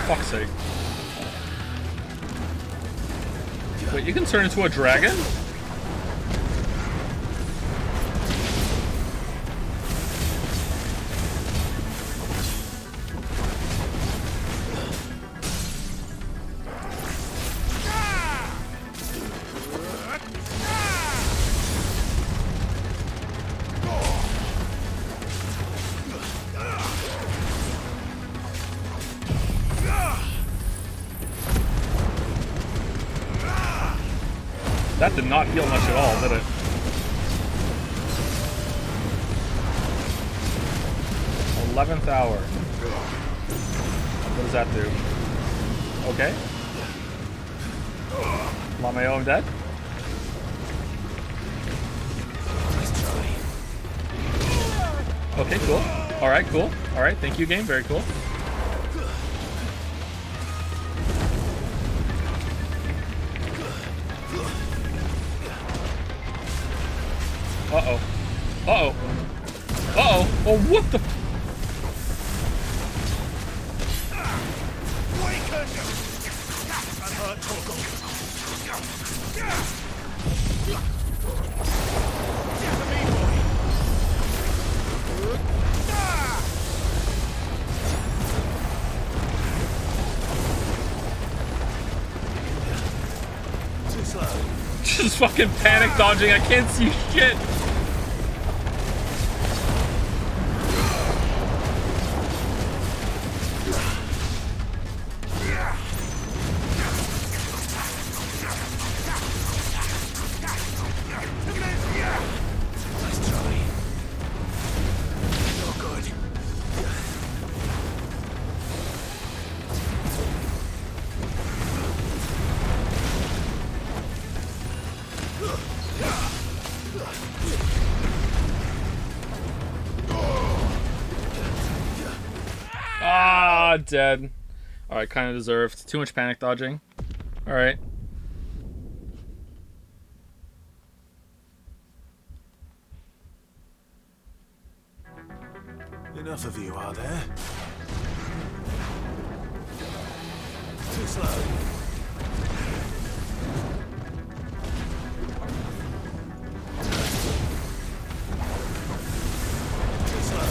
Fuck's sake. Wait, you can turn into a dragon? That did not heal much at all, did it? '11th hour. What does that do? Okay. Lameo dead? Okay, cool. Alright, cool. Alright, thank you, game. Very cool. Uh-oh. Uh-oh. Uh-oh. Oh, what the... Just fucking panic dodging. I can't see shit. Dead. Alright, kind of deserved. Too much panic dodging. Alright. Enough of you, are there? Too slow. Too slow.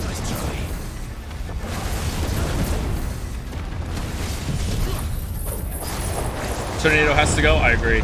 Nice try. Tornado has to go. I agree.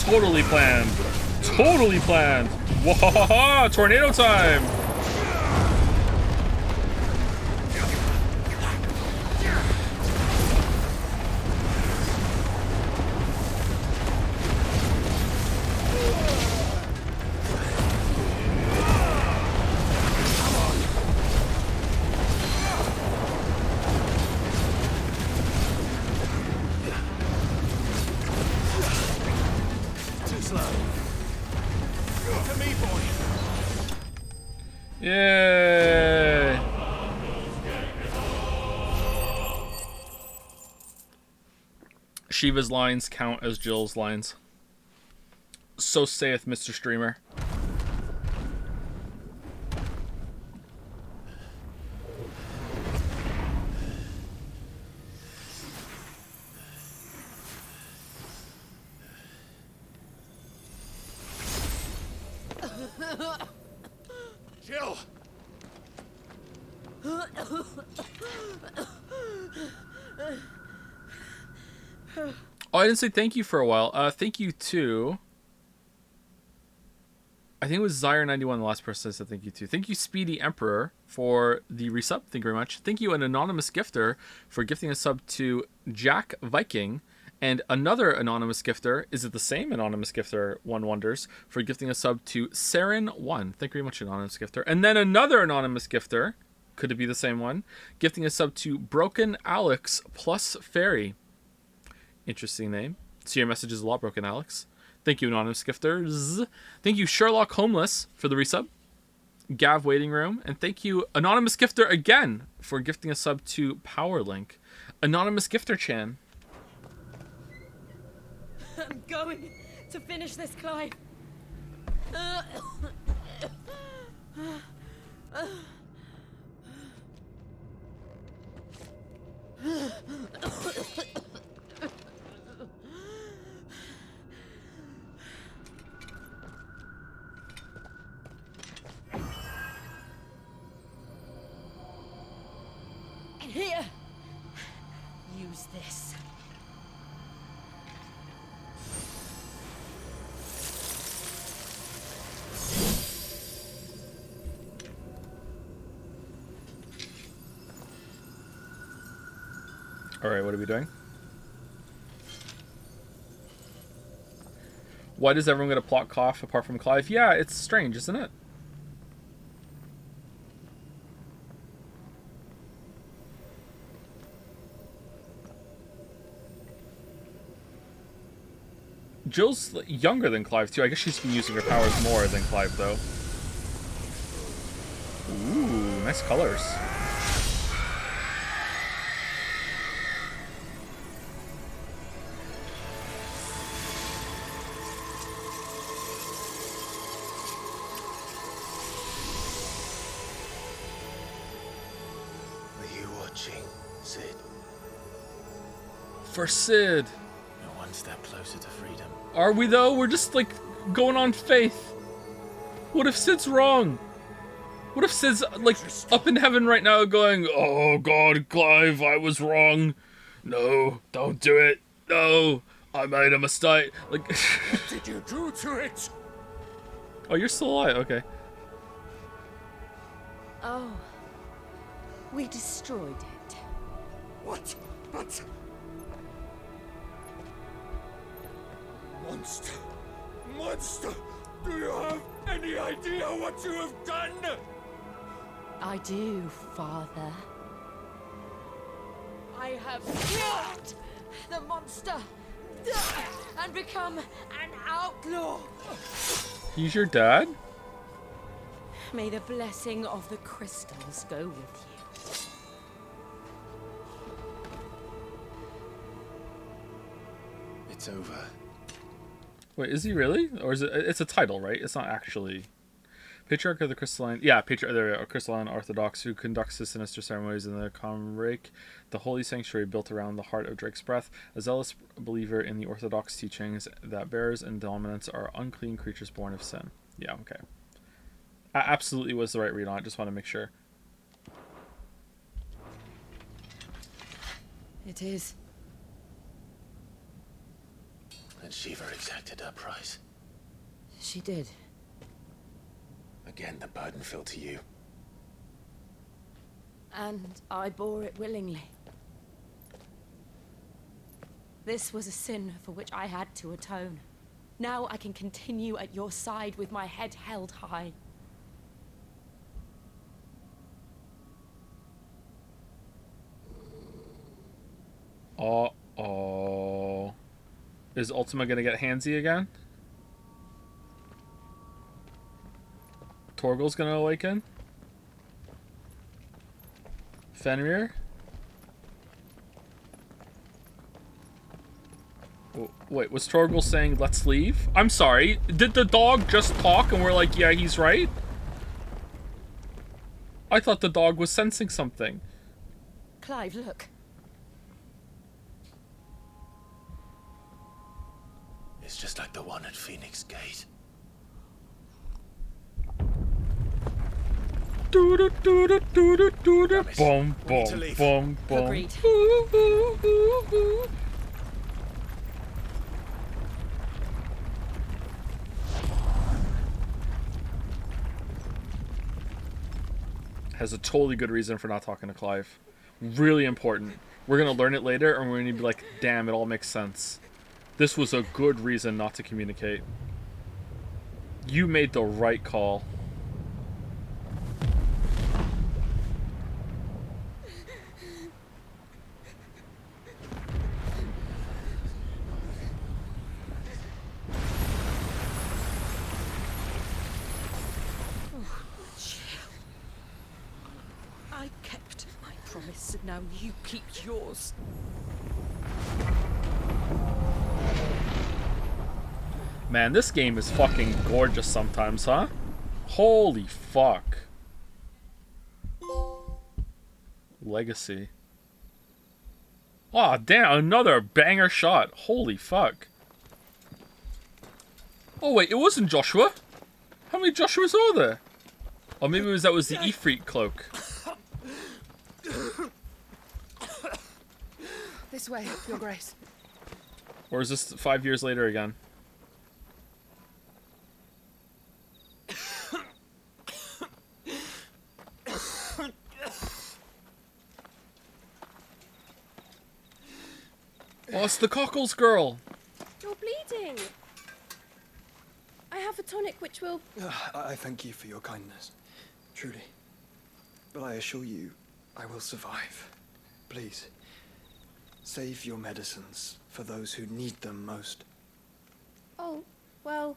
Totally planned. Totally planned. Wahaha! Tornado time! Yay! Shiva's lines count as Jill's lines. So saith Mr. Streamer. Jill! Oh, I didn't say thank you for a while. Thank you to... I think it was Zyre91, the last person I said thank you to. Thank you, Speedy Emperor, for the resub. Thank you very much. Thank you, an anonymous gifter, for gifting a sub to Jack Viking. And another anonymous gifter, is it the same anonymous gifter, one wonders, for gifting a sub to Saren1. Thank you very much, anonymous gifter. And then another anonymous gifter, could it be the same one, gifting a sub to Broken Alex plus Fairy. Interesting name. See your messages a lot, Broken Alex. Thank you, anonymous gifters. Thank you, Sherlock Homeless, for the resub. Gav Waiting Room. And thank you, anonymous gifter again, for gifting a sub to Powerlink. Anonymous gifter Chan. I'm going to finish this, Clive. And here, Who's this? All right, what are we doing? Why does everyone get a plot cough apart from Clive? Yeah, it's strange, isn't it? Jill's younger than Clive, too. I guess she's been using her powers more than Clive, though. Ooh, nice colors. Are you watching, Sid? For Sid. You're one step closer to freedom. Are we, though? We're just, like, going on faith. What if Sid's wrong? What if Sid's, like, up in heaven right now going, oh, God, Clive, I was wrong. No, don't do it. No, I made a mistake. Like, What did you do to it? Oh, you're still alive. Okay. Oh. We destroyed it. What? But... Monster! Monster! Do you have any idea what you have done? I do, Father. I have killed the monster and become an outlaw. He's your dad? May the blessing of the crystals go with you. It's over. Wait, is he really? Or is it? It's a title, right? It's not actually. Patriarch of the Crystalline. Yeah, Patriarch of the Crystalline Orthodox, who conducts his sinister ceremonies in the Comrake, the holy sanctuary built around the heart of Drake's breath. A zealous believer in the Orthodox teachings that bearers and dominants are unclean creatures born of sin. Yeah, okay. Absolutely was the right read on it. Just want to make sure. It is. And Shiva exacted her price. She did. Again, the burden fell to you. And I bore it willingly. This was a sin for which I had to atone. Now I can continue at your side with my head held high. Uh-oh. Is Ultima gonna get handsy again? Torgal's gonna awaken? Fenrir? Wait, was Torgal saying let's leave? I'm sorry, did the dog just talk and we're like, yeah, he's right? I thought the dog was sensing something. Clive, look. It's just like the one at Phoenix Gate. Boom, boom, boom, boom. Agreed. Has a totally good reason for not talking to Clive. Really important. We're gonna learn it later, and we're gonna be like, damn, it all makes sense. This was a good reason not to communicate. You made the right call. I kept my promise, and now you keep yours. Man, this game is fucking gorgeous sometimes, huh? Holy fuck. Legacy. Aw, damn, another banger shot. Holy fuck. Oh wait, it wasn't Joshua. How many Joshuas are there? Oh, maybe that was the Ifrit cloak. This way, Your Grace. Or is this 5 years later again? Oh, it's the Cockles girl! You're bleeding! I have a tonic which will... I thank you for your kindness, truly. But I assure you, I will survive. Please, save your medicines for those who need them most. Oh, well,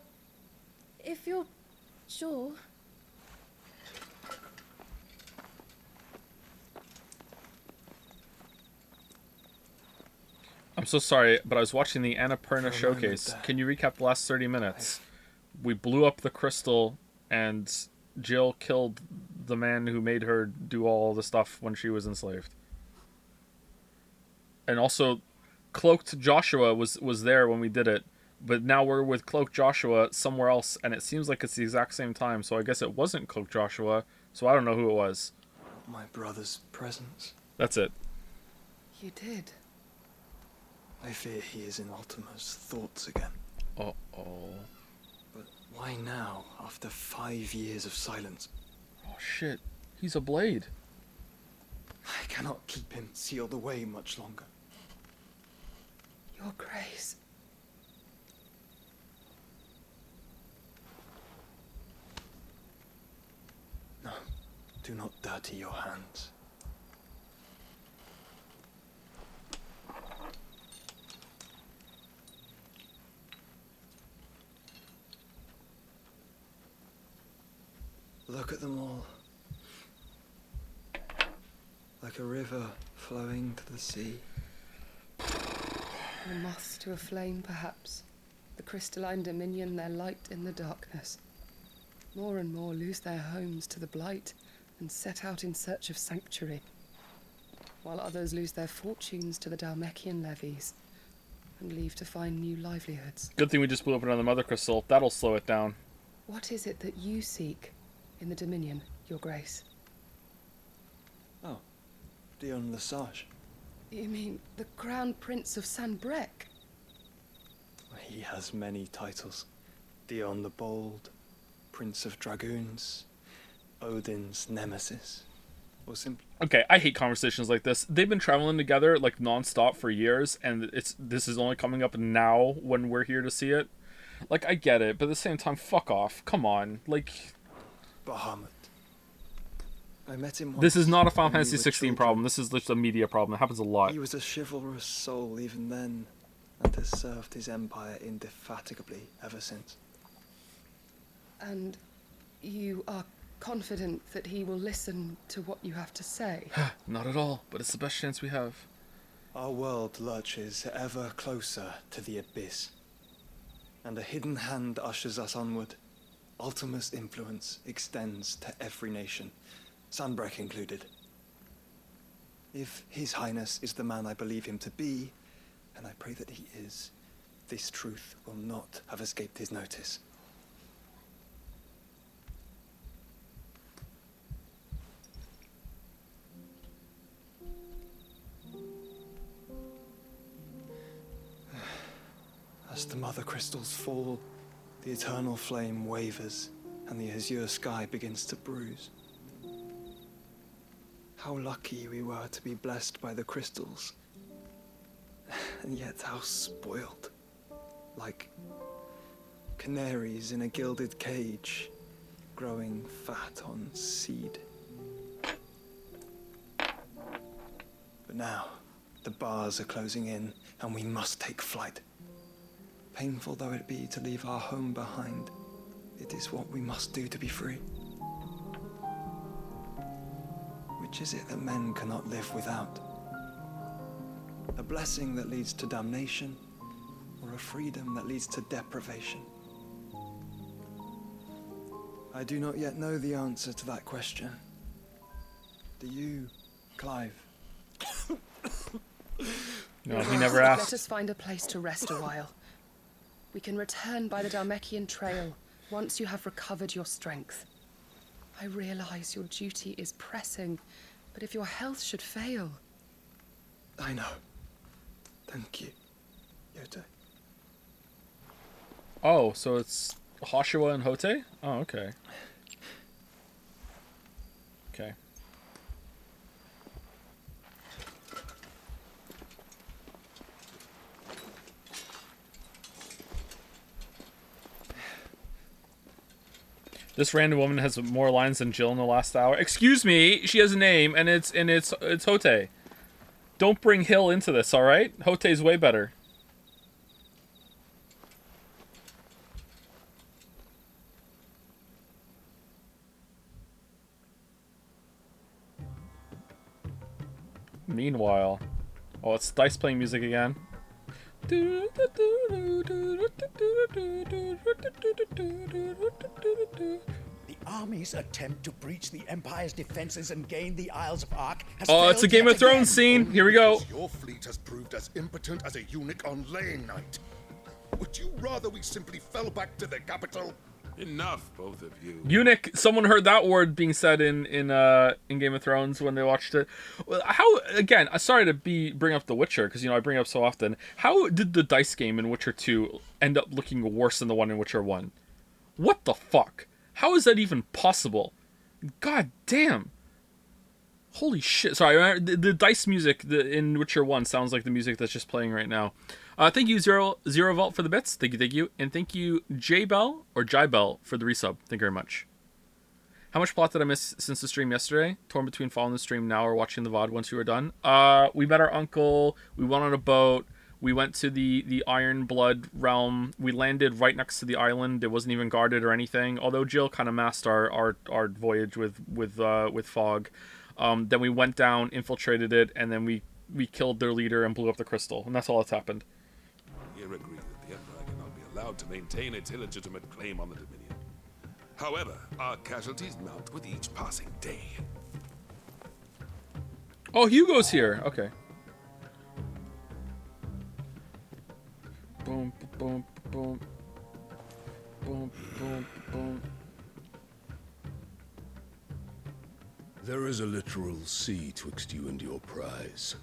if you're sure... I'm so sorry, but I was watching the Annapurna showcase. Can you recap the last 30 minutes? We blew up the crystal, and Jill killed the man who made her do all the stuff when she was enslaved. And also, Cloaked Joshua was there when we did it, but now we're with Cloaked Joshua somewhere else, and it seems like it's the exact same time, so I guess it wasn't Cloaked Joshua, so I don't know who it was. My brother's presence. That's it. You did. I fear he is in Ultima's thoughts again. Uh-oh. But why now, after 5 years of silence? Oh shit, he's a blade. I cannot keep him sealed away much longer. Your Grace. No, do not dirty your hands. Look at them all. Like a river flowing to the sea. A moth to a flame, perhaps. The crystalline dominion, their light in the darkness. More and more lose their homes to the blight and set out in search of sanctuary, while others lose their fortunes to the Dhalmekian levies and leave to find new livelihoods. Good thing we just blew up another mother crystal. That'll slow it down. What is it that you seek in the Dominion, Your Grace? Oh, Dion Lesage. You mean the Crown Prince of Sanbrec? He has many titles. Dion the Bold, Prince of Dragoons, Odin's Nemesis, or simply... Okay, I hate conversations like this. They've been traveling together like non-stop for years, and this is only coming up now when we're here to see it. Like, I get it, but at the same time, fuck off. Come on. Like... Bahamut. I met him once. This is not a Final when we Fantasy were 16 children. problem. This is just a media problem. It happens a lot. He was a chivalrous soul even then, and has served his empire indefatigably ever since. And you are confident that he will listen to what you have to say? Not at all, but it's the best chance we have. Our world lurches ever closer to the abyss, and a hidden hand ushers us onward. Ultima's influence extends to every nation, Sanbrec included. If His Highness is the man I believe him to be, and I pray that he is, this truth will not have escaped his notice. As the mother crystals fall, the eternal flame wavers, and the azure sky begins to bruise. How lucky we were to be blessed by the crystals, and yet how spoiled. Like canaries in a gilded cage, growing fat on seed. But now, the bars are closing in, and we must take flight. Painful though it be to leave our home behind, it is what we must do to be free. Which is it that men cannot live without? A blessing that leads to damnation, or a freedom that leads to deprivation? I do not yet know the answer to that question. Do you, Clive? No, he never asked. Let us find a place to rest a while. We can return by the Dhalmekian trail once you have recovered your strength. I realize your duty is pressing, but if your health should fail... I know. Thank you, Yote. Oh, so it's Hoshua and Hote? Oh, okay. Okay. This random woman has more lines than Jill in the last hour. Excuse me, she has a name, and it's Hote. Don't bring Hill into this, all right? Hote's way better. Meanwhile, oh, it's Dice playing music again. The army's attempt to breach the Empire's defenses and gain the Isles of Ark has Oh, it's a Game of Thrones scene. Here we go. Your fleet has proved as impotent as a eunuch on laying night. Would you rather we simply fell back to the capital? Enough, both of you. Eunuch. Someone heard that word being said in Game of Thrones when they watched it. How, again? Sorry to bring up The Witcher, because I bring it up so often. How did the dice game in Witcher 2 end up looking worse than the one in Witcher 1? What the fuck? How is that even possible? God damn. Holy shit. Sorry, the dice music in Witcher 1 sounds like the music that's just playing right now. Thank you, Zero Vault, for the bits. Thank you. And thank you, J-Bell, or J-Bell, for the resub. Thank you very much. How much plot did I miss since the stream yesterday? Torn between following the stream now or watching the VOD once you were done. We met our uncle. We went on a boat. We went to the Iron Blood realm. We landed right next to the island. It wasn't even guarded or anything. Although Jill kind of masked our voyage with fog. Then we went down, infiltrated it, and then we killed their leader and blew up the crystal. And that's all that's happened. We agree that the Empire cannot be allowed to maintain its illegitimate claim on the Dominion. However, our casualties mount with each passing day. Oh, Hugo's here. Okay. Boom, boom, boom. Boom, boom, boom. There is a literal sea twixt you and your prize.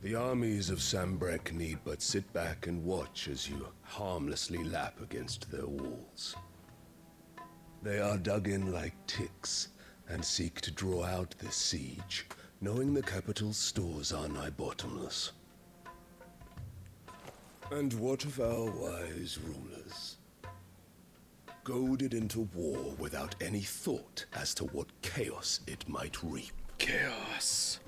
The armies of Sambrek need but sit back and watch as you harmlessly lap against their walls. They are dug in like ticks and seek to draw out this siege, knowing the capital's stores are nigh bottomless. And what of our wise rulers? Goaded into war without any thought as to what chaos it might reap. Chaos.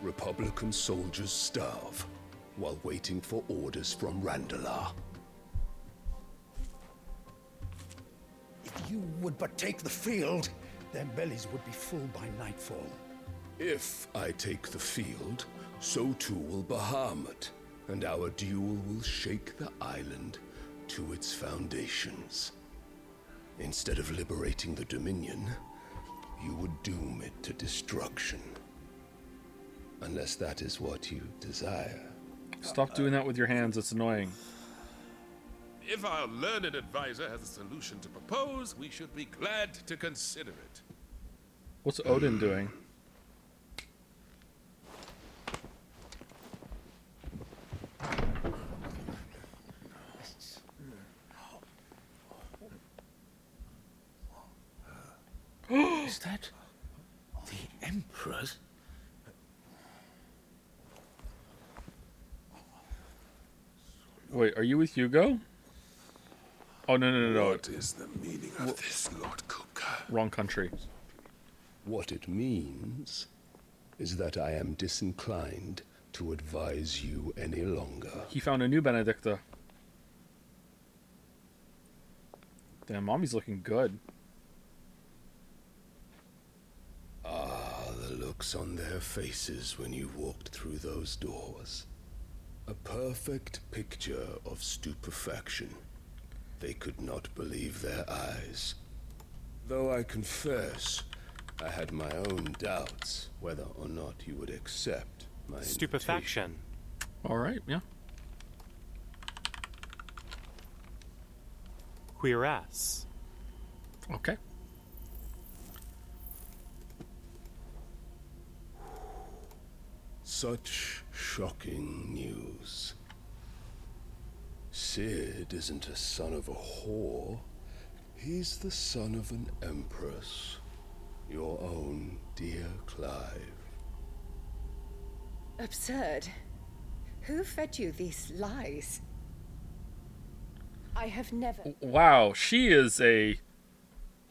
Republican soldiers starve while waiting for orders from Randalar. If you would but take the field, their bellies would be full by nightfall. If I take the field, so too will Bahamut, and our duel will shake the island to its foundations. Instead of liberating the Dominion, you would doom it to destruction. Unless that is what you desire. Stop doing that with your hands, it's annoying. If our learned advisor has a solution to propose, we should be glad to consider it. What's Odin doing? Is that the Emperor's? Wait, are you with Hugo? Oh, no. What is the meaning of this, Lord Kupka? Wrong country. What it means is that I am disinclined to advise you any longer. He found a new Benedicta. Damn, mommy's looking good. Ah, the looks on their faces when you walked through those doors. A perfect picture of stupefaction. They could not believe their eyes. Though I confess, I had my own doubts whether or not you would accept my stupefaction. All right, yeah. Queer ass. Okay. Such shocking news. Sid isn't a son of a whore. He's the son of an empress. Your own dear Clive. Absurd. Who fed you these lies? I have never... Wow, she is a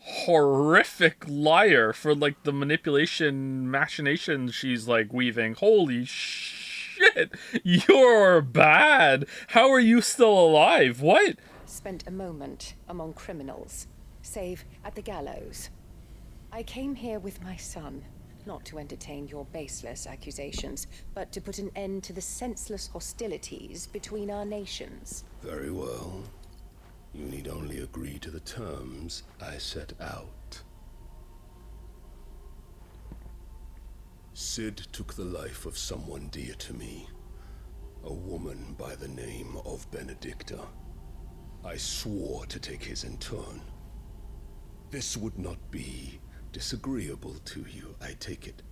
horrific liar for, like, the manipulation machinations she's, like, weaving. Holy shit! You're bad! How are you still alive? What? Spent a moment among criminals, save at the gallows. I came here with my son, not to entertain your baseless accusations, but to put an end to the senseless hostilities between our nations. Very well. You need only agree to the terms I set out. Sid took the life of someone dear to me, a woman by the name of Benedicta. I swore to take his in turn. This would not be disagreeable to you, I take it.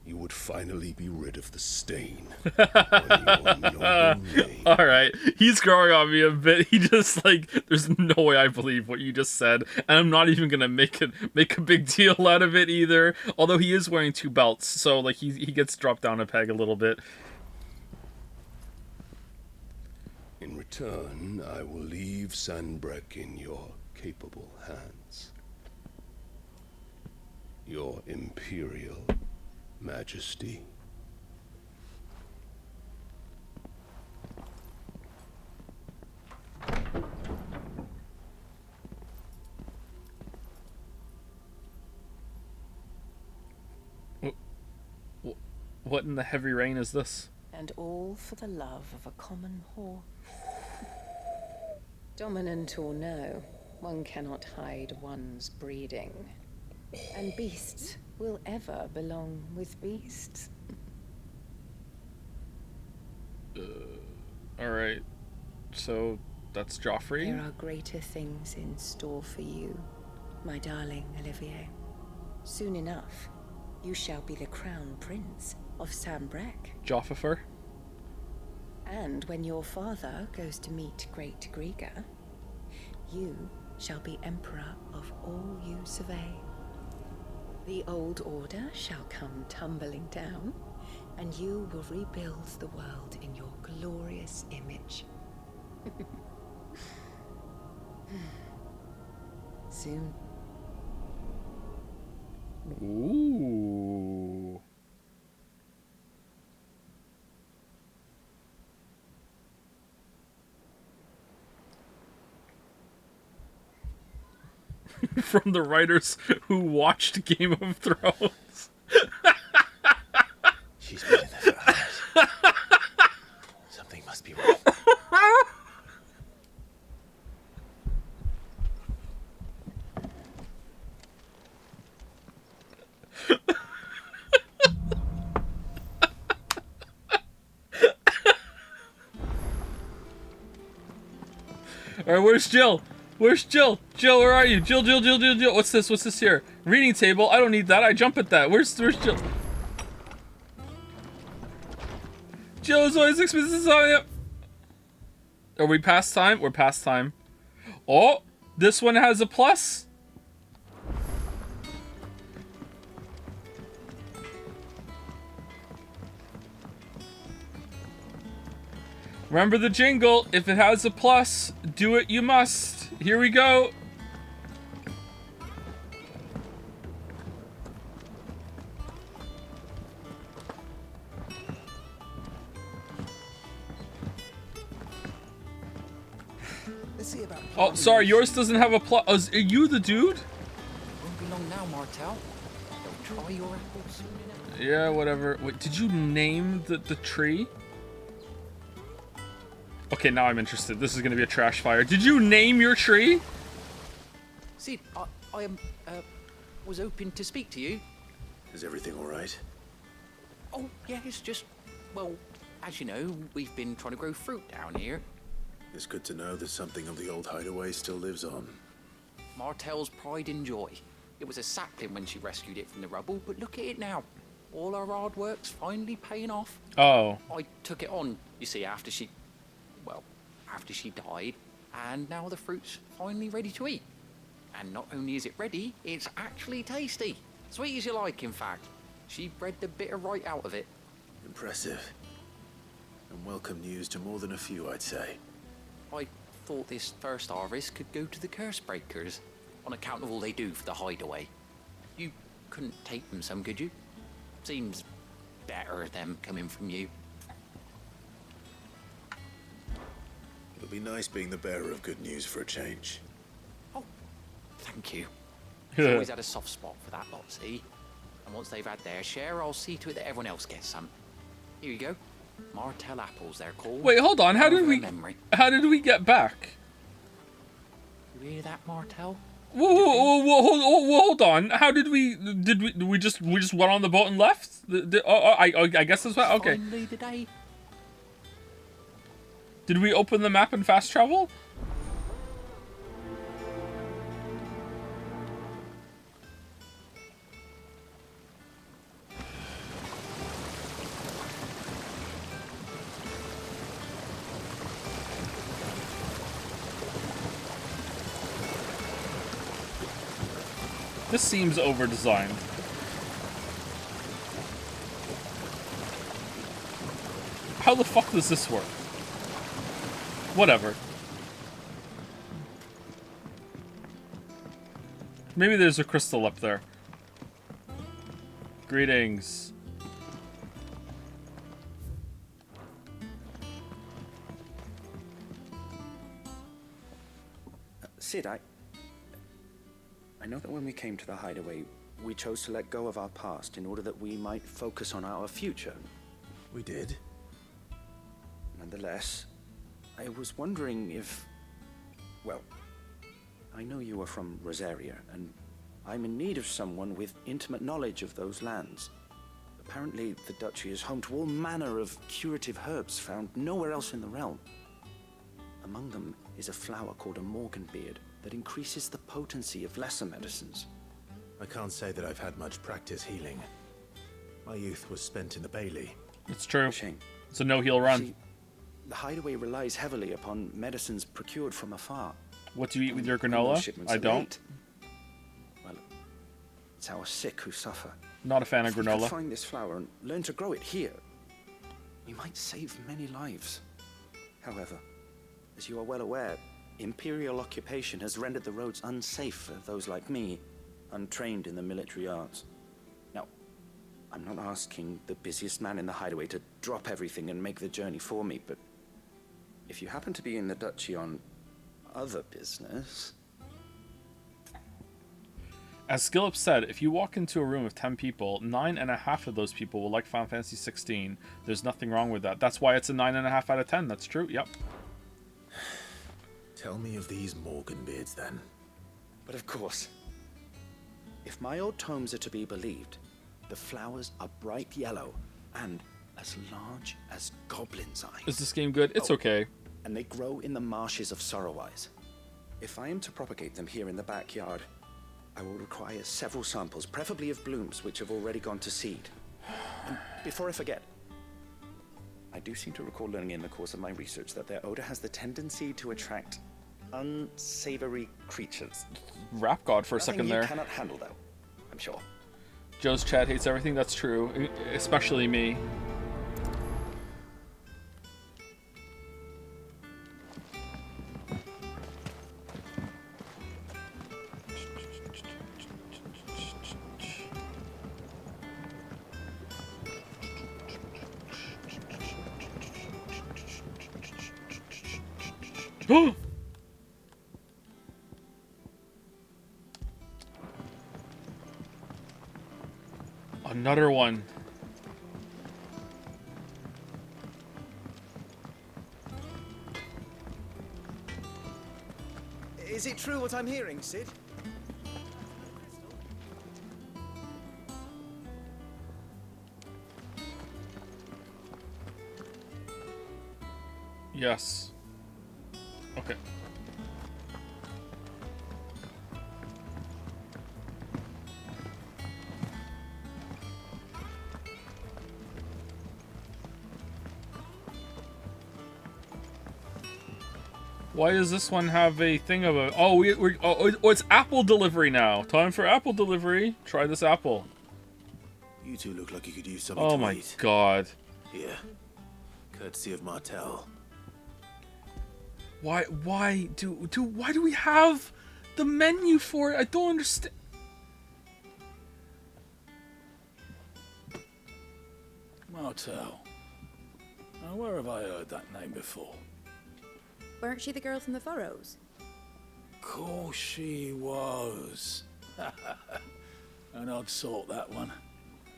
You would finally be rid of the stain on your noble name. Alright, he's growing on me a bit. He just, like, there's no way I believe what you just said, and I'm not even gonna make a big deal out of it either. Although he is wearing 2 belts, so, like, he gets dropped down a peg a little bit. In return, I will leave Sanbreque in your capable hands. Your Imperial Majesty. What in the heavy rain is this? And all for the love of a common whore. Dominant or no, one cannot hide one's breeding. And beasts will ever belong with beasts. Alright. So, that's Joffrey? There are greater things in store for you, my darling Olivier. Soon enough, you shall be the crown prince of Sanbreque. Joffifer? And when your father goes to meet Great Griga, you shall be emperor of all you survey. The old order shall come tumbling down, and you will rebuild the world in your glorious image. Soon. Ooh. From the writers who watched Game of Thrones. She's been in there for hours. Something must be wrong. Alright, where's Jill? Where's Jill? Jill, where are you? Jill. What's this? What's this here? Reading table. I don't need that. I jump at that. Where's Jill? Jill is always expensive. Are we past time? We're past time. Oh, this one has a plus. Remember the jingle. If it has a plus, do it you must. Here we go. Oh, sorry, yours doesn't have a plus. Oh, are you the dude? Won't be long now, Martel. Don't try your apples. Yeah, whatever. Wait, did you name the tree? Okay, now I'm interested. This is gonna be a trash fire. Did you name your tree? Sid, I was hoping to speak to you. Is everything all right? Oh, yeah, it's just, well, as you know, we've been trying to grow fruit down here. It's good to know that something of the old hideaway still lives on. Martel's pride and joy. It was a sapling when she rescued it from the rubble, but look at it now. all our hard work's finally paying off. Oh. I took it on, you see, after she died, and now the fruit's finally ready to eat. And not only is it ready, it's actually tasty. Sweet as you like, in fact. She bred the bitter right out of it. Impressive. And welcome news to more than a few, I'd say. I thought this first harvest could go to the curse breakers, on account of all they do for the hideaway. You couldn't take them some, could you? Seems better them coming from you. It'll be nice being the bearer of good news for a change. Thank you. I've always had a soft spot for that lot, see? And once they've had their share, I'll see to it that everyone else gets some. Here you go. Martell apples, they're called. Wait, hold on. How did we get back? You hear that, Martell? Whoa, hold on. How did we just went on the boat and left? I guess that's what. Okay. Finally the day. Did we open the map and fast travel? This seems over-designed. How the fuck does this work? Whatever. Maybe there's a crystal up there. Greetings. Sid, I know that when we came to the hideaway, we chose to let go of our past in order that we might focus on our future. We did. Nonetheless, I was wondering if... Well, I know you are from Rosaria, and I'm in need of someone with intimate knowledge of those lands. Apparently, the duchy is home to all manner of curative herbs found nowhere else in the realm. Among them is a flower called a morganbeard that increases the potency of lesser medicines. I can't say that I've had much practice healing. My youth was spent in the Bailey. It's true. Shame. It's a no-heal run. See, the hideaway relies heavily upon medicines procured from afar. What do you eat with your granola? I don't. Well, it's our sick who suffer. Not a fan of If we could granola. find this flower and learn to grow it here, we might save many lives. However, as you are well aware, imperial occupation has rendered the roads unsafe for those like me, untrained in the military arts. Now, I'm not asking the busiest man in the hideaway to drop everything and make the journey for me, but if you happen to be in the duchy on other business... As Skillup said, if you walk into a room of 10 people, 9.5 of those people will like Final Fantasy 16. There's nothing wrong with that. That's why it's a 9.5 out of 10. That's true. Yep. Tell me of these morganbeards, then. But of course, if my old tomes are to be believed, the flowers are bright yellow and as large as goblins' eyes. Is this game good? It's okay. And they grow in the marshes of Sorrowwise. If I am to propagate them here in the backyard, I will require several samples, preferably of blooms which have already gone to seed. And before I forget, I do seem to recall learning in the course of my research that their odor has the tendency to attract unsavory creatures. Rap God for a second Nothing there. You cannot handle, though, I'm sure. Joe's chat hates everything. That's true. Especially me. Another one. Is it true what I'm hearing, Sid? Yes. Okay. Why does this one have a thing of a... Oh, it's apple delivery now. Time for apple delivery. Try this apple. You two look like you could use something Oh to my eat. god. Here. Courtesy of Martel. Why do we have the menu for it? I don't understand. Martel. Now, where have I heard that name before? Weren't she the girl from the Furrows? Course she was. An odd sort, that one.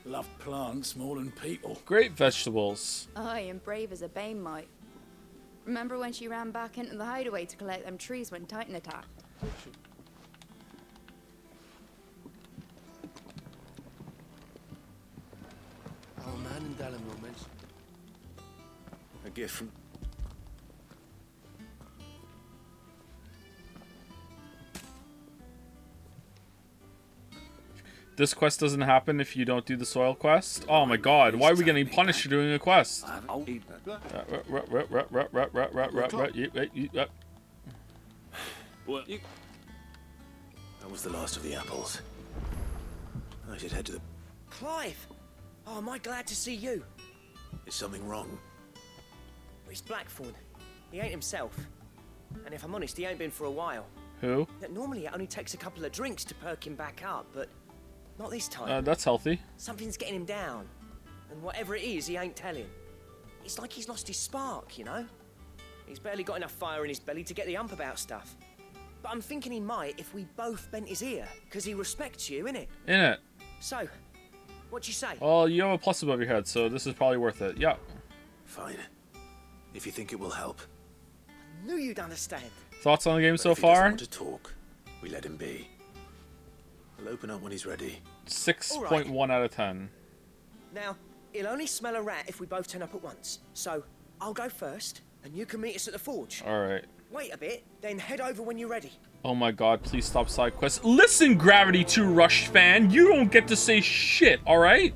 Loved plants more than people. Great vegetables. Aye, and brave as a bane might. Remember when she ran back into the hideaway to collect them trees when Titan attacked? Oh man, in Dallin moments. A gift from... This quest doesn't happen if you don't do the soil quest. Oh my god, why are we getting punished for doing a quest? That was the last of the apples. I should head to the... Clive! Oh, am I glad to see you? Is something wrong? It's Blackthorn. He ain't himself. And if I'm honest, he ain't been for a while. Who? Normally it only takes a couple of drinks to perk him back up, but not this time. That's healthy. Something's getting him down. And whatever it is, he ain't telling. It's like he's lost his spark, you know? He's barely got enough fire in his belly to get the ump about stuff. But I'm thinking he might if we both bent his ear, because he respects you, innit? In it. So, what you say? Well, you have a plus above your head, so this is probably worth it. Yeah. Fine. If you think it will help. I knew you'd understand. Thoughts on the game But so if he doesn't far? want to talk, we let him be. We'll open up when he's ready. 6.1 out of 10. Now, he'll only smell a rat if we both turn up at once. So, I'll go first, and you can meet us at the forge. Alright. Wait a bit, then head over when you're ready. Oh my god, please stop side quests. Listen, Gravity 2 Rush fan, you don't get to say shit, alright?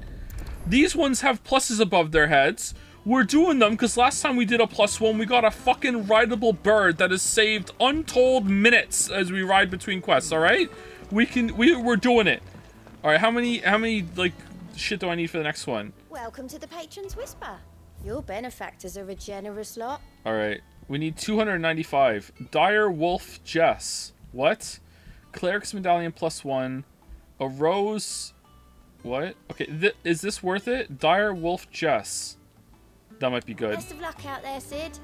These ones have pluses above their heads. We're doing them because last time we did a +1, we got a fucking rideable bird that has saved untold minutes as we ride between quests, alright? We're doing it. Alright, how many, like, shit do I need for the next one? Welcome to the Patron's Whisper. Your benefactors are a generous lot. Alright, we need 295. Dire Wolf Jess. What? Cleric's Medallion +1. A Rose... What? Okay, is this worth it? Dire Wolf Jess. That might be good. Best of luck out there, Sid.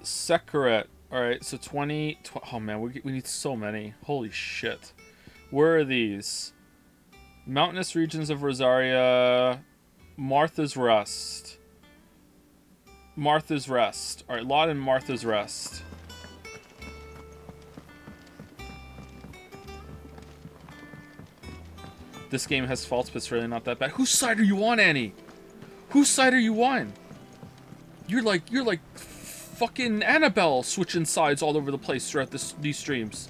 Sekaret. Alright, so 20... Oh man, we need so many. Holy shit. Where are these? Mountainous regions of Rosaria. Martha's Rest. Martha's Rest. Alright, lot in Martha's Rest. This game has faults, but it's really not that bad. Whose side are you on, Annie? Whose side are you on? You're like fucking Annabelle switching sides all over the place throughout these streams.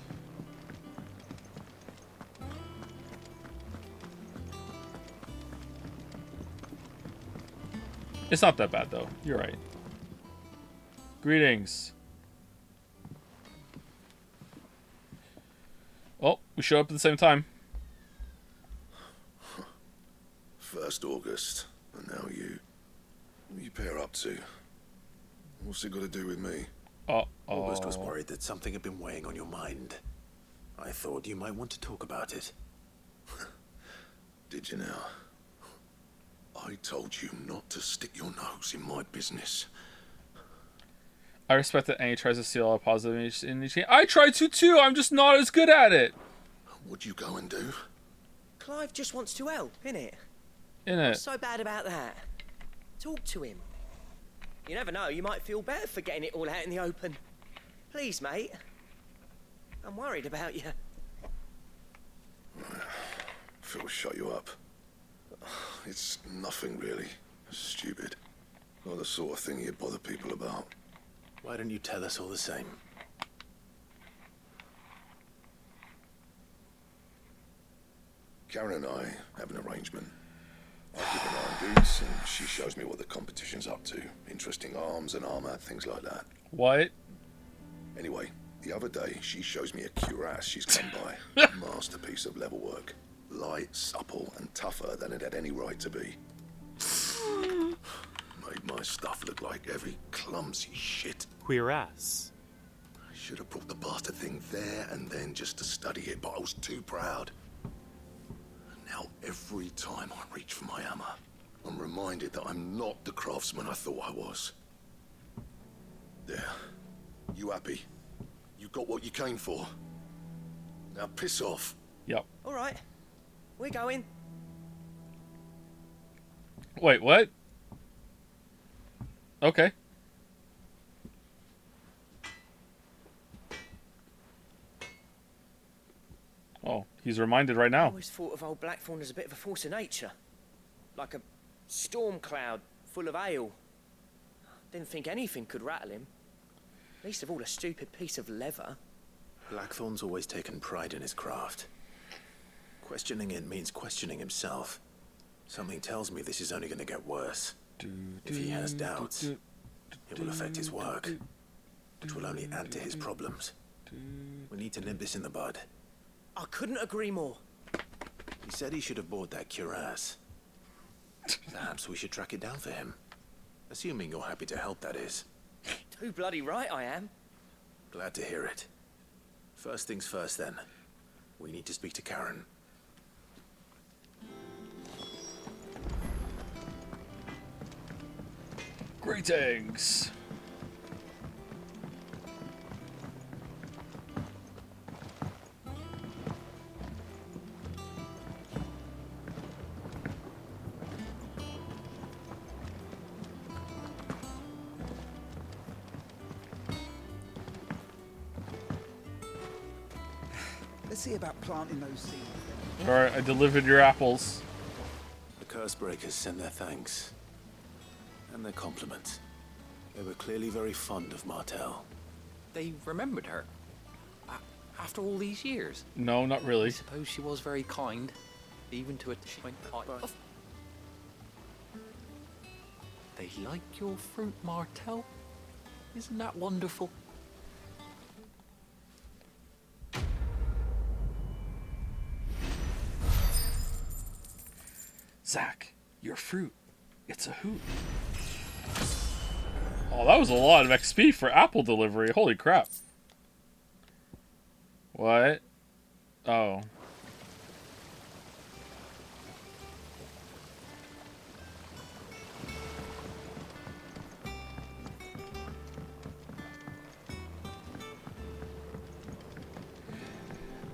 It's not that bad though. You're right. Greetings. Oh, we showed up at the same time. 1st August, and now you. What are you pair up to? What's it got to do with me? August was worried that something had been weighing on your mind. I thought you might want to talk about it. Did you now? I told you not to stick your nose in my business. I respect that Annie tries to steal all positive images in each game. I try to too, I'm just not as good at it. What'd you go and do? Clive just wants to help, innit? Innit? What's so bad about that? Talk to him. You never know, you might feel better for getting it all out in the open. Please, mate. I'm worried about you. Phil, shut you up. It's nothing really. Stupid. Not the sort of thing you bother people about. Why don't you tell us all the same? Karen and I have an arrangement. I give her iron boots, and she shows me what the competition's up to. Interesting arms and armor, things like that. What? Anyway, the other day, she shows me a cuirass she's come by. A masterpiece of level work. Light, supple, and tougher than it had any right to be. Made my stuff look like every clumsy shit. Cuirass. I should have brought the bastard thing there and then just to study it, but I was too proud. Now, every time I reach for my hammer, I'm reminded that I'm not the craftsman I thought I was. There. You happy? You got what you came for. Now piss off. Yep. All right. We're going. Wait, what? Okay. Oh, he's reminded right I now. always thought of old Blackthorn as a bit of a force of nature. Like a storm cloud full of hail. Didn't think anything could rattle him. Least of all a stupid piece of leather. Blackthorn's always taken pride in his craft. Questioning it means questioning himself. Something tells me this is only going to get worse. If he has doubts, it will affect his work, which will only add to his problems. We need to nip this in the bud. I couldn't agree more. He said he should have bought that cuirass. Perhaps we should track it down for him. Assuming you're happy to help, that is. Too bloody right I am. Glad to hear it. First things first, then. We need to speak to Karen. Greetings. Let's see about planting those seeds. Alright, I delivered your apples. The Cursebreakers send their thanks. And their compliments. They were clearly very fond of Martel. They remembered her. After all these years. No, not really. I suppose she was very kind. Even to a point. They like your fruit, Martel. Isn't that wonderful? Zach, your fruit. It's a hoot. Oh, that was a lot of XP for apple delivery. Holy crap. What? Oh.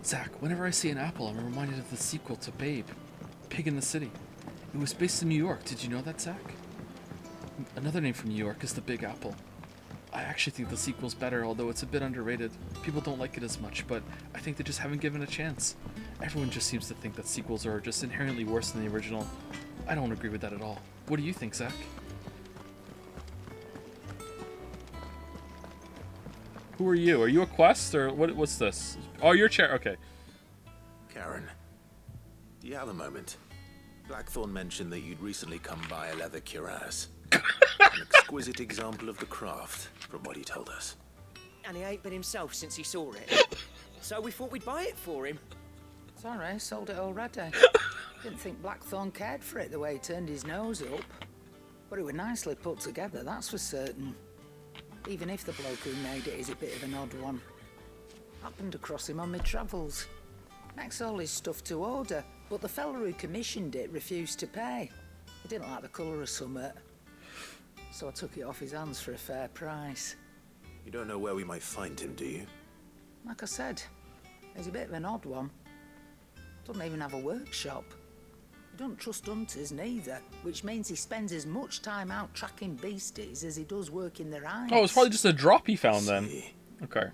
Zach, whenever I see an apple, I'm reminded of the sequel to Babe, Pig in the City. It was based in New York. Did you know that, Zach? Another name from New York is the Big Apple. I actually think the sequel's better, although it's a bit underrated. People don't like it as much, but I think they just haven't given it a chance. Everyone just seems to think that sequels are just inherently worse than the original. I don't agree with that at all. What do you think, Zach? Who are you? Are you a quest, or what's this? Oh, your chair. Okay. Karen, do you have a moment? Blackthorn mentioned that you'd recently come by a leather cuirass. An exquisite example of the craft, from what he told us. And he ain't been himself since he saw it. So we thought we'd buy it for him. Sorry, sold it already. Didn't think Blackthorn cared for it the way he turned his nose up. But it was nicely put together, that's for certain. Even if the bloke who made it is a bit of an odd one. Happened across him on my travels. Makes all his stuff to order, but the fella who commissioned it refused to pay. He didn't like the colour of summit. So I took it off his hands for a fair price. You don't know where we might find him, do you? Like I said, he's a bit of an odd one. Doesn't even have a workshop. He don't trust hunters neither, which means he spends as much time out tracking beasties as he does working their eyes. Oh, it's probably just a drop he found then. Okay.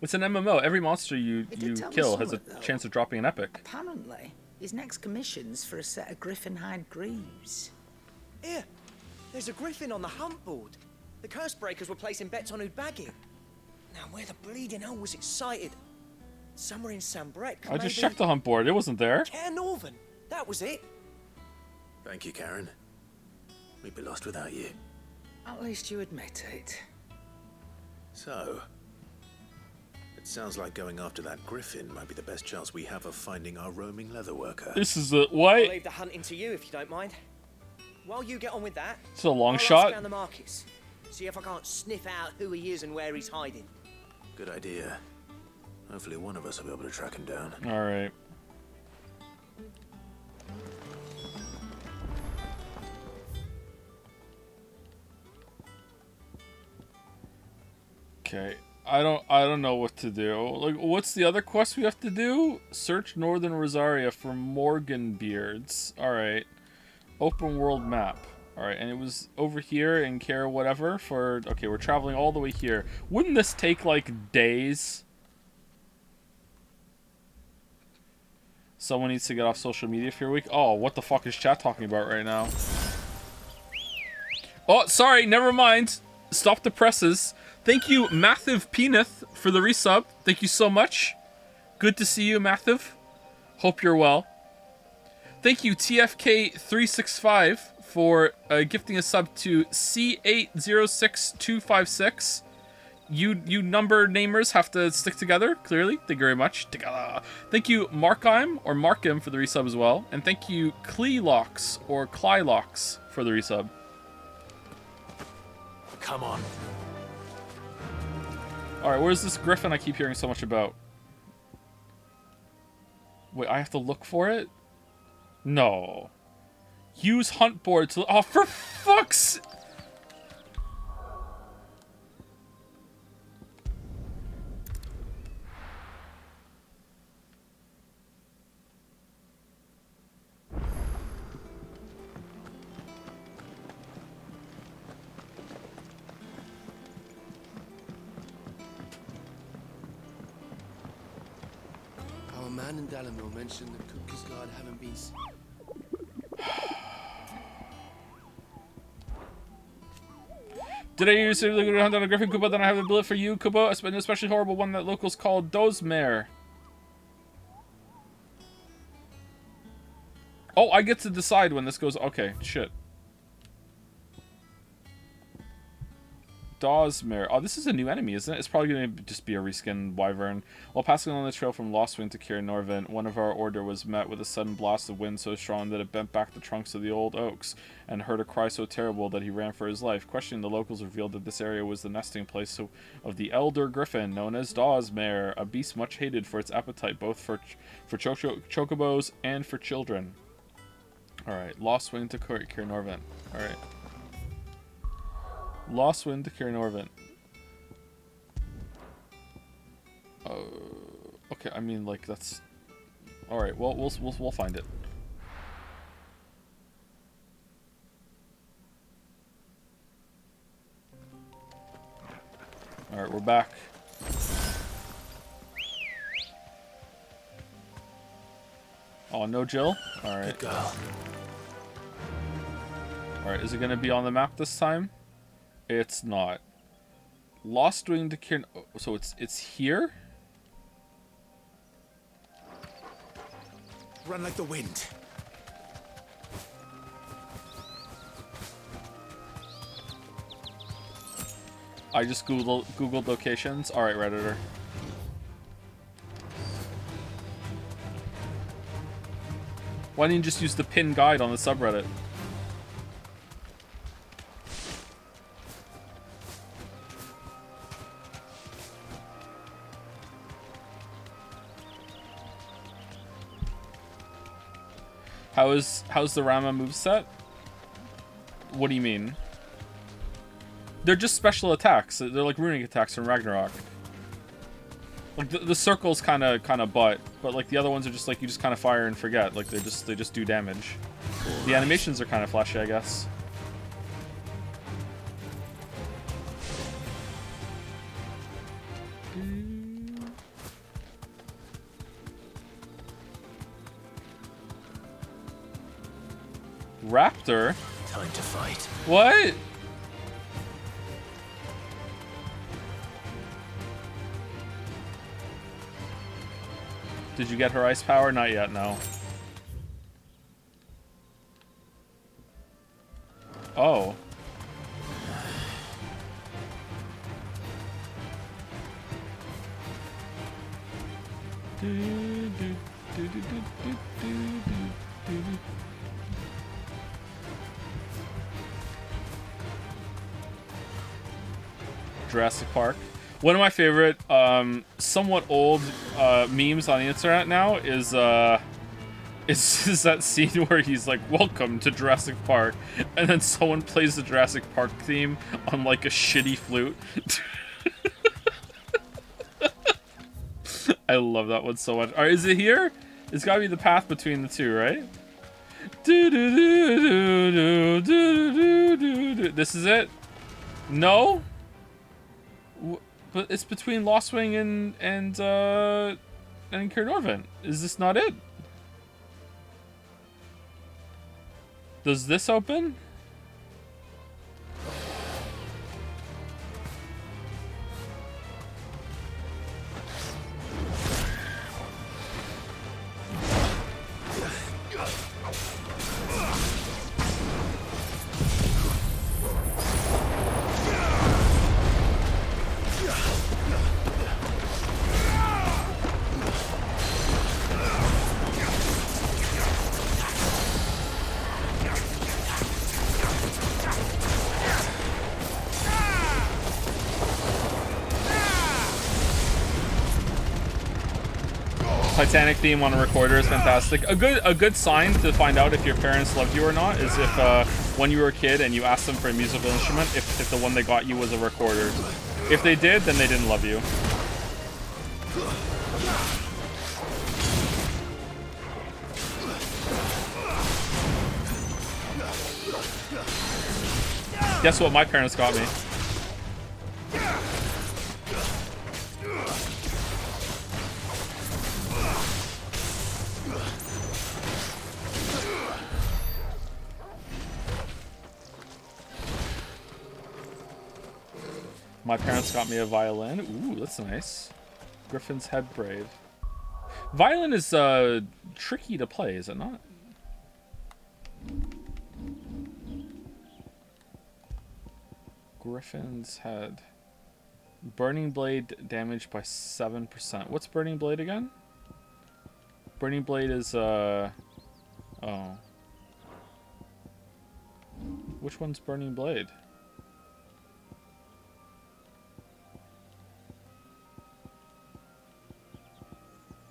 It's an MMO. Every monster you kill has a chance of dropping an epic. Apparently, his next commission's for a set of griffin hide greaves. Here, there's a griffin on the hunt board. The Cursebreakers were placing bets on who'd bag him. Now, where the bleeding hell was it sighted? Somewhere in Sambrec. I just maybe? checked the hunt board. It wasn't there. Care Northern. That was it. Thank you, Karen. We'd be lost without you. At least you admit it. So, it sounds like going after that griffin might be the best chance we have of finding our roaming leather worker. This is a what? I'll leave the hunting to you if you don't mind. While you get on with that, It's a long I'll shot. ask around the markets. See if I can't sniff out who he is and where he's hiding. Good idea. Hopefully one of us will be able to track him down. All right. Okay. I don't know what to do. Like, what's the other quest we have to do? Search Northern Rosaria for Morgan beards. All right. Open world map. All right, and it was over here in Care whatever for. Okay, we're traveling all the way here. Wouldn't this take like days? Someone needs to get off social media for a week. Oh, what the fuck is chat talking about right now? Oh, sorry, never mind. Stop the presses. Thank you, Mathiv Penith, for the resub. Thank you so much. Good to see you, Mathiv. Hope you're well. Thank you, TFK365, for gifting a sub to C806256. You number namers have to stick together, clearly. Thank you very much. Together. Thank you, Markheim, or Markham, for the resub as well. And thank you, Cleelox, or Clylox, for the resub. Come on. Alright, where's this griffin I keep hearing so much about? Wait, I have to look for it? No. Use hunt board to... Oh, for fuck's... Our man in Dalamil mentioned that Cookies Guard haven't been... Did I use to hunt on a griffin, Kubo? Then I have a bullet for you, Kubo. An especially horrible one that locals call Dozmare. Oh, I get to decide when this goes... Okay, shit. Dozmare. Oh, this is a new enemy, isn't it? It's probably going to just be a reskinned wyvern. While passing on the trail from Lostwing to Kier Norvin, one of our order was met with a sudden blast of wind so strong that it bent back the trunks of the old oaks, and heard a cry so terrible that he ran for his life. Questioning the locals revealed that this area was the nesting place of the elder griffin, known as Dozmare, a beast much hated for its appetite, both for chocobos and for children. Alright, Lostwing to Kier Norvin. Alright. Lost Wind to Kier Norvin. Okay, I mean, like, that's... Alright, well, we'll find it. Alright, we're back. Oh, no Jill? Alright. Good girl. Alright, is it gonna be on the map this time? It's not. Lost Wing to Kier... So it's here? Run like the wind. I just Googled locations. Alright, Redditor. Why didn't you just use the pin guide on the subreddit? How's the Rama moveset? What do you mean? They're just special attacks. They're like runic attacks from Ragnarok. Like the circle's kind of but like the other ones are just like you just kind of fire and forget. Like they just do damage. The animations are kind of flashy, I guess. Raptor? Time to fight. What? Did you get her ice power? Not yet, no. Oh. Jurassic Park. One of my favorite, somewhat old memes on the internet now is that scene where he's like, "Welcome to Jurassic Park," and then someone plays the Jurassic Park theme on like a shitty flute. I love that one so much. Alright, is it here? It's gotta be the path between the two, right? This is it? No? But it's between Lost Wing and Kier Norvin. Is this not it? Does this open? Titanic theme on a recorder is fantastic. A good sign to find out if your parents loved you or not is if when you were a kid and you asked them for a musical instrument, if the one they got you was a recorder. If they did, then they didn't love you. Guess what my parents got me? My parents got me a violin. Ooh, that's nice. Griffin's head braid. Violin is tricky to play, is it not? Griffin's head. Burning blade damaged by 7%. What's burning blade again? Burning blade is oh. Which one's burning blade?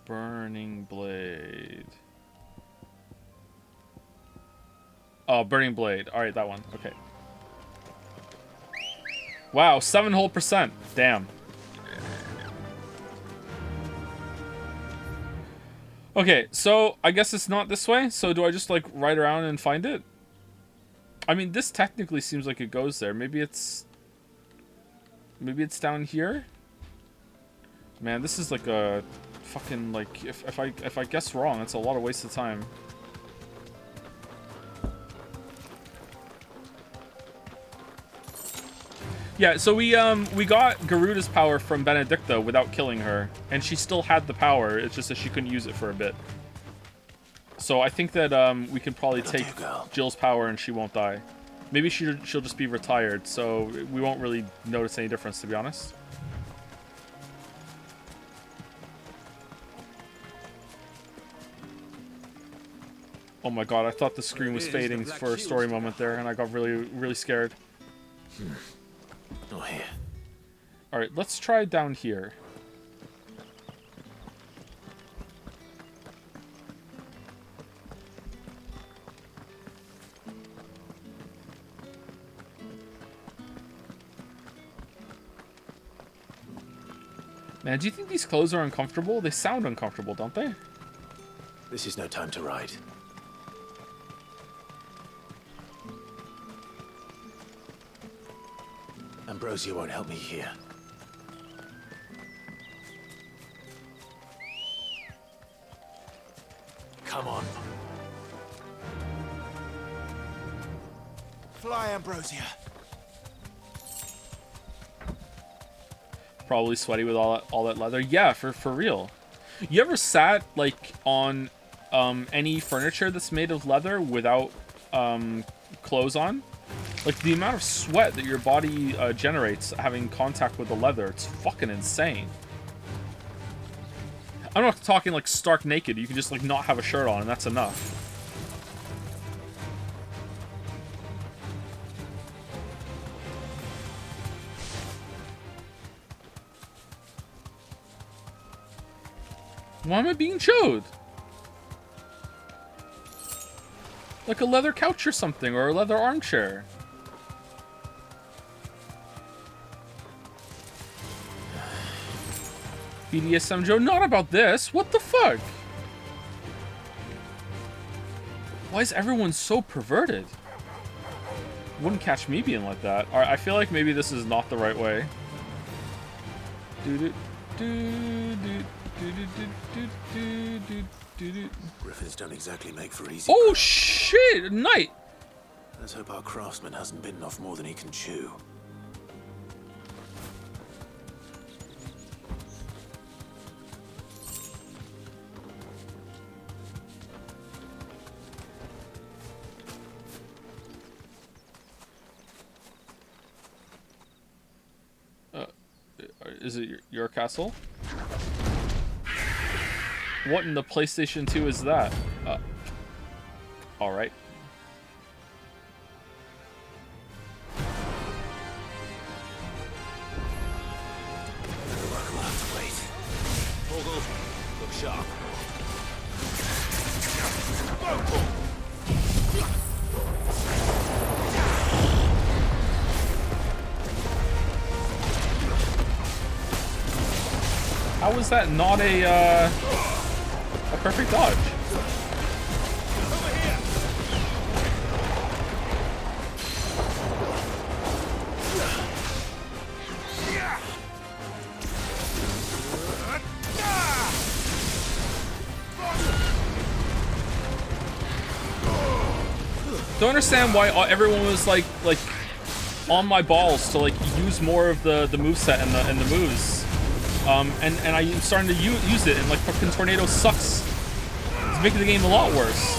Burning blade. Oh, burning blade. All right, that one. Okay. Wow, 7 whole %. Damn. Okay, so I guess it's not this way. So do I just like ride around and find it? I mean, this technically seems like it goes there. Maybe it's down here. Man, this is like a fucking like if I guess wrong, it's a lot of waste of time. Yeah, so we got Garuda's power from Benedicta without killing her, and she still had the power. It's just that she couldn't use it for a bit. So I think that we can probably take Jill's power and she won't die. Maybe she'll just be retired, so we won't really notice any difference, to be honest. Oh my god, I thought the screen was fading for a story moment there, and I got really scared. Not here. Alright, let's try down here. Man, do you think these clothes are uncomfortable? They sound uncomfortable, don't they? This is no time to ride. Ambrosia won't help me here. Come on. Fly, Ambrosia. Probably sweaty with all that leather. Yeah, for real. You ever sat like on any furniture that's made of leather without clothes on? Like the amount of sweat that your body generates having contact with the leather, it's fucking insane. I'm not talking like stark naked. You can just like not have a shirt on and that's enough. Why am I being showed? Like a leather couch or something, or a leather armchair. BDSM Joe, not about this. What the fuck? Why is everyone so perverted? Wouldn't catch me being like that. Alright, I feel like maybe this is not the right way. Griffins don't exactly make for easy. Oh shit! Night! Let's hope our craftsman hasn't bitten off more than he can chew. Is it your castle? What in the PlayStation 2 is that? Alright. We'll have to wait. Vogel, look sharp. How was that not a perfect dodge? Don't understand why everyone was like on my balls to like use more of the moveset and the moves. And I'm starting to use it, and like fucking Tornado sucks. It's making the game a lot worse.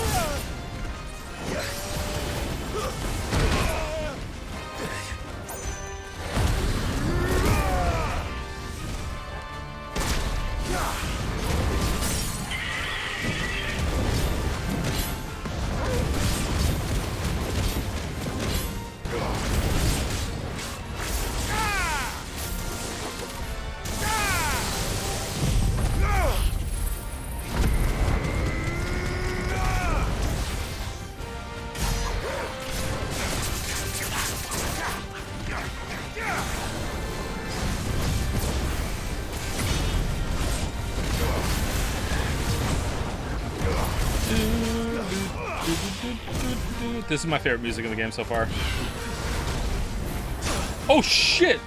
This is my favorite music in the game so far. Oh shit!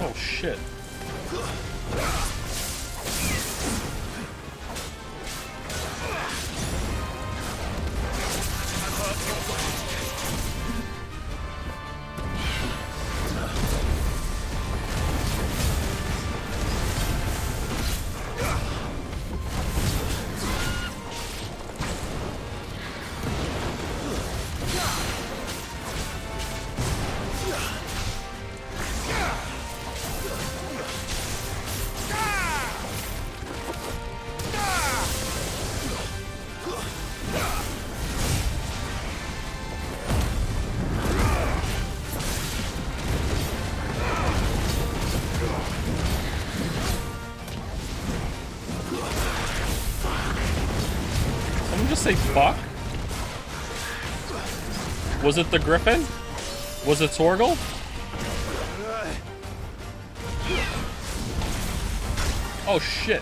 Oh shit. say fuck? Was it the Griffin? Was it Torgal? Oh shit.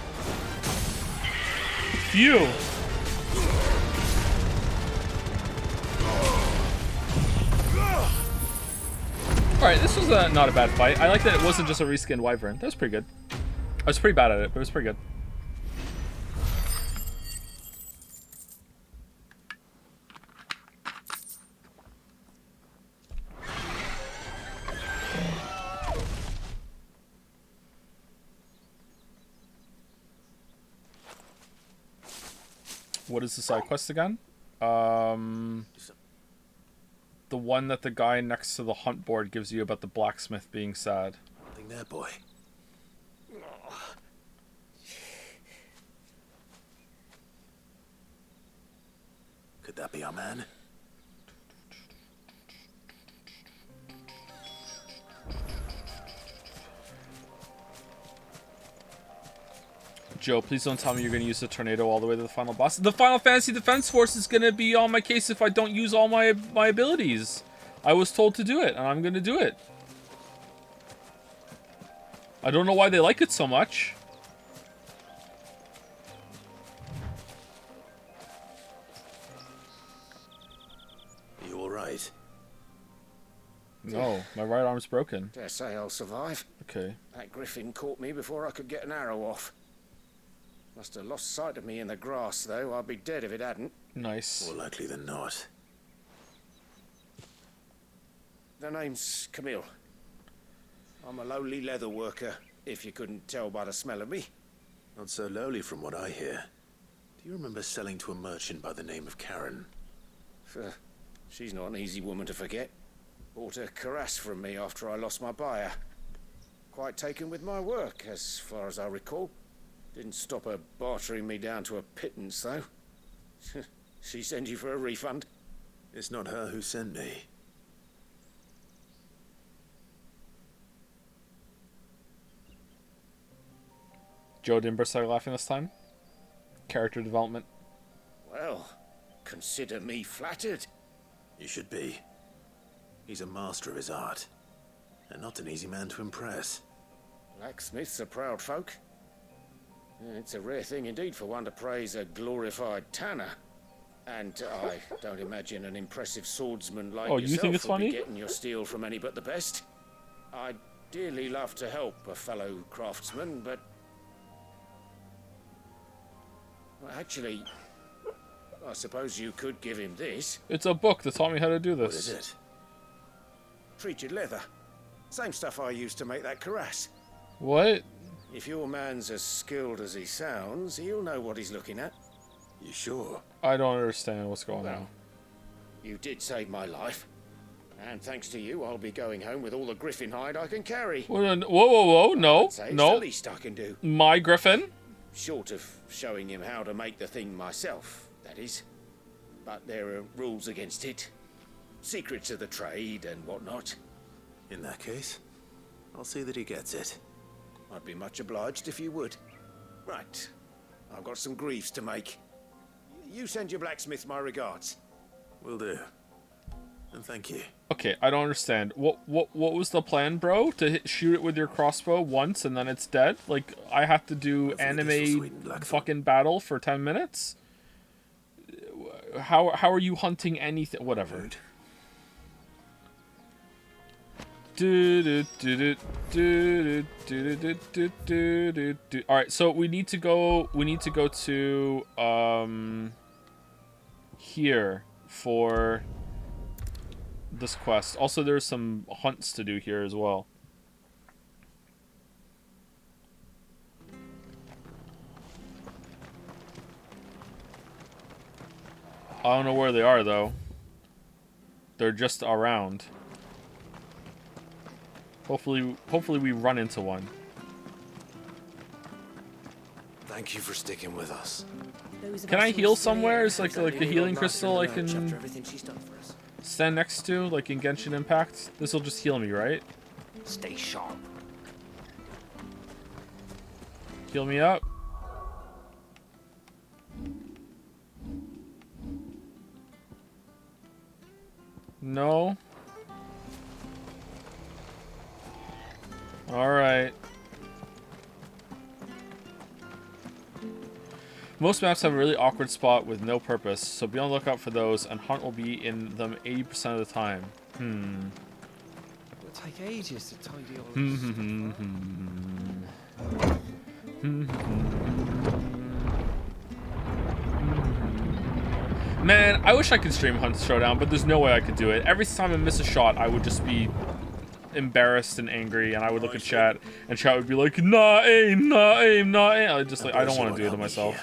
Phew. Alright, this was not a bad fight. I like that it wasn't just a reskinned wyvern. That was pretty good. I was pretty bad at it, but it was pretty good. What is the side quest again? The one that the guy next to the hunt board gives you about the blacksmith being sad. Nothing there, boy. Could that be our man? Joe, please don't tell me you're going to use the tornado all the way to the final boss. The Final Fantasy Defense Force is going to be on my case if I don't use all my abilities. I was told to do it, and I'm going to do it. I don't know why they like it so much. Are you alright? No, my right arm's broken. Dare say I'll survive. Okay. That griffin caught me before I could get an arrow off. Must have lost sight of me in the grass, though. I'd be dead if it hadn't. Nice. More likely than not. The name's Camille. I'm a lowly leather worker, if you couldn't tell by the smell of me. Not so lowly from what I hear. Do you remember selling to a merchant by the name of Karen? She's not an easy woman to forget. Bought a cuirass from me after I lost my buyer. Quite taken with my work, as far as I recall. Didn't stop her bartering me down to a pittance, though. She sent you for a refund? It's not her who sent me. Joe didn't burst out laughing this time. Character development. Well, consider me flattered. You should be. He's a master of his art. And not an easy man to impress. Blacksmiths are proud folk. It's a rare thing indeed for one to praise a glorified tanner. And I don't imagine an impressive swordsman like yourself you think it's will be funny? getting your steel from any but the best. I'd dearly love to help a fellow craftsman, but... Well, actually, I suppose you could give him this. It's a book that taught me how to do this. What is it? Treated leather. Same stuff I used to make that cuirass. What? If your man's as skilled as he sounds, he'll know what he's looking at. You sure? I don't understand what's going on. You did save my life. And thanks to you, I'll be going home with all the griffin hide I can carry. Whoa, whoa, no, I'd say it's no. the least I can do. My griffin? Short of showing him how to make the thing myself, that is. But there are rules against it. Secrets of the trade and whatnot. In that case, I'll see that he gets it. I'd be much obliged if you would. Right. I've got some griefs to make. You send your blacksmith my regards. Will do. And thank you. Okay, I don't understand. What was the plan, bro? To shoot it with your crossbow once and then it's dead? Like, I have to do anime fucking battle for 10 minutes? How are you hunting anything? Whatever. Alright, so we need to go to here for this quest. Also, there's some hunts to do here as well. I don't know where they are though. They're just around. Hopefully we run into one. Thank you for sticking with us. Can I heal somewhere? Is like a healing crystal I can Everything she's done for us. stand next to, like in Genshin Impact? This will just heal me, right? Stay sharp. Heal me up. No. Alright. Most maps have a really awkward spot with no purpose, so be on the lookout for those, and Hunt will be in them 80% of the time. It'll take ages to tidy all Man, I wish I could stream Hunt Showdown, but there's no way I could do it. Every time I miss a shot, I would just be embarrassed and angry, and I would look at chat, and chat would be like, "Nah aim, nah aim, nah aim." I just like, I don't want to do it to myself.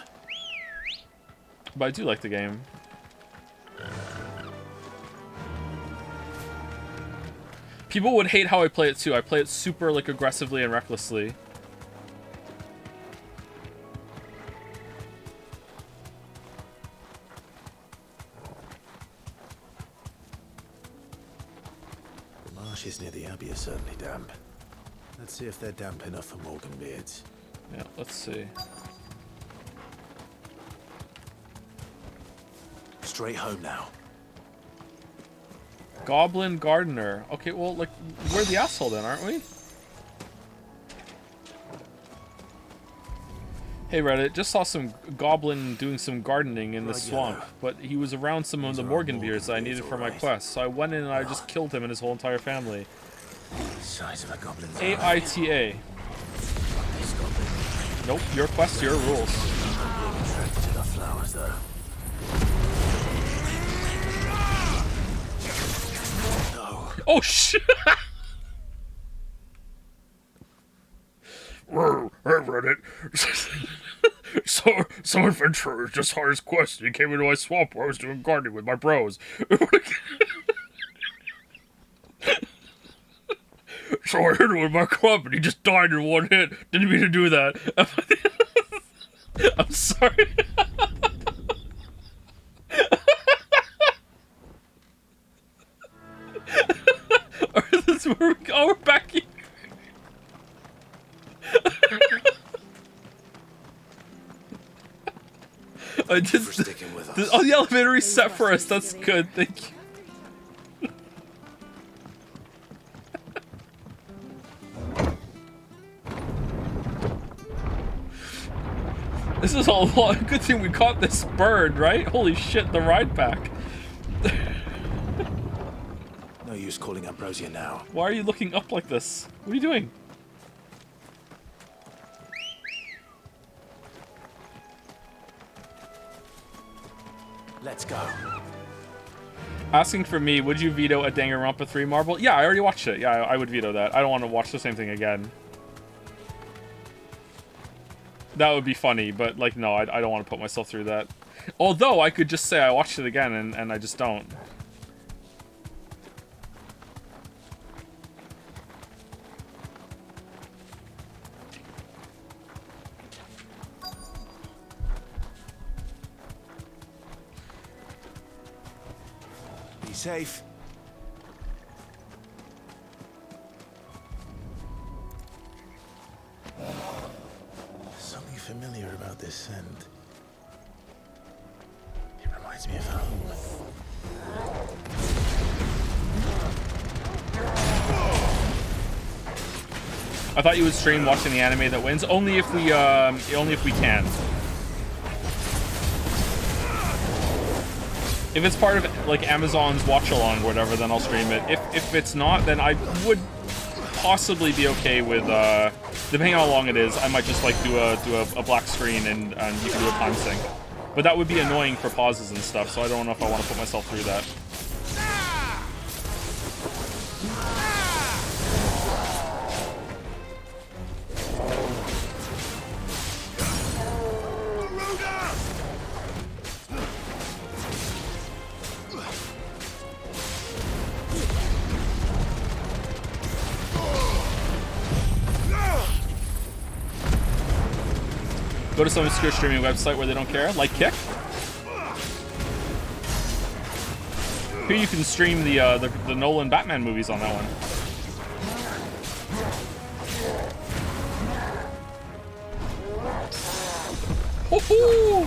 But I do like the game. People would hate how I play it too. I play it super like aggressively and recklessly. The marshes near the Abbey are certainly damp. Let's see if they're damp enough for Morgan beards. Yeah, let's see. Straight home now. Goblin Gardener. Okay, well, like, we're the asshole then, aren't we? Hey Reddit, just saw some goblin doing some gardening in the swamp, but he was around some of the Morgan beards that I needed for my quest, so I went in and I just killed him and his whole entire family. Size of a goblin's AITA. Nope, your quest, your rules. Attracted to the flowers, though. Oh shit! Hey Reddit. So some adventurer just saw his quest and he came into my swamp where I was doing gardening with my bros. So I hit him with my club and he just died in one hit. Didn't mean to do that. I'm sorry. We're back here. I just oh, the elevator reset for us. That's good. Thank you. This is a lot. Good thing we caught this bird, right? Holy shit! The ride back. No use calling Ambrosia now. Why are you looking up like this? What are you doing? Let's go. Asking for me, would you veto a Danganronpa 3 marble? Yeah, I already watched it. Yeah, I would veto that. I don't want to watch the same thing again. That would be funny, but like, no, I don't want to put myself through that. Although, I could just say I watched it again, and I just don't. Safe. Something familiar about this scent. It reminds me of home. I thought you would stream watching the anime that wins. Only if we can. If it's part of like Amazon's watch along or whatever, then I'll stream it. If it's not, then I would possibly be okay with depending on how long it is. I might just like do a black screen and you can do a time sync. But that would be annoying for pauses and stuff, so I don't know if I want to put myself through that. Go to some obscure streaming website where they don't care, like Kick. Here you can stream the Nolan Batman movies on that one. Woohoo!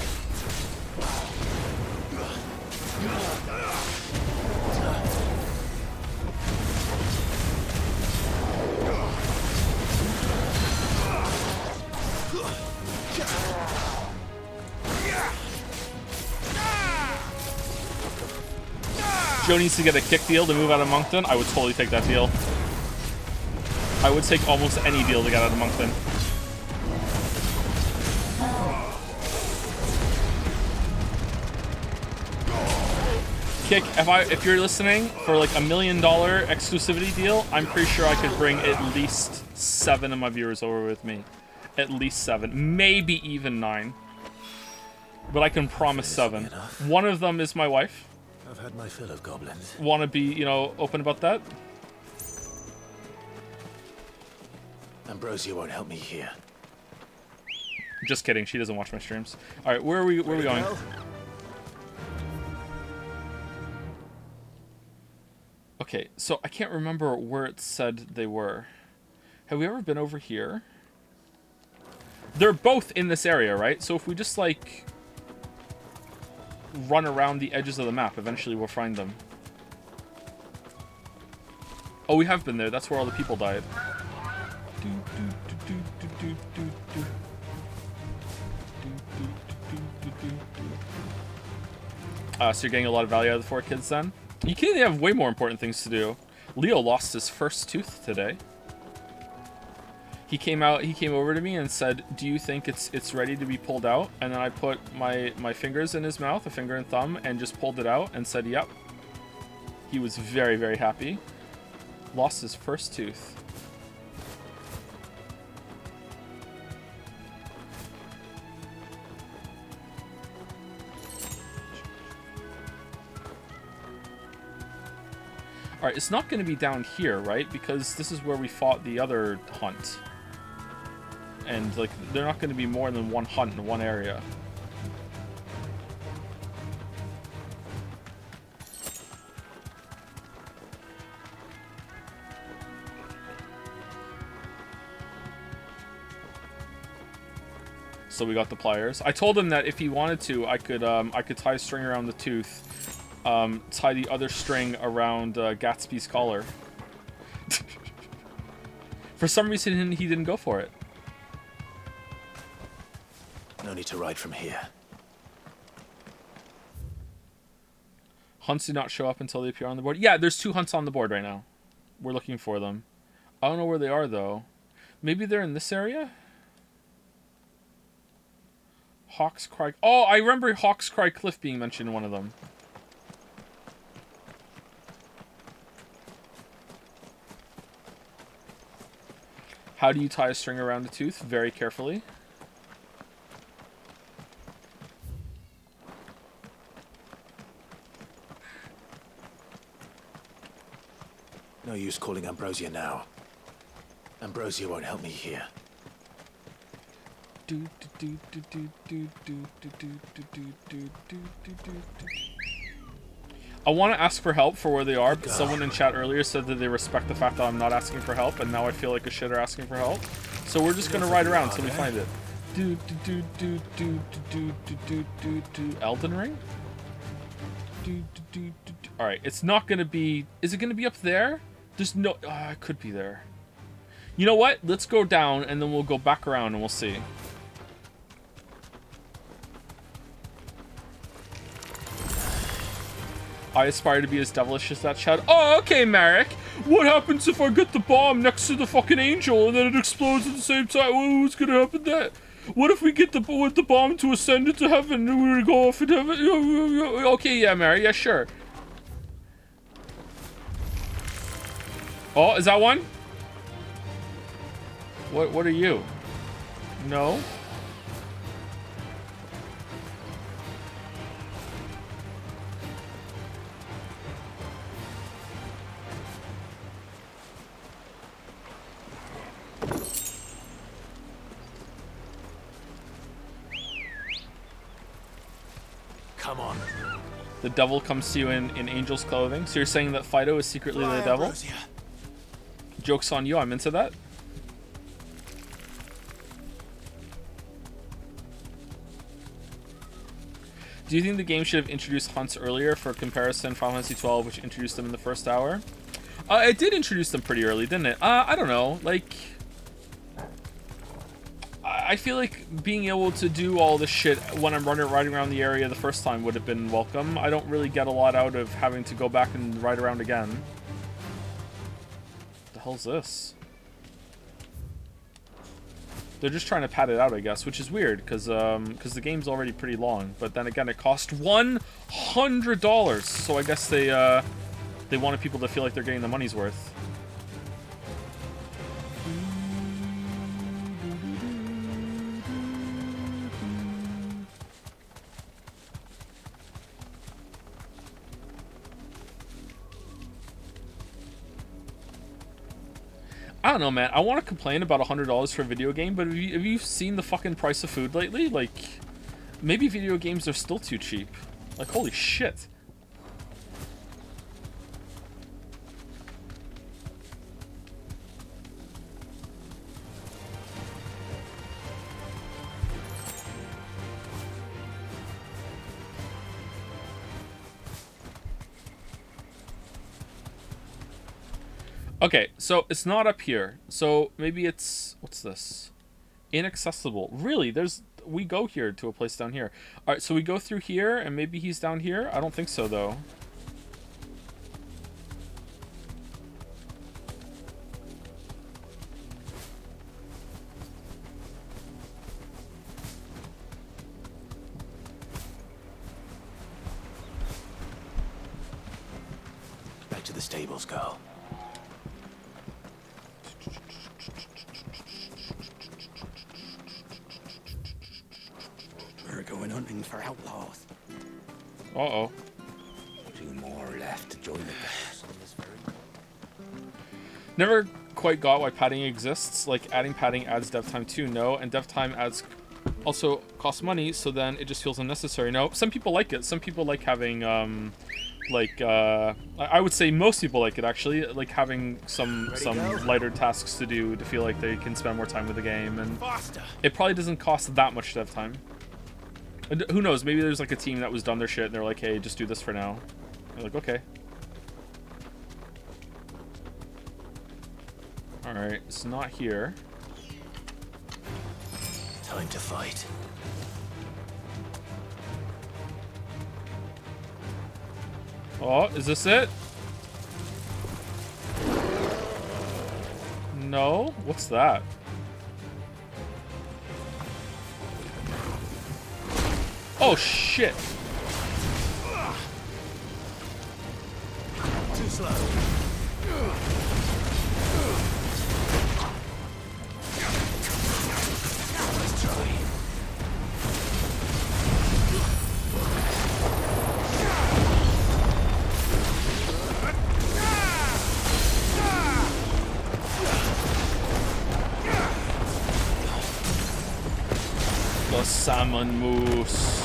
Joe needs to get a kick deal to move out of Moncton. I would totally take that deal. I would take almost any deal to get out of Moncton. Kick, if you're listening, for like $1 million exclusivity deal, I'm pretty sure I could bring at least 7 of my viewers over with me. At least 7, maybe even 9. But I can promise 7. One of them is my wife. I've had my fill of goblins. Want to be, you know, open about that? Ambrosia won't help me here. Just kidding. She doesn't watch my streams. All right, where are we going? Okay, so I can't remember where it said they were. Have we ever been over here? They're both in this area, right? So if we just, like, run around the edges of the map, eventually we'll find them. Oh, we have been there. That's where all the people died. So you're getting a lot of value out of the 4 kids then? You can have way more important things to do. Leo lost his first tooth today. He came over to me and said, "Do you think it's ready to be pulled out?" And then I put my fingers in his mouth, a finger and thumb, and just pulled it out and said, "Yep." He was very, very happy. Lost his first tooth. Alright, it's not going to be down here, right? Because this is where we fought the other hunt. And, like, they're not going to be more than one hunt in one area. So we got the pliers. I told him that if he wanted to, I could tie a string around the tooth. Tie the other string around Gatsby's collar. For some reason, he didn't go for it. No need to ride from here. Hunts do not show up until they appear on the board. Yeah, there's 2 hunts on the board right now. We're looking for them. I don't know where they are, though. Maybe they're in this area? Hawk's Cry... Oh, I remember Hawk's Cry Cliff being mentioned in one of them. How do you tie a string around a tooth? Very carefully. No use calling Ambrosia now. Ambrosia won't help me here. I want to ask for help for where they are, but someone in chat earlier said that they respect the fact that I'm not asking for help, and now I feel like a shitter asking for help. So we're just gonna ride around until we find it. Elden Ring? Alright, it's not gonna be... Is it gonna be up there? There's no... it could be there. You know what? Let's go down, and then we'll go back around, and we'll see. I aspire to be as devilish as that Chad. Oh, okay, Marek. What happens if I get the bomb next to the fucking angel and then it explodes at the same time? What's gonna happen then? What if we get the bomb to ascend into heaven and we're gonna go off into heaven? Okay, yeah, Marek. Yeah, sure. Oh, is that one? What are you? No? Come on. The devil comes to you in angel's clothing. So you're saying that Fido is secretly the devil? Ambrosia. Joke's on you, I'm into that. Do you think the game should have introduced hunts earlier? For comparison, Final Fantasy XII, which introduced them in the first hour? It did introduce them pretty early, didn't it? I don't know. Like... I feel like being able to do all this shit when I'm riding around the area the first time would have been welcome. I don't really get a lot out of having to go back and ride around again. What the hell's this? They're just trying to pad it out, I guess, which is weird, because the game's already pretty long. But then again, it cost $100, so I guess they wanted people to feel like they're getting the money's worth. I don't know, man. I want to complain about $100 for a video game, but have you seen the fucking price of food lately? Like, maybe video games are still too cheap. Like, holy shit. Okay, so it's not up here. So maybe it's... What's this? Inaccessible. Really? We go here to a place down here. Alright, so we go through here, and maybe he's down here? I don't think so, though. Back to the stables, girl. We're going hunting for outlaws. Uh-oh. 2 more left to join the band. Never quite got why padding exists. Like, adding padding adds dev time too. No, and dev time adds also costs money, so then it just feels unnecessary. No, some people like it. Some people like having, I would say most people like it, actually. Like, having some lighter tasks to do to feel like they can spend more time with the game. And it probably doesn't cost that much dev time. And who knows, maybe there's like a team that was done their shit and they're like, hey, just do this for now. You're like, okay. Alright, it's not here. Time to fight. Oh, is this it? No? What's that? Oh, shit. Too slow. Let's try. The salmon moose.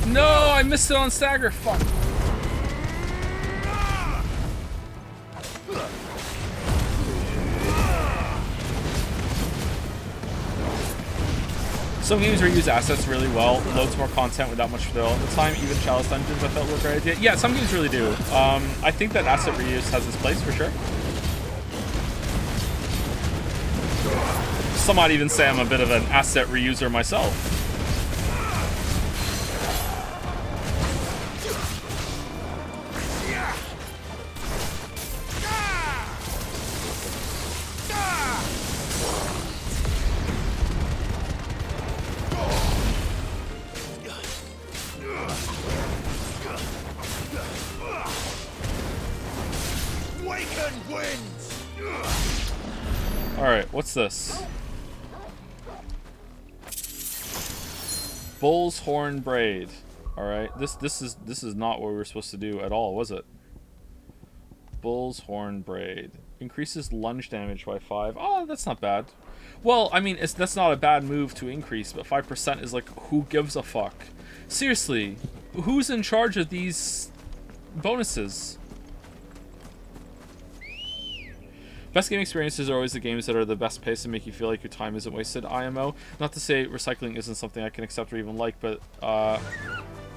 No, I missed it on stagger. Fuck. Some games reuse assets really well, loads more content without much fill. At the time, even Chalice Dungeons I felt were a great idea. Yeah, some games really do. I think that asset reuse has its place for sure. Some might even say I'm a bit of an asset reuser myself. Alright, what's this? Bull's horn braid. Alright, this is not what we were supposed to do at all, was it? Bull's horn braid. Increases lunge damage by 5. Oh, that's not bad. Well, I mean, that's not a bad move to increase, but 5% is like, who gives a fuck? Seriously, who's in charge of these bonuses? Best game experiences are always the games that are the best pace and make you feel like your time isn't wasted, IMO. Not to say recycling isn't something I can accept or even like, but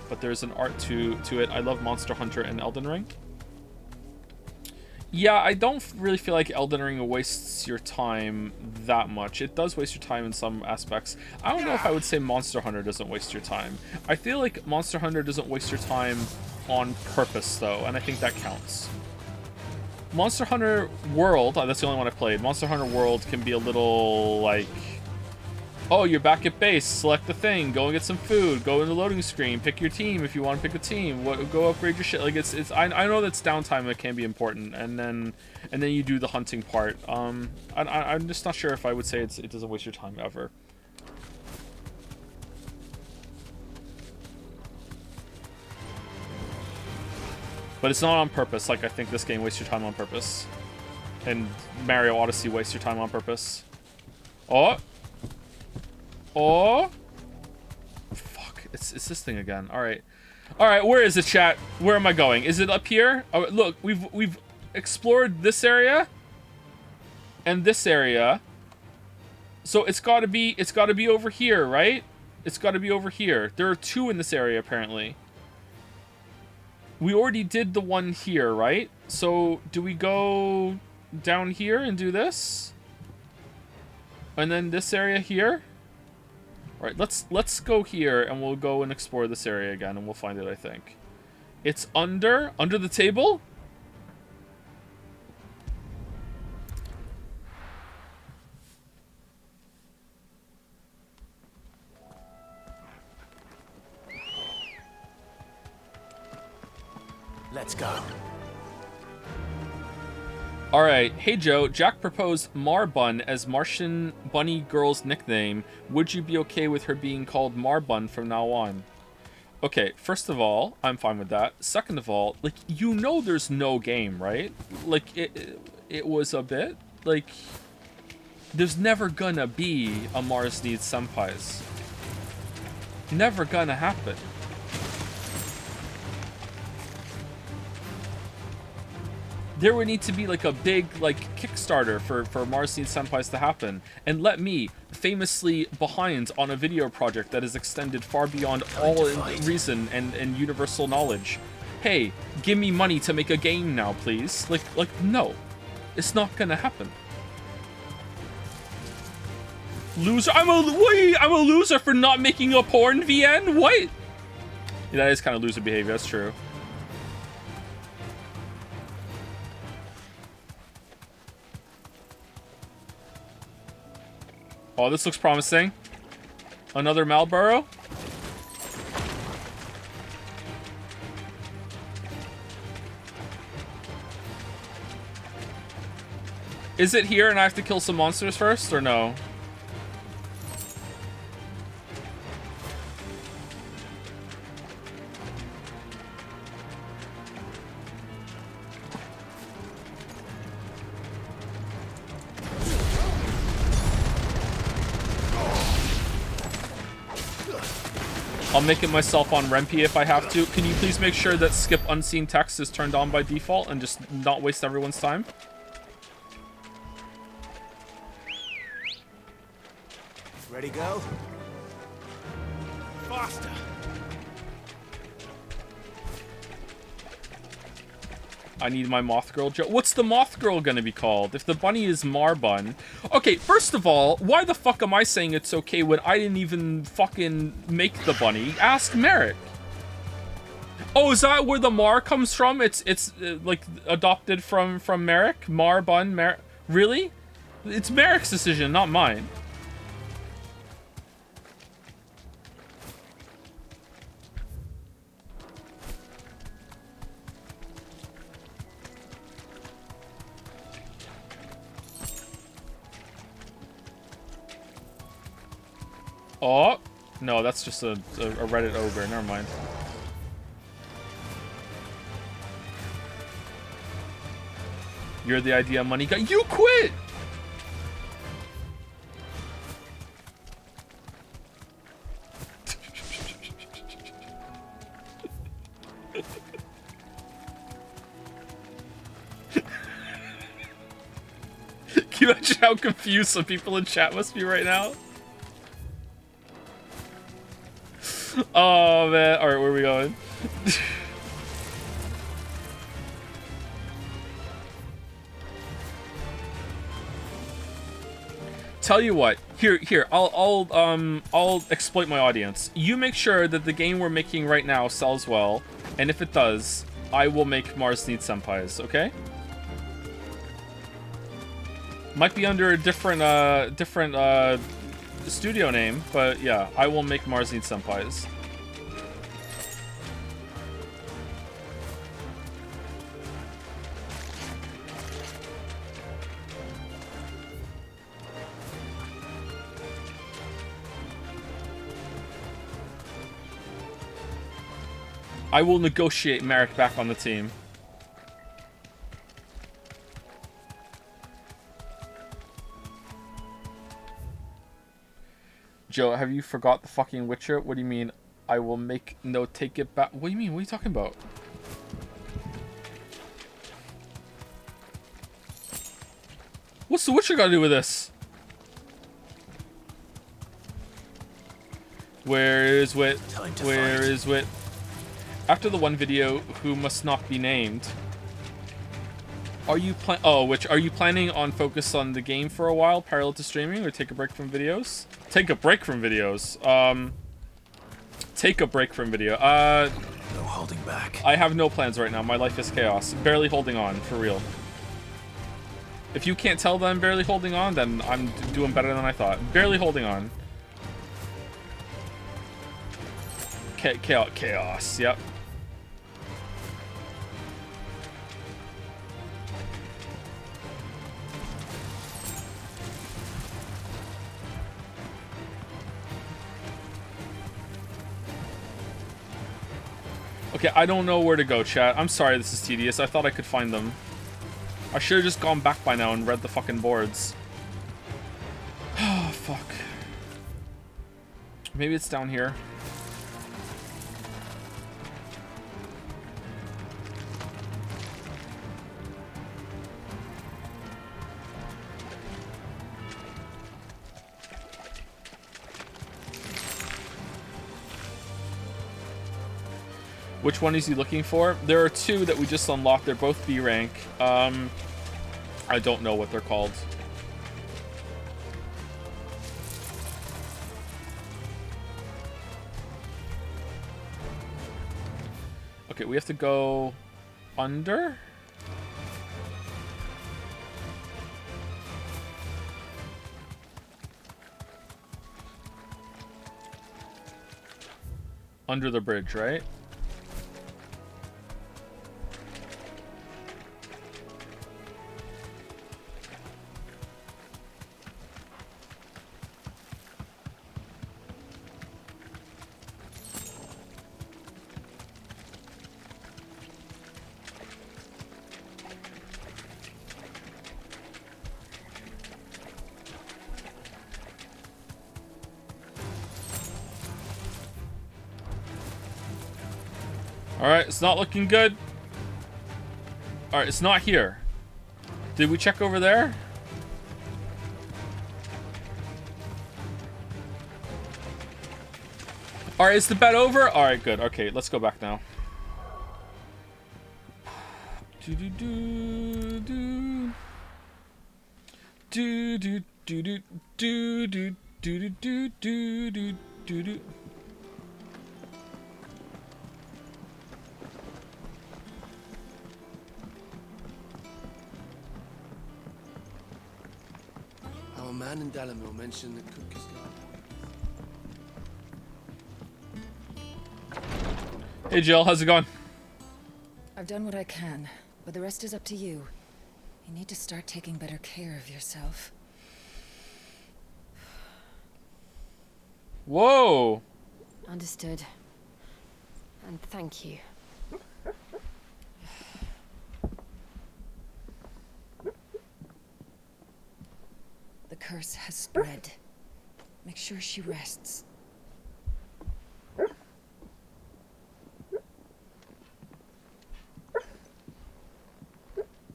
but there's an art to it. I love Monster Hunter and Elden Ring. Yeah, I don't really feel like Elden Ring wastes your time that much. It does waste your time in some aspects. I don't know if I would say Monster Hunter doesn't waste your time. I feel like Monster Hunter doesn't waste your time on purpose, though, and I think that counts. Monster Hunter World, that's the only one I played. Monster Hunter World can be a little, like... Oh, you're back at base. Select the thing. Go and get some food. Go in the loading screen. Pick your team if you want to pick a team. Go upgrade your shit. Like it's. I know that's downtime that can be important, and then you do the hunting part. I'm just not sure if I would say it doesn't waste your time ever. But it's not on purpose. Like I think this game wastes your time on purpose, and Mario Odyssey wastes your time on purpose. Oh. Oh, fuck! It's this thing again. All right, where is it, chat? Where am I going? Is it up here? Oh, look, we've explored this area and this area, so it's got to be over here, right? It's got to be over here. There are two in this area apparently. We already did the one here, right? So do we go down here and do this, and then this area here? All right, let's go here and we'll go and explore this area again and we'll find it, I think. It's under the table? Let's go. Alright, hey Joe, Jack proposed Marbun as Martian Bunny Girl's nickname. Would you be okay with her being called Marbun from now on? Okay, first of all, I'm fine with that. Second of all, like, you know there's no game, right? Like, it was a bit, like, there's never gonna be a Mars Needs Senpais. Never gonna happen. There would need to be like a big Kickstarter for Mars Needs Senpais to happen. And let me, famously behind on a video project that is extended far beyond all reason and universal knowledge. Hey, give me money to make a game now, please. Like no. It's not gonna happen. Loser. I'm a loser for not making a porn VN? What? Yeah, that is kind of loser behavior, that's true. Oh, this looks promising. Another Marlboro. Is it here and I have to kill some monsters first, or no? I'll make it myself on Rempi if I have to. Can you please make sure that skip unseen text is turned on by default and just not waste everyone's time? Ready, go? Faster! I need my Moth Girl joke. What's the Moth Girl gonna be called? If the bunny is Marbun. Okay, first of all, why the fuck am I saying it's okay when I didn't even fucking make the bunny? Ask Merrick. Oh, is that where the Mar comes from? It's like adopted from Merrick? Marbun, Merrick. Really? It's Merrick's decision, not mine. Oh, no, that's just a Reddit ogre. Never mind. You're the idea money guy. You quit! Can you imagine how confused some people in chat must be right now? Oh man! All right, where are we going? Tell you what, here, I'll exploit my audience. You make sure that the game we're making right now sells well, and if it does, I will make Mars Needs Senpais, okay? Might be under a different studio name, but yeah, I will make Mars Needs Senpais. I will negotiate Merrick back on the team. Joe, have you forgot the fucking Witcher? What do you mean? I will make no take it back. What do you mean? What are you talking about? What's the Witcher got to do with this? Where is Wit? Where is Wit? After the one video, who must not be named. Are you are you planning on focus on the game for a while, parallel to streaming, or take a break from videos? Take a break from videos. Take a break from video. No holding back. I have no plans right now. My life is chaos. Barely holding on, for real. If you can't tell that I'm barely holding on, then I'm doing better than I thought. Barely holding on. Chaos. Yep. Okay, I don't know where to go, chat. I'm sorry this is tedious. I thought I could find them. I should have just gone back by now and read the fucking boards. Oh, fuck. Maybe it's down here. Which one is he looking for? There are two that we just unlocked. They're both B rank. I don't know what they're called. Okay, we have to go under? Under the bridge, right? Alright, it's not looking good. Alright, it's not here. Did we check over there? Alright, is the bet over? Alright, good. Okay, let's go back now. Do do do do do do do do do do do do do do do do. Our man in Dalamil mentioned the cook is gone. Hey Jill, how's it going? I've done what I can, but the rest is up to you. You need to start taking better care of yourself. Whoa! Understood. And thank you. The curse has spread. Make sure she rests.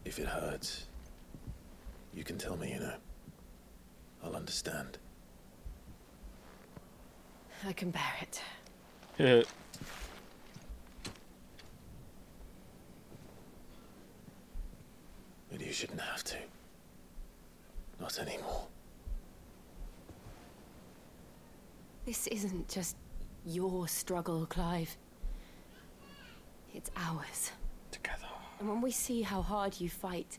If it hurts, you can tell me, you know. I'll understand. I can bear it. Yeah. But you shouldn't have to. Not anymore. This isn't just your struggle, Clive. It's ours. Together. And when we see how hard you fight,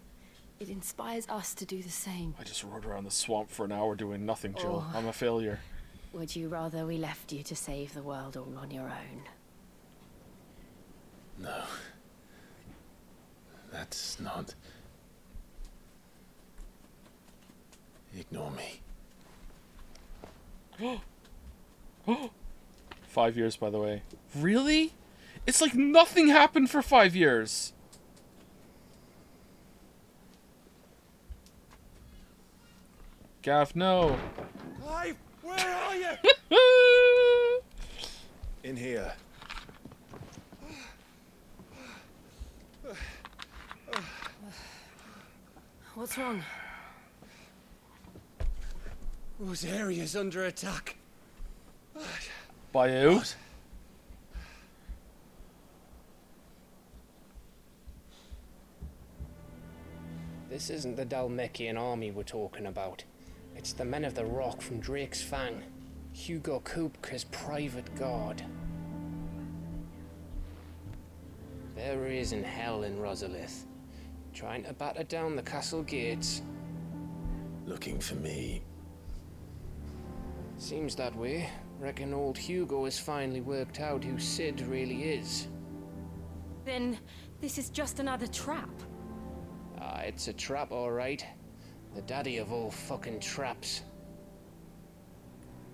it inspires us to do the same. I just rode around the swamp for an hour doing nothing, Jill. Oh. I'm a failure. Would you rather we left you to save the world all on your own? No. That's not... Ignore me. 5 years, by the way. Really? It's like nothing happened for 5 years. Gav, no. Clive, where are you? In here. What's wrong? Those areas under attack. By who? What? This isn't the Dalmekian army we're talking about. It's the men of the Rock from Drake's Fang. Hugo Kupka's private guard. There he is in hell in Rosalith, trying to batter down the castle gates. Looking for me. Seems that way. Reckon old Hugo has finally worked out who Sid really is. Then this is just another trap. Ah, it's a trap, all right. The daddy of all fucking traps.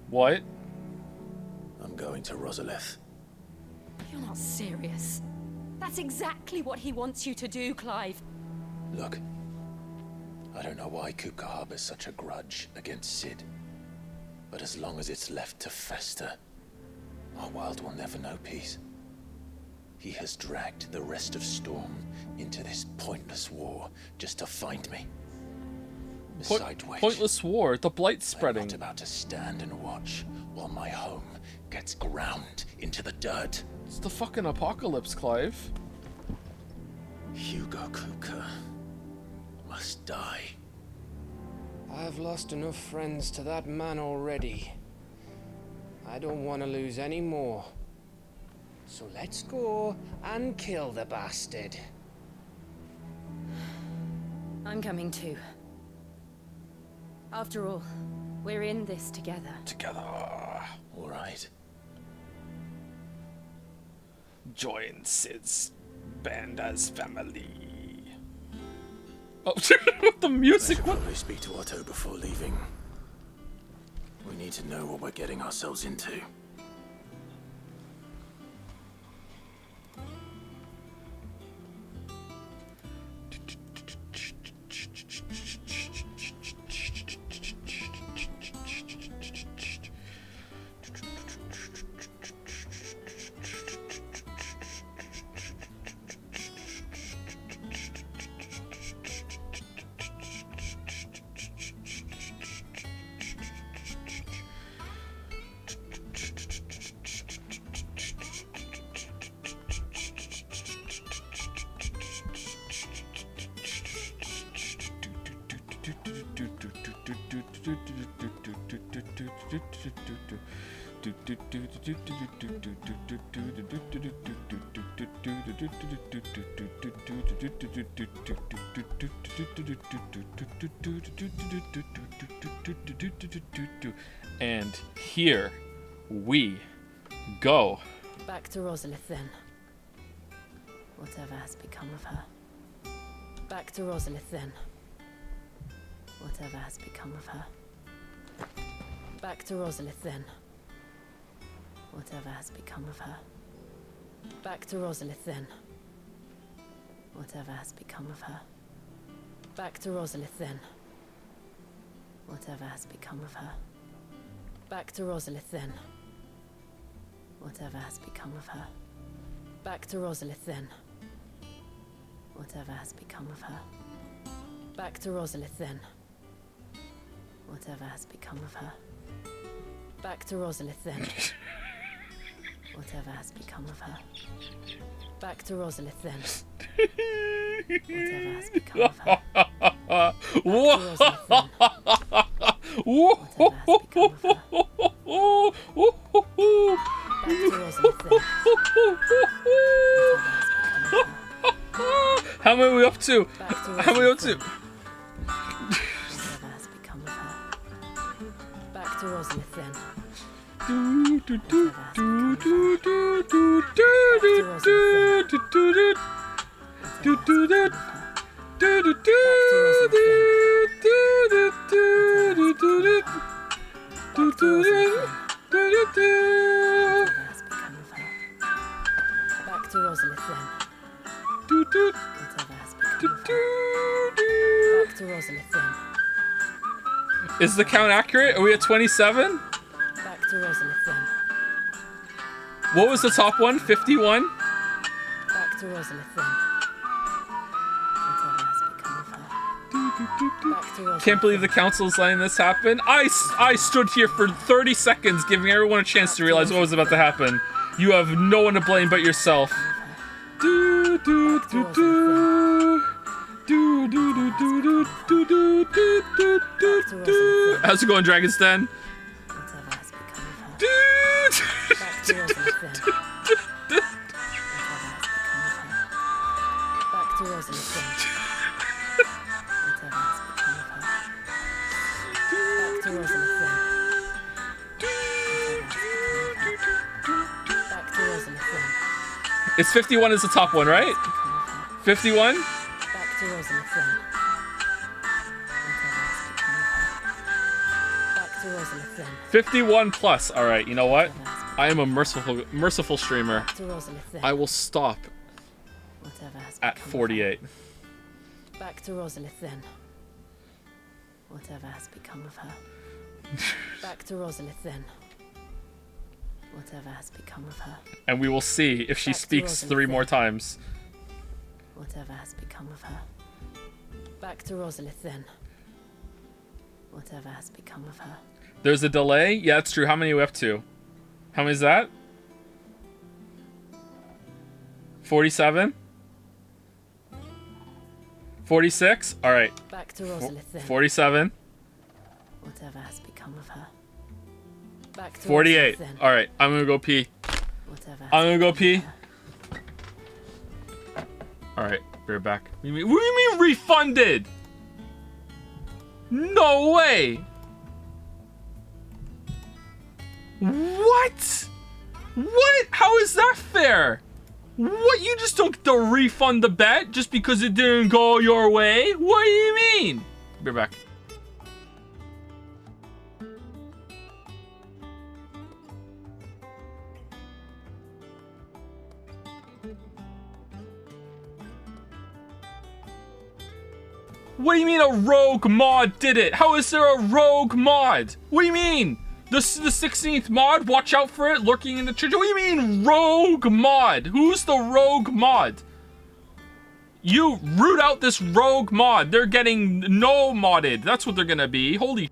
What? I'm going to Rosalith. You're not serious. That's exactly what he wants you to do, Clive. Look, I don't know why Kupka harbors such a grudge against Sid. But as long as it's left to fester, our world will never know peace. He has dragged the rest of Storm into this pointless war just to find me. Besides which, pointless war. The blight's I'm spreading. not about to stand and watch while my home gets ground into the dirt. It's the fucking apocalypse, Clive. Hugo Kupka must die. I've lost enough friends to that man already. I don't want to lose any more. So let's go and kill the bastard. I'm coming too. After all, we're in this together. Together. All right. Join Sid's band as family. Oh, the music. I should probably speak to Otto before leaving. We need to know what we're getting ourselves into. And here we go. Back to Rosalith then. Whatever has become of her. Back to Rosalith then. Whatever has become of her. Back to Rosalith then. Whatever has become of her. Back to Rosalith then. Whatever has become of her. Back to Rosalith then. Whatever has become of her. Back to Rosalith then. Whatever has become of her. Back to Rosalith then. Whatever has become of her. Back to Rosalith then. Whatever has become of her. Back to Rosalith then. Whatever has become of her. Back to Rosalith then. Whatever has become of her. How many are we up to? How many are we up to? Whatever has become of her. Back to Rosalith then. Back to Rosalith then. Whatever has become of her. Back to Rosalith then. Is the count accurate? Are we at 27? Back to Rosalith then. What was the top one? 51? Back to Rosalith then. Whatever has become of her. Back to Rosalith. Can't believe the council's letting this happen. I stood here for 30 seconds giving everyone a chance to realize what was about to happen. You have no one to blame but yourself. How's it going, Dragon's Den? Whatever has become of her. Back to Rosalith then. Back to Rosalith then. Whatever has become of her. Back to Rosalith then. Back to Rosalith then. It's 51 is the top one, right? 51? Back to Rosalith then. Whatever has become of her. Back to Rosalith then. 51 plus. All right, you know what? I am a merciful streamer. Back to Rosalith then. I will stop Whatever has at become 48. of her. Back to Rosalith then. Whatever has become of her. Back to Rosalith then. Whatever has become of her. And we will see if she Back to speaks Rosalith 3 then. more times. Whatever has become of her. Back to Rosalith then. Whatever has become of her. There's a delay? Yeah, it's true. How many are we up to? How many is that? 47? 46? All right. Back to Rosalith then. 47? Whatever has become of her. Back to 48. Rosalith then. All right, I'm going to go pee. Whatever has I'm going to go become pee. of her. All right, we're back. What do you mean refunded? No way. What? What? How is that fair? What? You just don't get to refund the bet just because it didn't go your way? What do you mean? We're back. What do you mean a rogue mod did it? How is there a rogue mod? What do you mean? The 16th mod? Watch out for it lurking in the church. What do you mean rogue mod? Who's the rogue mod? You root out this rogue mod. They're getting no modded. That's what they're gonna be. Holy.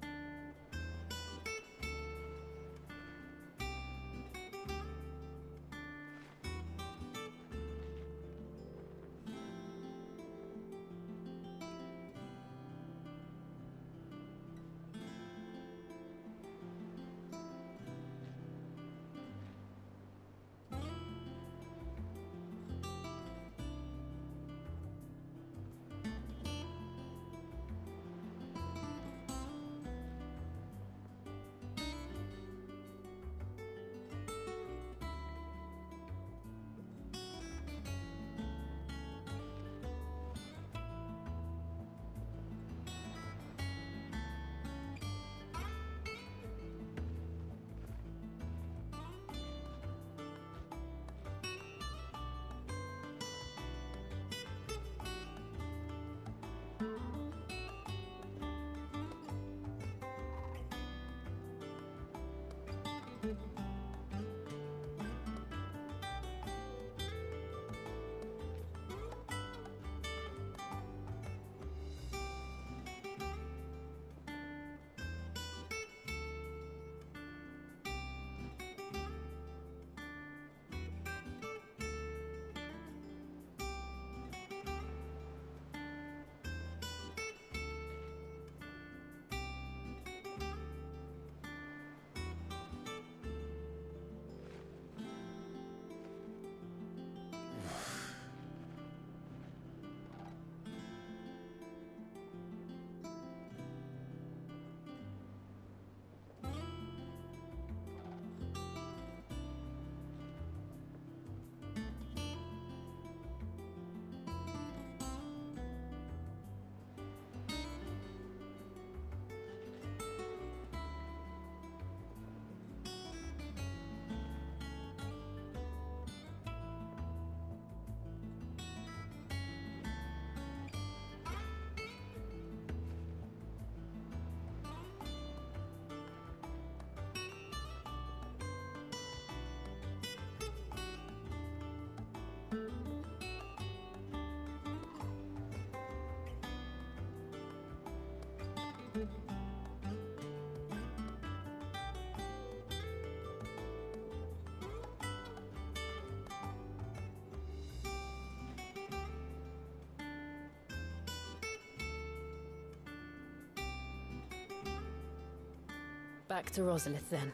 Back to Rosalith then.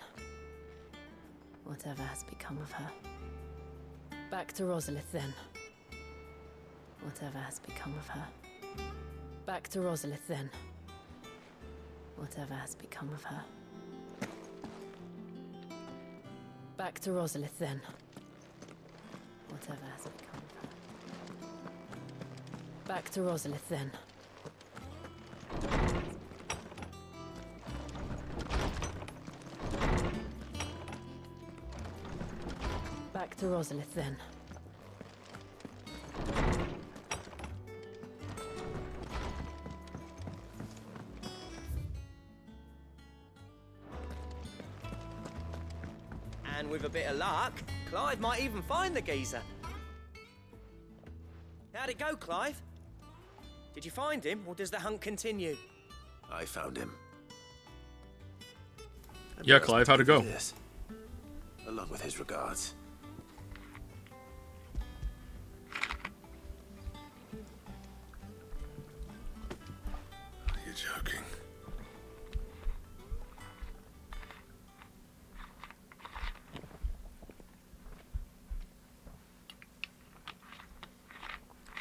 Whatever has become of her. Back to Rosalith then. Whatever has become of her. Back to Rosalith then. Whatever has become of her. Back to Rosalith then. Whatever has become of her. Back to Rosalith then. Back to Rosalith then. And with a bit of luck, Clive might even find the geezer. How'd it go, Clive? Did you find him, or does the hunt continue? I found him. Yeah, Clive, how'd it go? This, along with his regards. You're joking.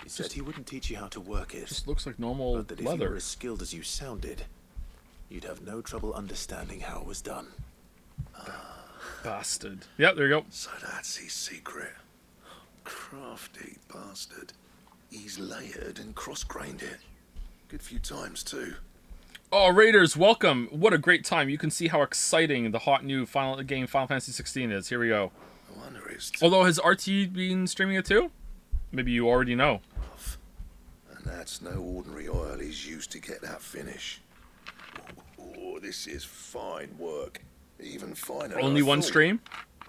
He said he wouldn't teach you how to work it. Just looks like normal but that if leather. you were as skilled as you sounded, you'd have no trouble understanding how it was done. Bastard. Yep, there you go. So that's his secret. Crafty bastard. He's layered and cross-grained it. Good few times, too. Oh, Raiders, welcome. What a great time. You can see how exciting the hot new Final Fantasy XVI is. Here we go. I wonder it's... Although, has RT been streaming it too? Maybe you already know. And that's no ordinary oil he's used to get that finish. Oh, this is fine work. Even finer. Only one stream?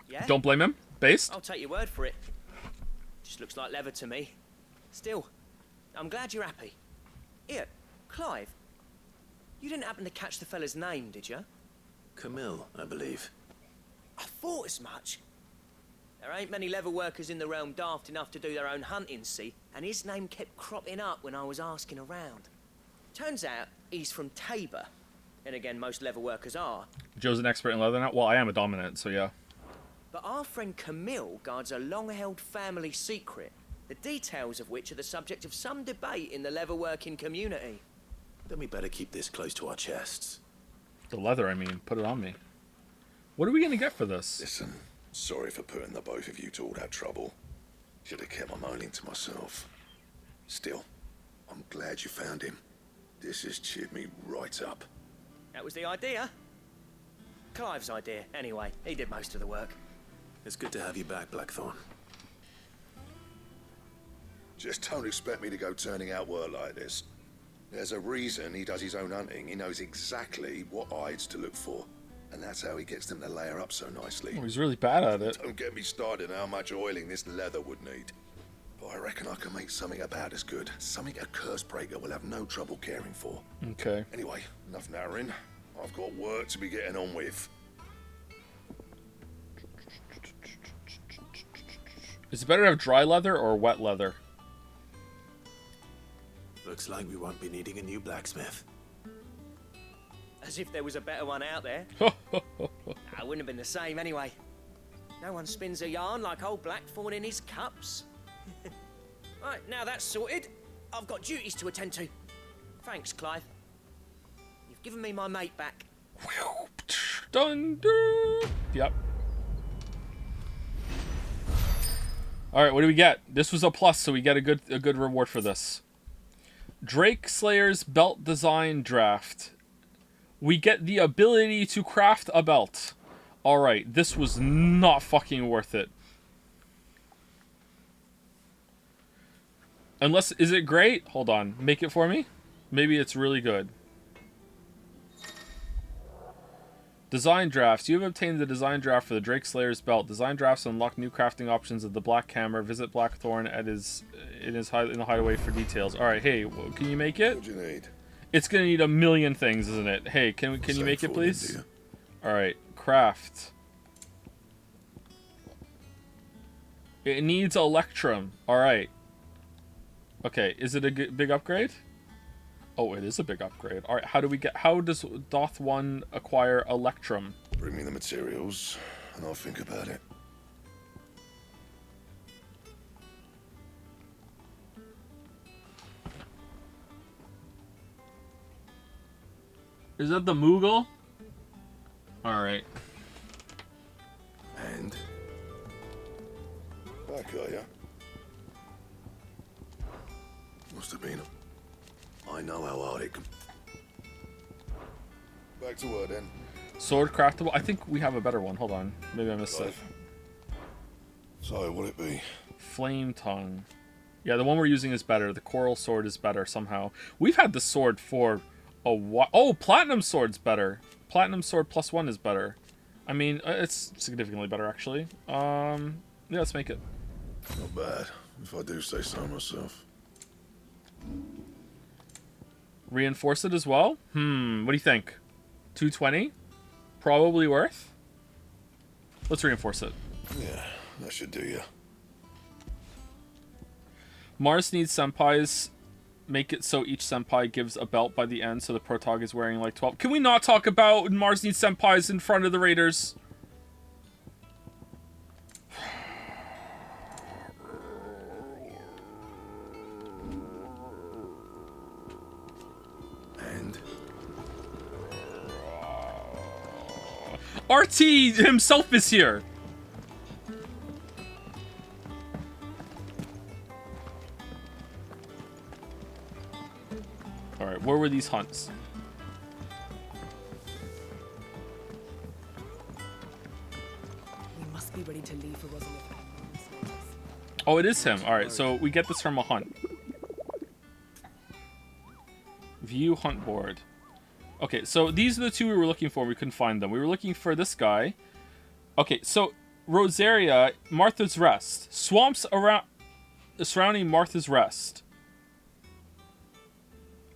Yeah? Don't blame him. Based? I'll take your word for it. Just looks like leather to me. Still, I'm glad you're happy. Here, Clive. You didn't happen to catch the fella's name, did you? Camille, I believe. I thought as much. There ain't many leather workers in the realm daft enough to do their own hunting, see? And his name kept cropping up when I was asking around. Turns out he's from Tabor. And again, most leather workers are. Joe's an expert in leather now? Well, I am a dominant, so yeah. But our friend Camille guards a long-held family secret, the details of which are the subject of some debate in the leather-working community. Then we better keep this close to our chests. The leather, I mean. Put it on me. What are we going to get for this? Listen, sorry for putting the both of you to all that trouble. Should have kept my moaning to myself. Still, I'm glad you found him. This has cheered me right up. That was the idea. Clive's idea, anyway. He did most of the work. It's good to have you back, Blackthorn. Just don't expect me to go turning out work like this. There's a reason he does his own hunting. He knows exactly what hides to look for. And that's how he gets them to layer up so nicely. Oh, he's really bad at it. Don't get me started on how much oiling this leather would need. But I reckon I can make something about as good. Something a curse breaker will have no trouble caring for. Okay. Anyway, enough narrowing. I've got work to be getting on with. Is it better to have dry leather or wet leather? Looks like we won't be needing a new blacksmith. As if there was a better one out there. Nah, it wouldn't have been the same anyway. No one spins a yarn like old Blackthorn in his cups. Right, now that's sorted. I've got duties to attend to. Thanks, Clive. You've given me my mate back. Dun, dun. Yep. All right, what do we get? This was a plus, so we get a good reward for this. Drake Slayer's belt design draft. We get the ability to craft a belt. All right, this was not fucking worth it. Unless, is it great? Hold on, make it for me. Maybe it's really good. Design drafts. You have obtained the design draft for the Drake Slayer's belt. Design drafts unlock new crafting options of the Black Hammer. Visit Blackthorn at in the hideaway for details. All right, hey, can you make it? What do you need? It's gonna need a million things, isn't it? Hey, can you make it, please? All right, craft. It needs Electrum. All right. Okay, is it a big upgrade? Oh, it is a big upgrade. All right, how does Doth 1 acquire Electrum? Bring me the materials, and I'll think about it. Is that the Moogle? All right. And? Back, are ya? Must have been. I know how hard it can. Back to work then. Sword craftable? I think we have a better one. Hold on. Maybe I missed it. So, what'll it be? Flame tongue. Yeah, the one we're using is better. The coral sword is better somehow. We've had the sword for a while. Oh, platinum sword's better. Platinum sword +1 is better. I mean, it's significantly better, actually. Yeah, let's make it. Not bad, if I do say so myself. Reinforce it as well? What do you think? 220? Probably worth? Let's reinforce it. Yeah, that should do you. Mars needs senpais. Make it so each senpai gives a belt by the end, so the protog is wearing like 12. Can we not talk about Mars needs senpais in front of the raiders? And? RT himself is here. Alright, where were these hunts? We must be ready to leave for Rosalind. Oh, it is him. Alright, so we get this from a hunt. View hunt board. Okay, so these are the two we were looking for. We couldn't find them. We were looking for this guy. Okay, so Rosaria, Martha's Rest. Swamps around surrounding Martha's Rest.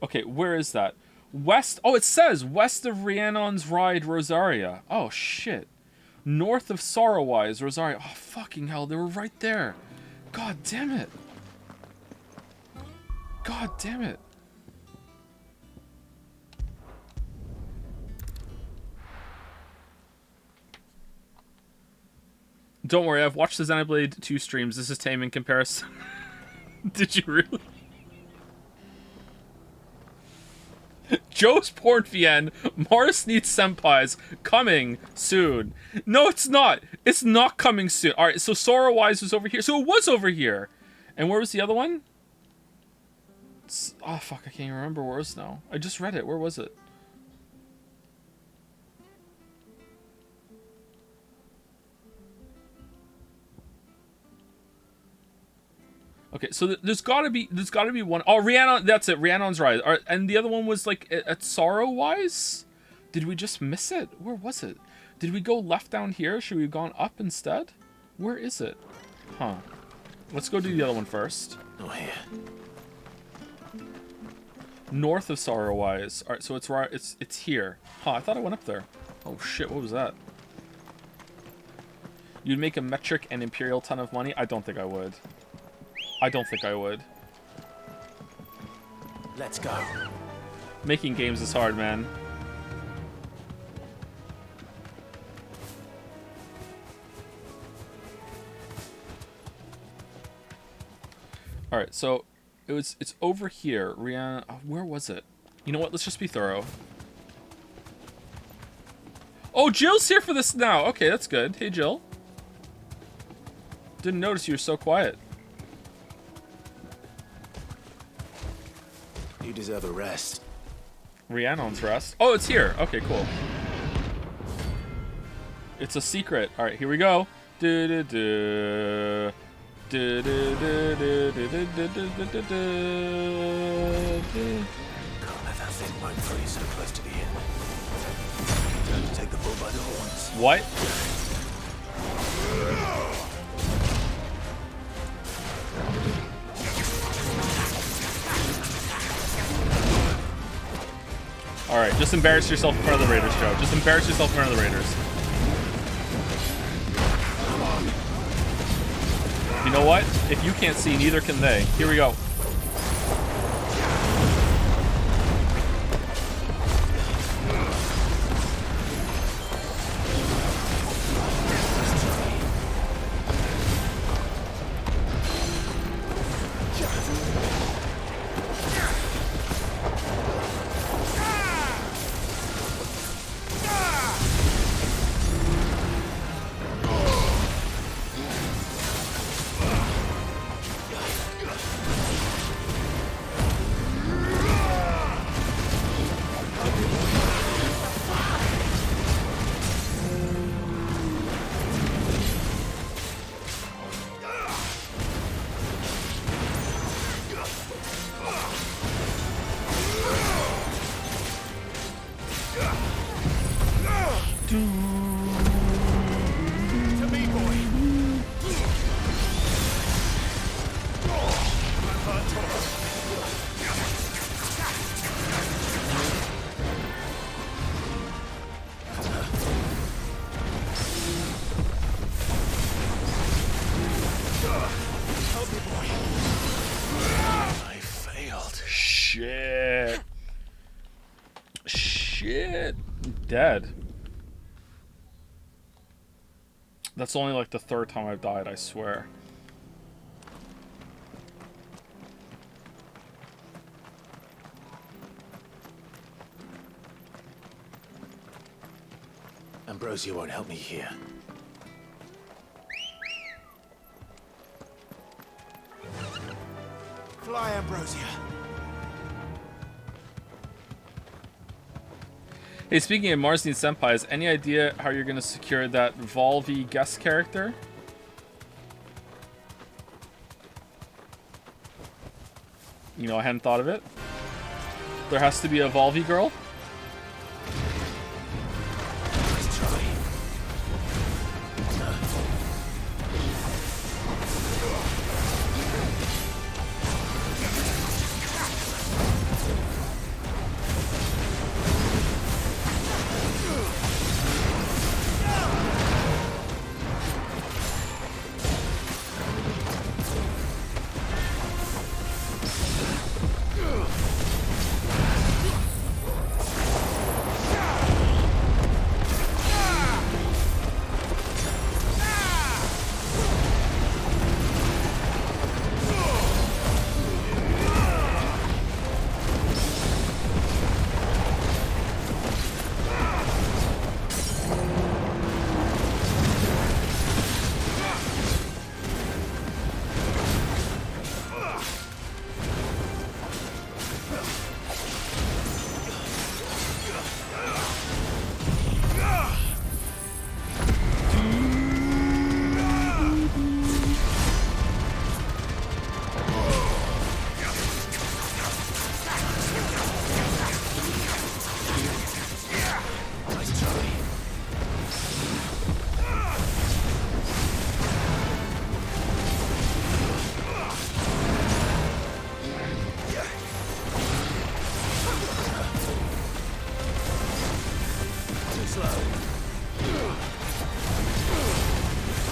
Okay, where is that? West. Oh, it says west of Rhiannon's Ride, Rosaria. Oh, shit. North of Sorrowwise, Rosaria. Oh, fucking hell. They were right there. God damn it. God damn it. Don't worry, I've watched the Xenoblade 2 streams. This is tame in comparison. Did you really? Joe's Pornfian, Mars needs senpais, coming soon. No, it's not. It's not coming soon. Alright, so Sorrowwise was over here. So it was over here. And where was the other one? Oh, fuck, I can't even remember where it was now. I just read it. Where was it? Okay, so there's gotta be one. Oh, Rhiannon, that's it. Rhiannon's Rise. And the other one was like at Sorrowwise. Did we just miss it? Where was it? Did we go left down here? Should we have gone up instead? Where is it? Huh. Let's go do the other one first. Oh, here. North of Sorrowwise. All right, so it's right. It's here. Huh? I thought I went up there. Oh shit! What was that? You'd make a metric and imperial ton of money. I don't think I would. I don't think I would. Let's go. Making games is hard, man. All right, so it's over here. Rihanna, where was it? You know what? Let's just be thorough. Oh, Jill's here for this now. Okay, that's good. Hey, Jill. Didn't notice you were so quiet. You deserve a rest. Rhiannon's Rest. Oh, it's here. Okay, cool. It's a secret. All right, here we go. Do-do-do. Do-do-do-do-do-do-do-do-do-do. Can't let that thing run free so close to the end. Time to take the bull by the horns. What? Alright, just embarrass yourself in front of the Raiders, Joe. Just embarrass yourself in front of the Raiders. You know what? If you can't see, neither can they. Here we go. Shit. Shit. I'm dead. That's only like the third time I've died, I swear. Ambrosia won't help me here. Fly, Ambrosia. Hey, speaking of Marsden Senpais, any idea how you're gonna secure that Volvi guest character? You know, I hadn't thought of it. There has to be a Volvi girl.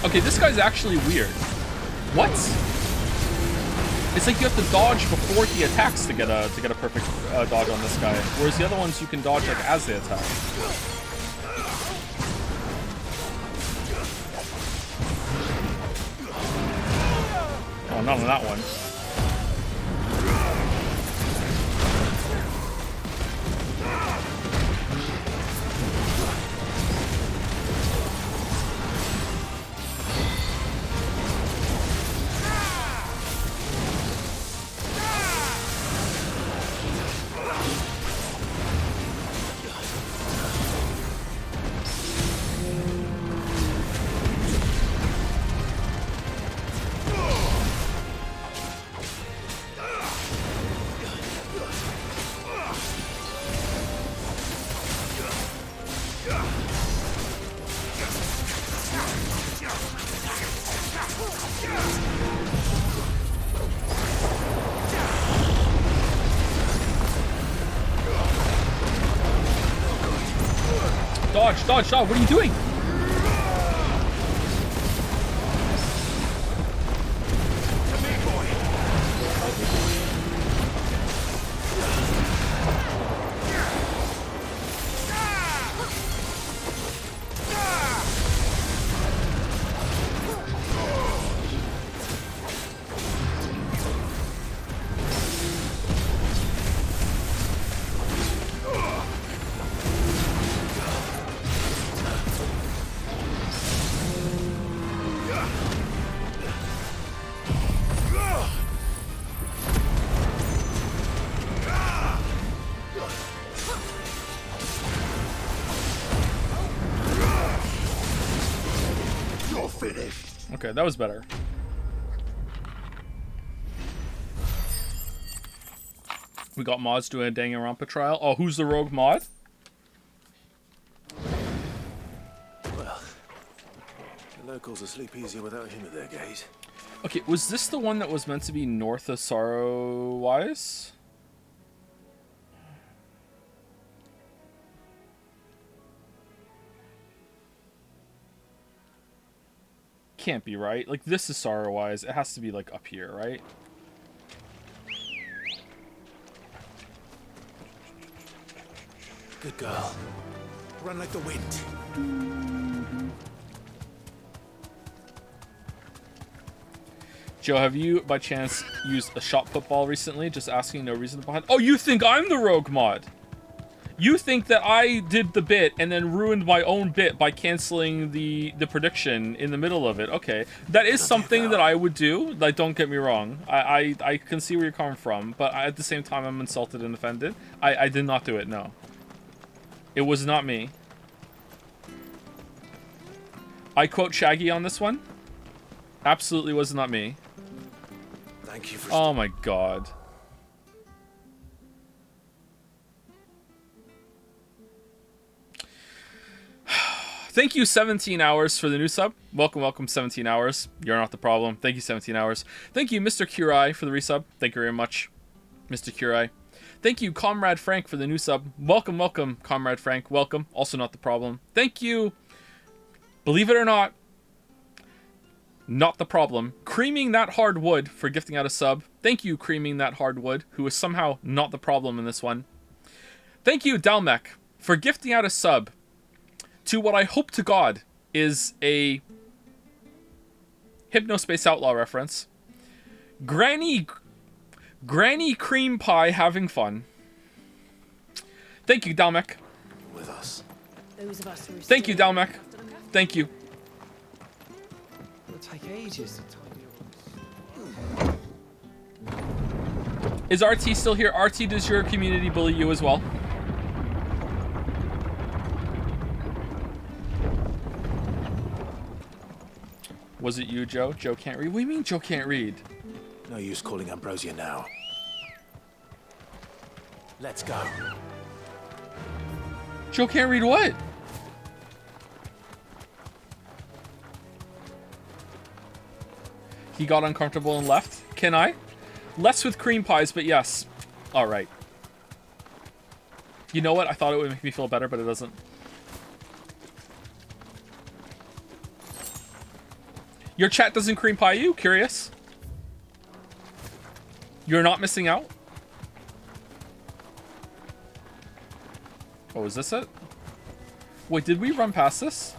Okay, this guy's actually weird. What? It's like you have to dodge before he attacks to get a perfect dodge on this guy, whereas the other ones you can dodge like as they attack. Oh, not on that one. Dodge, dodge, dodge, what are you doing? finished. Okay, that was better. We got mods doing a Danganronpa trial. Oh, who's the rogue mod? Well, the locals will sleep easier without him at their gate. Okay, was this the one that was meant to be north of Sorrow-wise? Can't be, right? Like, this is Sorrow-wise. It has to be, like, up here, right? Good girl. Run like the wind. Joe, have you, by chance, used a shot football recently? Just asking, no reason behind. Oh, you think I'm the rogue mod? You think that I did the bit and then ruined my own bit by canceling the prediction in the middle of it. Okay, that is something that I would do. Like, don't get me wrong. I can see where you're coming from, but at the same time, I'm insulted and offended. I did not do it, no. It was not me. I quote Shaggy on this one. Absolutely was not me. Thank you for... Oh my god. Thank you, 17 hours, for the new sub. Welcome, welcome, 17 hours. You're not the problem. Thank you, 17 hours. Thank you, Mr. Kurai, for the resub. Thank you very much, Mr. Kurai. Thank you, Comrade Frank, for the new sub. Welcome, welcome, Comrade Frank. Welcome. Also not the problem. Thank you. Believe it or not, not the problem. Creaming That Hard Wood for gifting out a sub. Thank you, Creaming That Hard Wood, who is somehow not the problem in this one. Thank you, Dalmec, for gifting out a sub to what I hope to God is a Hypnospace Outlaw reference. Granny Cream Pie having fun. Thank you, Dalmec. With us. Those of us who are Thank you, still- Dalmec. Thank you. It'll take ages to tidy up. Is RT still here? RT, does your community bully you as well? Was it you, Joe? Joe can't read? What do you mean Joe can't read? No use calling Ambrosia now. Let's go. Joe can't read what? He got uncomfortable and left. Can I? Less with cream pies, but yes. Alright. You know what? I thought it would make me feel better, but it doesn't. Your chat doesn't cream pie you? Curious? You're not missing out? Oh, is this it? Wait, did we run past this?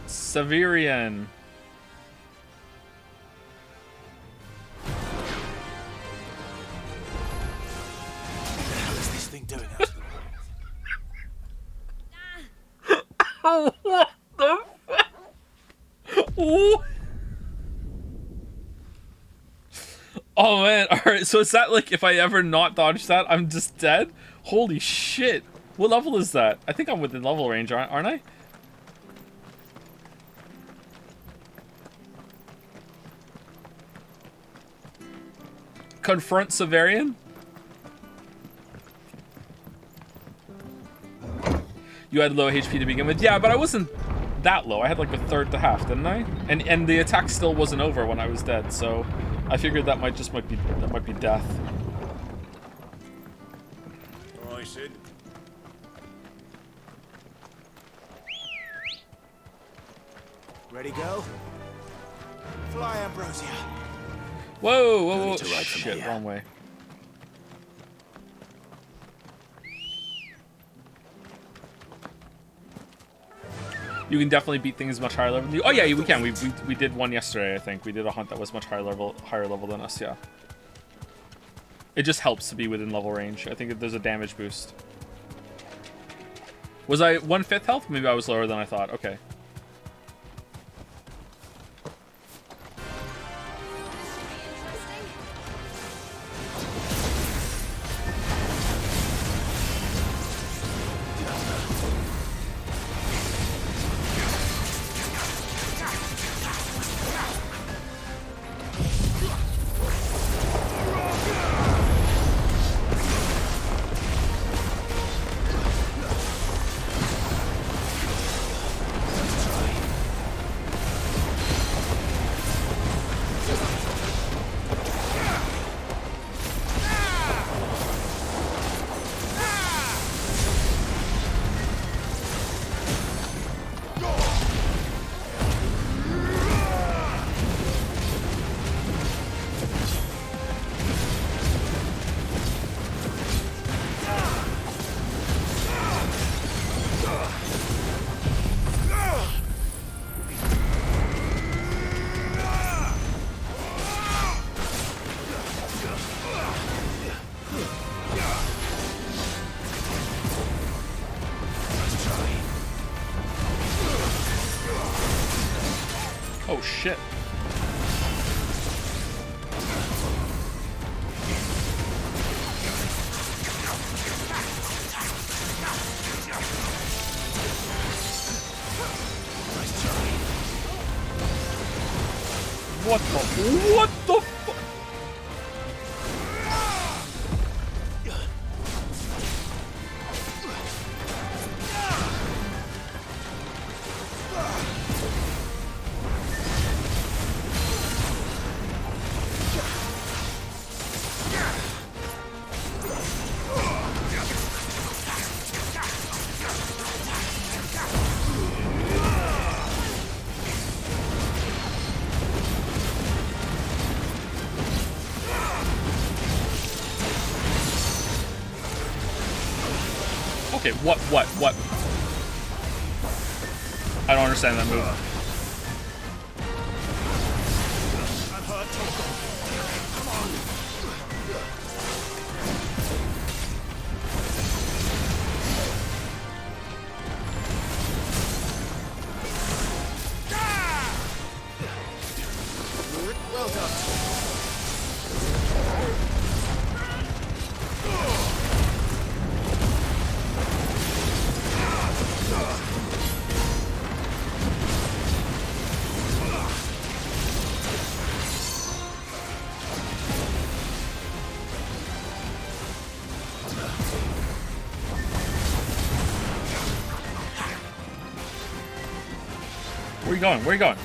Severian. What the hell is this thing doing out? Oh, what the fuck? Oh man, alright, so is that like if I ever not dodge that, I'm just dead? Holy shit. What level is that? I think I'm within level range, aren't I? Confront Severian? You had low HP to begin with. Yeah, but I wasn't that low. I had like a third to half, didn't I? And the attack still wasn't over when I was dead, so I figured that might be death. All right, Sid. Ready, go? Fly, Ambrosia. Whoa, whoa, No whoa. need to ride from Shit, here. wrong way. You can definitely beat things much higher level than you. Oh yeah, we can. We did one yesterday, I think. We did a hunt that was much higher level than us, yeah. It just helps to be within level range. I think there's a damage boost. Was I 1/5 health? Maybe I was lower than I thought. Okay. Oh shit. What the fuck? Okay, what? I don't understand that move. I'm hurt, Toko. Come on. Well done. Where you going? Where you going?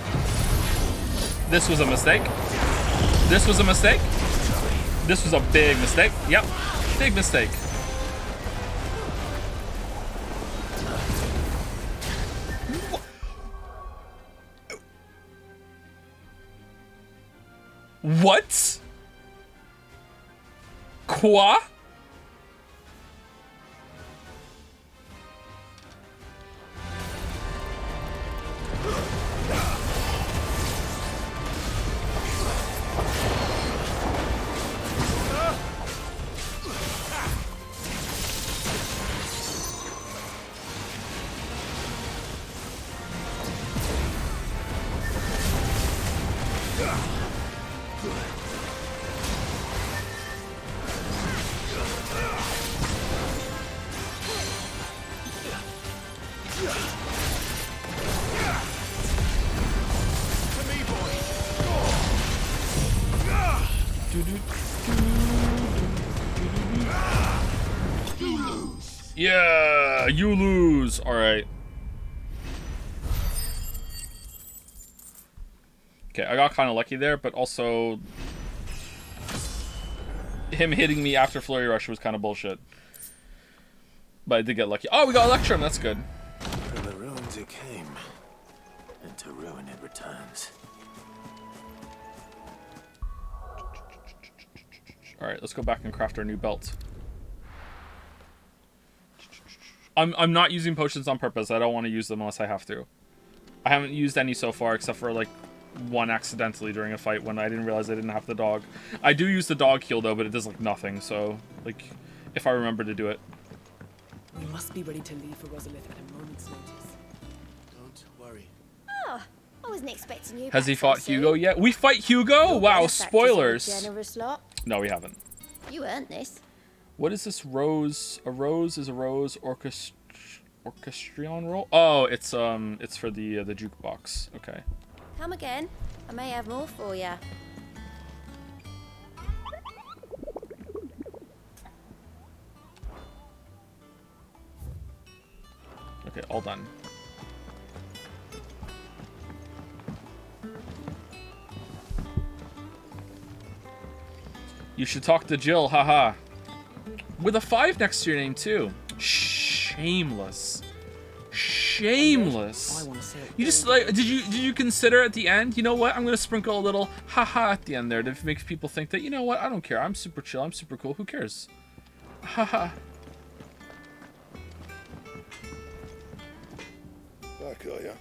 This was a mistake. This was a mistake. This was a big mistake. Yep. Big mistake. What? Quoi? Yeah, you lose. All right. Okay, I got kind of lucky there, but also him hitting me after Flurry Rush was kind of bullshit. But I did get lucky. Oh, we got Electrum. That's good. From the ruins it came, and to ruin it returns. All right, let's go back and craft our new belt. I'm not using potions on purpose. I don't want to use them unless I have to. I haven't used any so far, except for like one accidentally during a fight when I didn't realize I didn't have the dog. I do use the dog heal though, but it does like nothing. So like, if I remember to do it. We must be ready to leave for Rosalith at a moment's notice. Don't worry. Oh, I wasn't expecting you. Has he back fought so Hugo soon. yet? We fight Hugo? Wow, Benefactors are a spoilers. Generous lot. No, we haven't. You earned this. What is this rose? A rose is a rose orchestrion roll? Oh, it's for the jukebox. Okay. Come again. I may have more for you. Okay, all done. You should talk to Jill, haha. With a 5 next to your name too. Shameless. Shameless. You just like did you consider at the end, you know what? I'm gonna sprinkle a little haha at the end there to make people think that, you know what, I don't care. I'm super chill, I'm super cool, who cares? Haha. Back, are ya?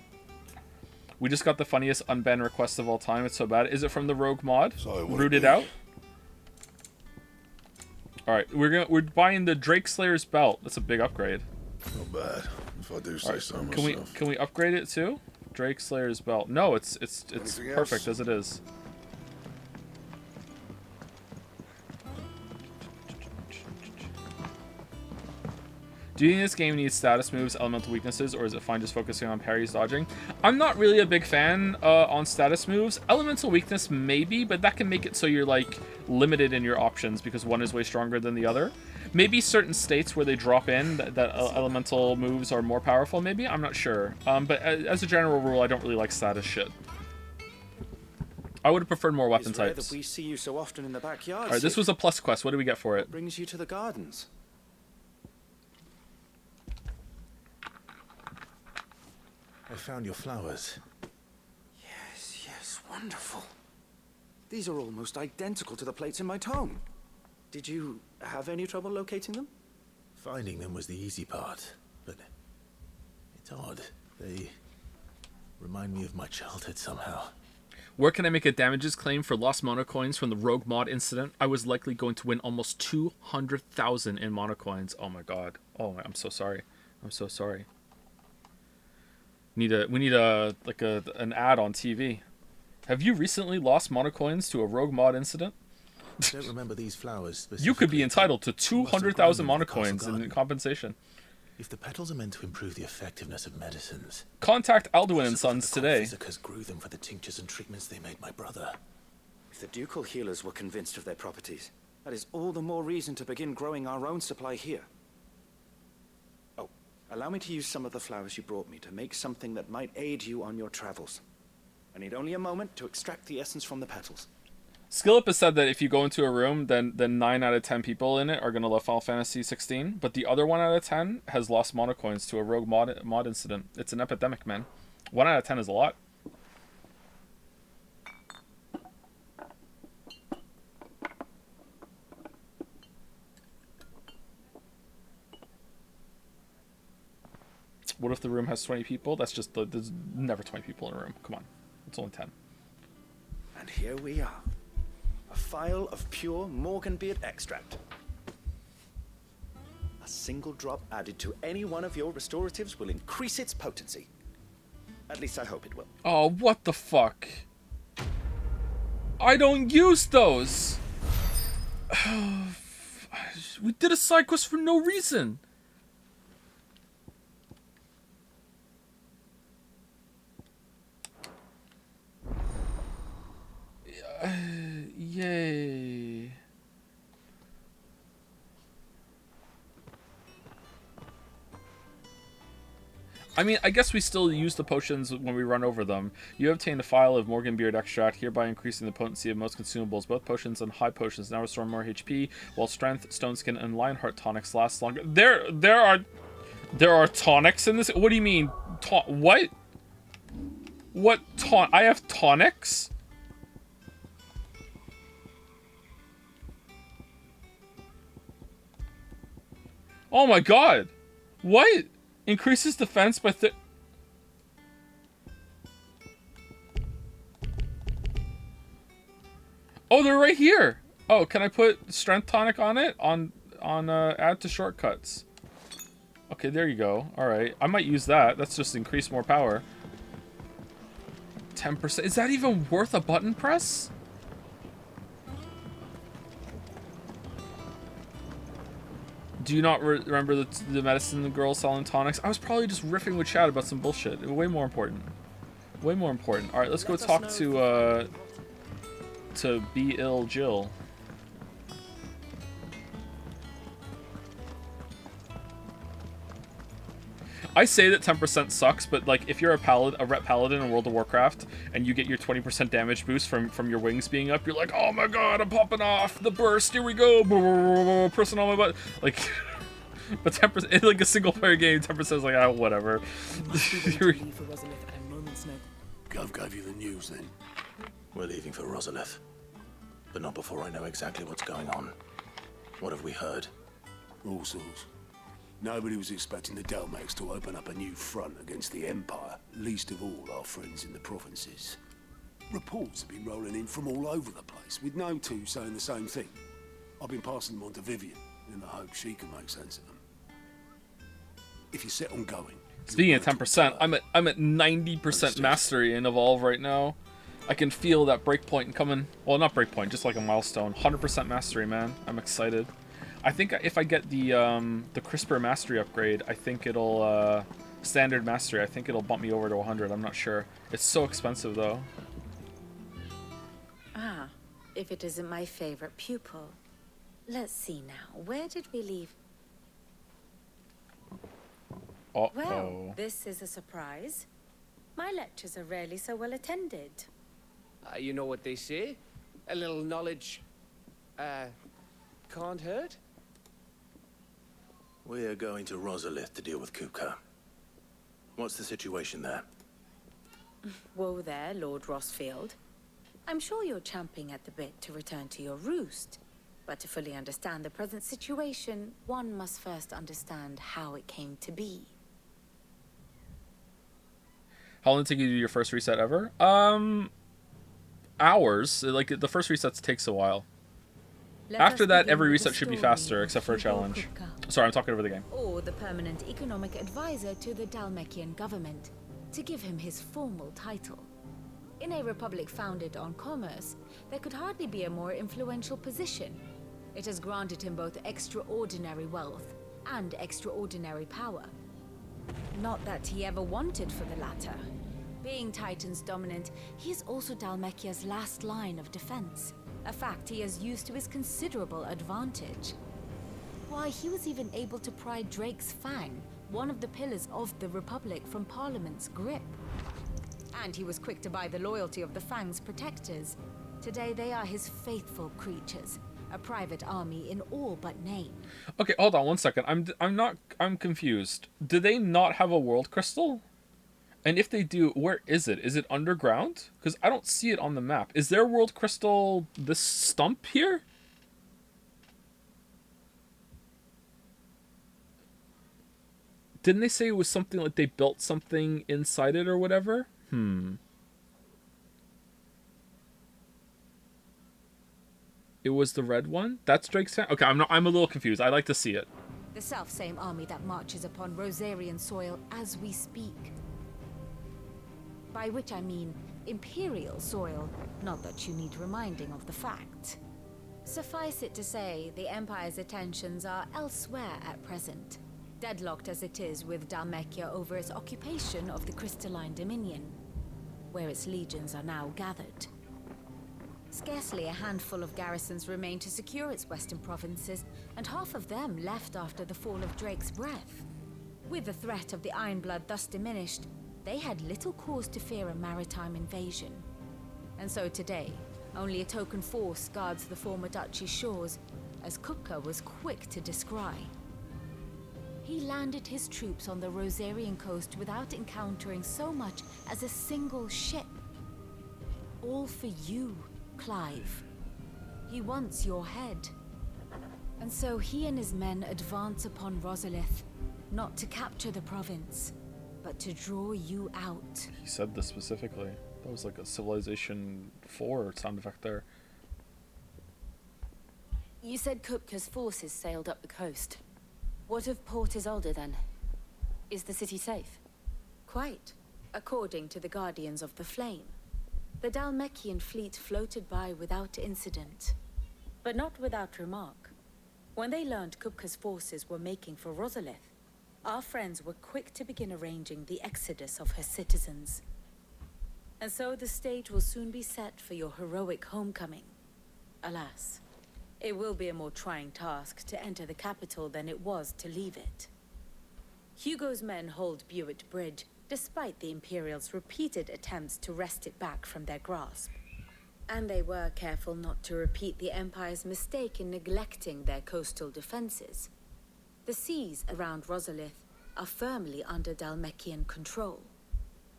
We just got the funniest unban request of all time. It's so bad. Is it from the Rogue mod? So Rooted out? Alright, we're buying the Drake Slayer's belt. That's a big upgrade. Not bad, if I do say so myself. Can we upgrade it too? Drake Slayer's belt. No, it's Anything perfect else? as it is. Do you think this game needs status moves, elemental weaknesses, or is it fine just focusing on parries, dodging? I'm not really a big fan on status moves. Elemental weakness maybe, but that can make it so you're like limited in your options because one is way stronger than the other. Maybe certain states where they drop in that elemental moves are more powerful, maybe? I'm not sure. But as a general rule, I don't really like status shit. I would have preferred more weapon It's rare types. that we see you so often in the backyard. Alright, this was a plus quest. What do we get for it? What brings you to the gardens? I found your flowers. Yes, wonderful. These are almost identical to the plates in my tome. Did you have any trouble locating them? Finding them was the easy part, but it's odd. They remind me of my childhood somehow. Where can I make a damages claim for lost monocoins from the rogue mod incident? I was likely going to win almost 200,000 in monocoins. Oh my god. Oh, I'm so sorry. I'm so sorry. We need an ad on TV. Have you recently lost monocoins to a rogue mod incident? I don't remember these flowers. You could be entitled to 200,000 monocoins in compensation. If the petals are meant to improve the effectiveness of medicines, Contact Alduin and Sons today. Visicas grew them for the tinctures and treatments they made my brother. If the ducal healers were convinced of their properties, that is all the more reason to begin growing our own supply here. Oh, allow me to use some of the flowers you brought me to make something that might aid you on your travels. I need only a moment to extract the essence from the petals. Skillip has said that if you go into a room, then 9 out of 10 people in it are going to love Final Fantasy XVI, but the other 1 out of 10 has lost monocoins to a rogue mod incident. It's an epidemic, man. 1 out of 10 is a lot. What if the room has 20 people? That's just, there's never 20 people in a room. Come on. It's only 10. And here we are. A phial of pure Morganbeard extract. A single drop added to any one of your restoratives will increase its potency. At least I hope it will. Oh, what the fuck? I don't use those! We did a side quest for no reason! Yay. I mean, I guess we still use the potions when we run over them. You obtain a phial of Morganbeard extract, hereby increasing the potency of most consumables. Both potions and high potions now restore more HP, while strength, stone skin, and lionheart tonics last longer. There are tonics in this? What do you mean? What? What I have tonics? Oh my god! What? Increases defense by Oh, they're right here! Oh, can I put strength tonic on it? On add to shortcuts. Okay, there you go. Alright. I might use that. That's just increase more power. 10%. Is that even worth a button press? Do you not remember the medicine girl selling tonics? I was probably just riffing with Chad about some bullshit. Way more important. Way more important. Alright, let's go talk to Be Ill Jill. I say that 10% sucks, but like if you're a rep paladin in World of Warcraft and you get your 20% damage boost from your wings being up, you're like, oh my god, I'm popping off the burst. Here we go, pressing on my butt. Like, but 10% in like a single player game, 10% is like, oh, whatever. Gov gave you the news then. We're leaving for Rosalith, but not before I know exactly what's going on. What have we heard? All sorts. Nobody was expecting the Delmax to open up a new front against the Empire, least of all our friends in the provinces. Reports have been rolling in from all over the place, with no two saying the same thing. I've been passing them on to Vivian, in the hope she can make sense of them. If you're set on going, Speaking of 10%, I'm at 90% mastery in Evolve right now. I can feel that breakpoint coming. Well, not breakpoint, just like a milestone. 100% mastery, man. I'm excited. I think if I get the CRISPR mastery upgrade, I think it'll standard mastery. I think it'll bump me over to 100. I'm not sure. It's so expensive though. Ah, if it isn't my favorite pupil. Let's see now. Where did we leave? Uh-oh. Well, this is a surprise. My lectures are rarely so well attended. You know what they say? A little knowledge, can't hurt? We're going to Rosalith to deal with Kupka. What's the situation there? Whoa there, Lord Rossfield. I'm sure you're champing at the bit to return to your roost. But to fully understand the present situation, one must first understand how it came to be. How long did it take you to do your first reset ever? Hours. Like, the first resets takes a while. After that, every reset should be faster, except for a challenge. Sorry, I'm talking over the game. Or the permanent economic advisor to the Dhalmekian government, to give him his formal title. In a republic founded on commerce, there could hardly be a more influential position. It has granted him both extraordinary wealth and extraordinary power. Not that he ever wanted for the latter. Being Titan's dominant, he is also Dhalmekia's last line of defense, a fact he has used to his considerable advantage. Why, he was even able to pry Drake's Fang, one of the pillars of the Republic, from Parliament's grip. And he was quick to buy the loyalty of the Fang's protectors. Today they are his faithful creatures, a private army in all but name. Okay, hold on one second. I'm confused. Do they not have a world crystal? And if they do, where is it? Is it underground? Because I don't see it on the map. Is there world crystal this stump here? Didn't they say it was something like they built something inside it or whatever? It was the red one? That's Drake's Fang? Okay, I'm a little confused. I'd like to see it. The self-same army that marches upon Rosarian soil as we speak. By which I mean Imperial soil, not that you need reminding of the fact. Suffice it to say, the Empire's attentions are elsewhere at present, deadlocked as it is with Dhalmekia over its occupation of the Crystalline Dominion, where its legions are now gathered. Scarcely a handful of garrisons remain to secure its western provinces, and half of them left after the fall of Drake's Breath. With the threat of the Ironblood thus diminished, they had little cause to fear a maritime invasion. And so today, only a token force guards the former duchy's shores, as Kupka was quick to descry. He landed his troops on the Rosarian coast without encountering so much as a single ship. All for you, Clive. He wants your head. And so he and his men advance upon Rosalith, not to capture the province, but to draw you out. He said this specifically. That was like a Civilization 4 sound effect there. You said Kupka's forces sailed up the coast. What of Port Isolde then? Is the city safe? Quite, according to the Guardians of the Flame. The Dhalmekian fleet floated by without incident, but not without remark. When they learned Kupka's forces were making for Rosalith, our friends were quick to begin arranging the exodus of her citizens. And so the stage will soon be set for your heroic homecoming. Alas, it will be a more trying task to enter the capital than it was to leave it. Hugo's men hold Buett Bridge, despite the Imperials' repeated attempts to wrest it back from their grasp. And they were careful not to repeat the Empire's mistake in neglecting their coastal defenses. The seas around Rosalith are firmly under Dhalmekian control.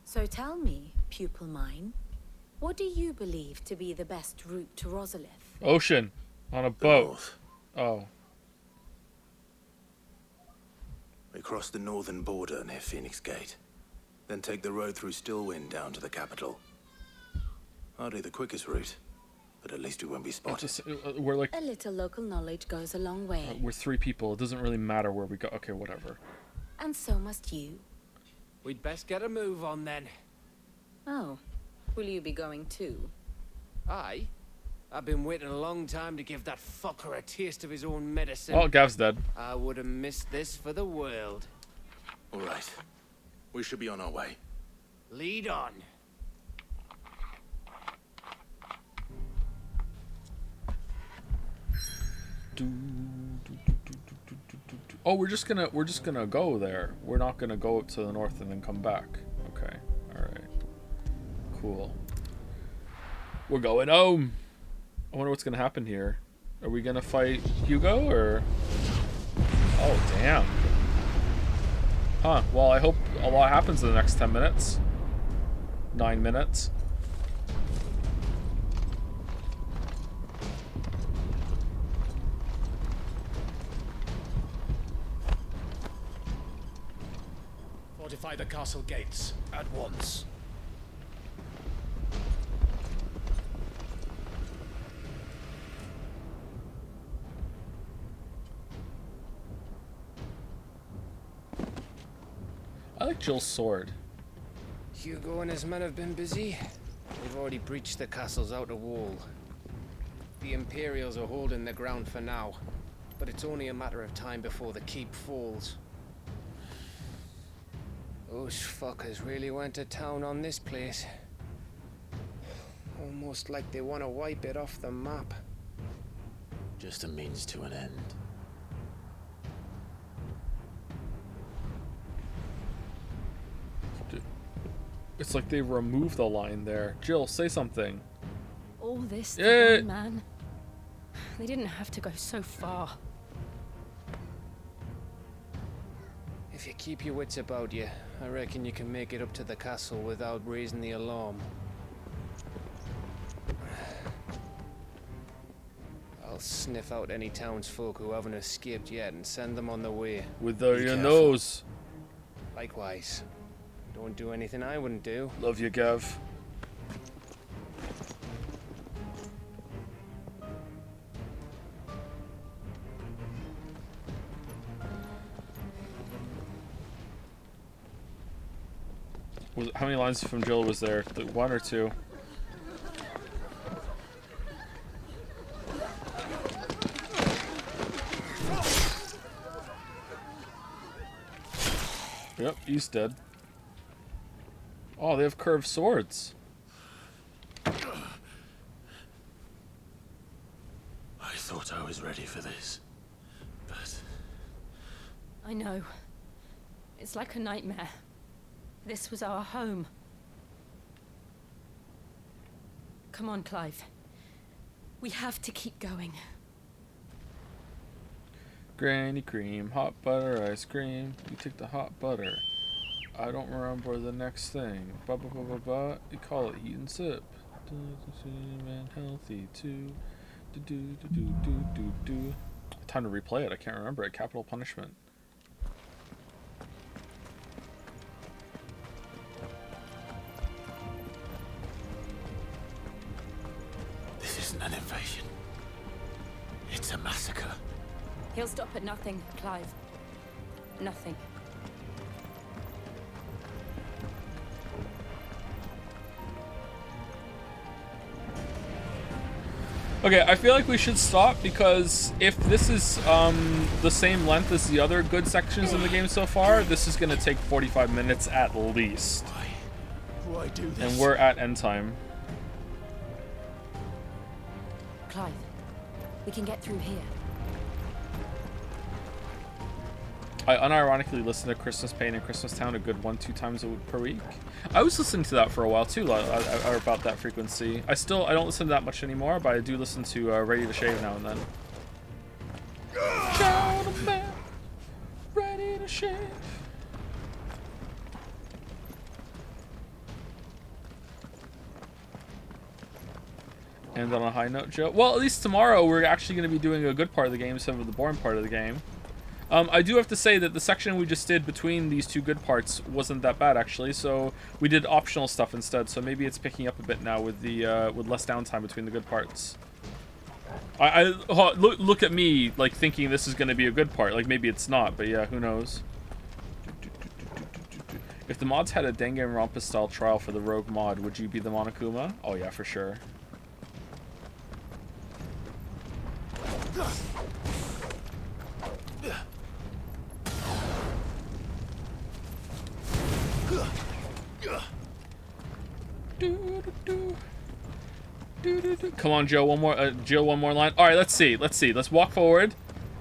So tell me, pupil mine, what do you believe to be the best route to Rosalith? Ocean. On a boat. Oh. We cross the northern border near Phoenix Gate. Then take the road through Stillwind down to the capital. Hardly the quickest route, but at least we won't be spotted. We're like... A little local knowledge goes a long way. We're 3 people. It doesn't really matter where we go. Okay, whatever. And so must you. We'd best get a move on then. Oh, will you be going too? Aye. I've been waiting a long time to give that fucker a taste of his own medicine. Oh, Gav's dead. I would have missed this for the world. All right. We should be on our way. Lead on. Oh, we're just gonna go there. We're not gonna go up to the north and then come back. Okay. All right. Cool. We're going home. I wonder what's gonna happen here. Are we gonna fight Hugo or? Oh damn. Huh. Well, I hope a lot happens in the next 10 minutes. 9 minutes. Fortify the castle gates at once. I like Jill's sword. Hugo and his men have been busy. They've already breached the castle's outer wall. The Imperials are holding the ground for now, but it's only a matter of time before the keep falls. Those fuckers really went to town on this place. Almost like they want to wipe it off the map. Just a means to an end. It's like they removed the line there. Jill, say something. All this Yeah. to one man. They didn't have to go so far. If you keep your wits about you, I reckon you can make it up to the castle without raising the alarm. I'll sniff out any townsfolk who haven't escaped yet and send them on their way. With your nose. Likewise. Don't do anything I wouldn't do. Love you, Gav. How many lines from Jill was there? One or two? Yep, he's dead. Oh, they have curved swords. I thought I was ready for this, but... I know. It's like a nightmare. This was our home. Come on, Clive. We have to keep going. Granny cream, hot butter, ice cream. You take the hot butter. I don't remember the next thing. Ba ba ba ba ba. You call it heat and sip. And healthy too. Do do do do do do do. Time to replay it. I can't remember it. Capital punishment. This isn't an invasion. It's a massacre. He'll stop at nothing, Clive. Nothing. Okay, I feel like we should stop because if this is the same length as the other good sections in the game so far, this is going to take 45 minutes at least. Why do this? And we're at end time. Clive, we can get through here. I unironically listen to Christmas Pain and Christmas Town a good 1-2 times per week. I was listening to that for a while too, or about that frequency. I don't listen to that much anymore, but I do listen to Ready to Shave now and then. Gentleman, ready to shave. And on a high note, Joe. Well, at least tomorrow we're actually going to be doing a good part of the game instead of the boring part of the game. I do have to say that the section we just did between these two good parts wasn't that bad actually, so we did optional stuff instead, so maybe it's picking up a bit now with the with less downtime between the good parts. Look at me like thinking this is going to be a good part, like maybe it's not, but yeah, who knows. If the mods had a Danganronpa style trial for the Rogue mod, would you be the Monokuma? Oh yeah, for sure. Come on, Joe. One more. Jill, one more line. All right, let's see. Let's walk forward.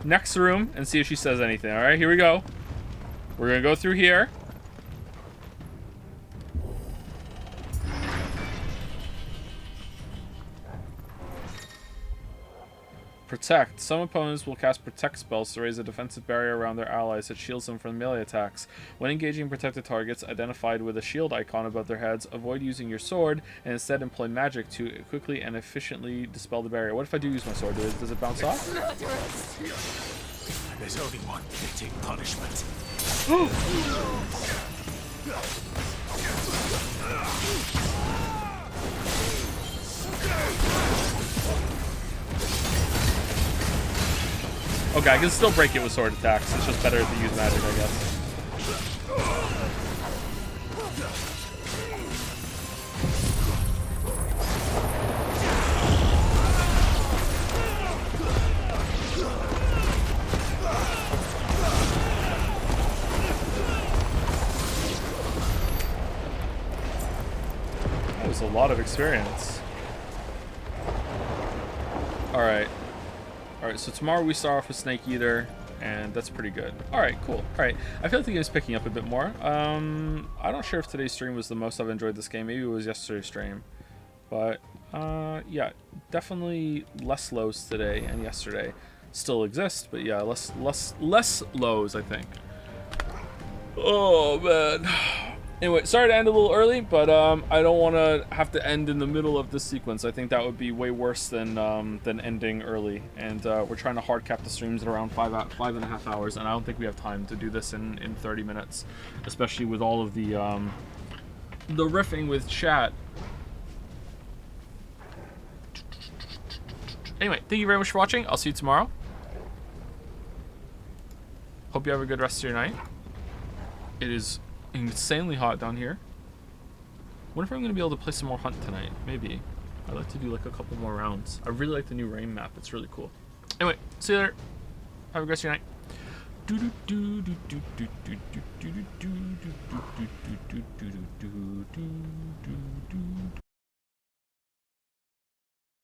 Next room and see if she says anything. All right, here we go. We're gonna go through here. Protect. Some opponents will cast protect spells to raise a defensive barrier around their allies that shields them from melee attacks. When engaging protected targets identified with a shield icon above their heads, avoid using your sword and instead employ magic to quickly and efficiently dispel the barrier. What if I do use my sword? Does it bounce off? There's only one fitting punishment. Okay, I can still break it with sword attacks. It's just better to use magic, I guess. That was a lot of experience. Alright. Alright, so tomorrow we start off with Snake Eater, and that's pretty good. Alright, cool. Alright, I feel like the game's picking up a bit more. I'm not sure if today's stream was the most I've enjoyed this game. Maybe it was yesterday's stream. But, yeah, definitely less lows today and yesterday. Still exist, but yeah, less lows, I think. Oh, man. Anyway, sorry to end a little early, but I don't want to have to end in the middle of this sequence. I think that would be way worse than ending early. And we're trying to hard cap the streams at around 5.5 hours, and I don't think we have time to do this in 30 minutes, especially with all of the riffing with chat. Anyway, thank you very much for watching. I'll see you tomorrow. Hope you have a good rest of your night. It is insanely hot down here. Wonder if I'm gonna be able to play some more Hunt tonight. Maybe. I'd like to do like a couple more rounds. I really like the new rain map. It's really cool. Anyway, see you later. Have a good rest of your night.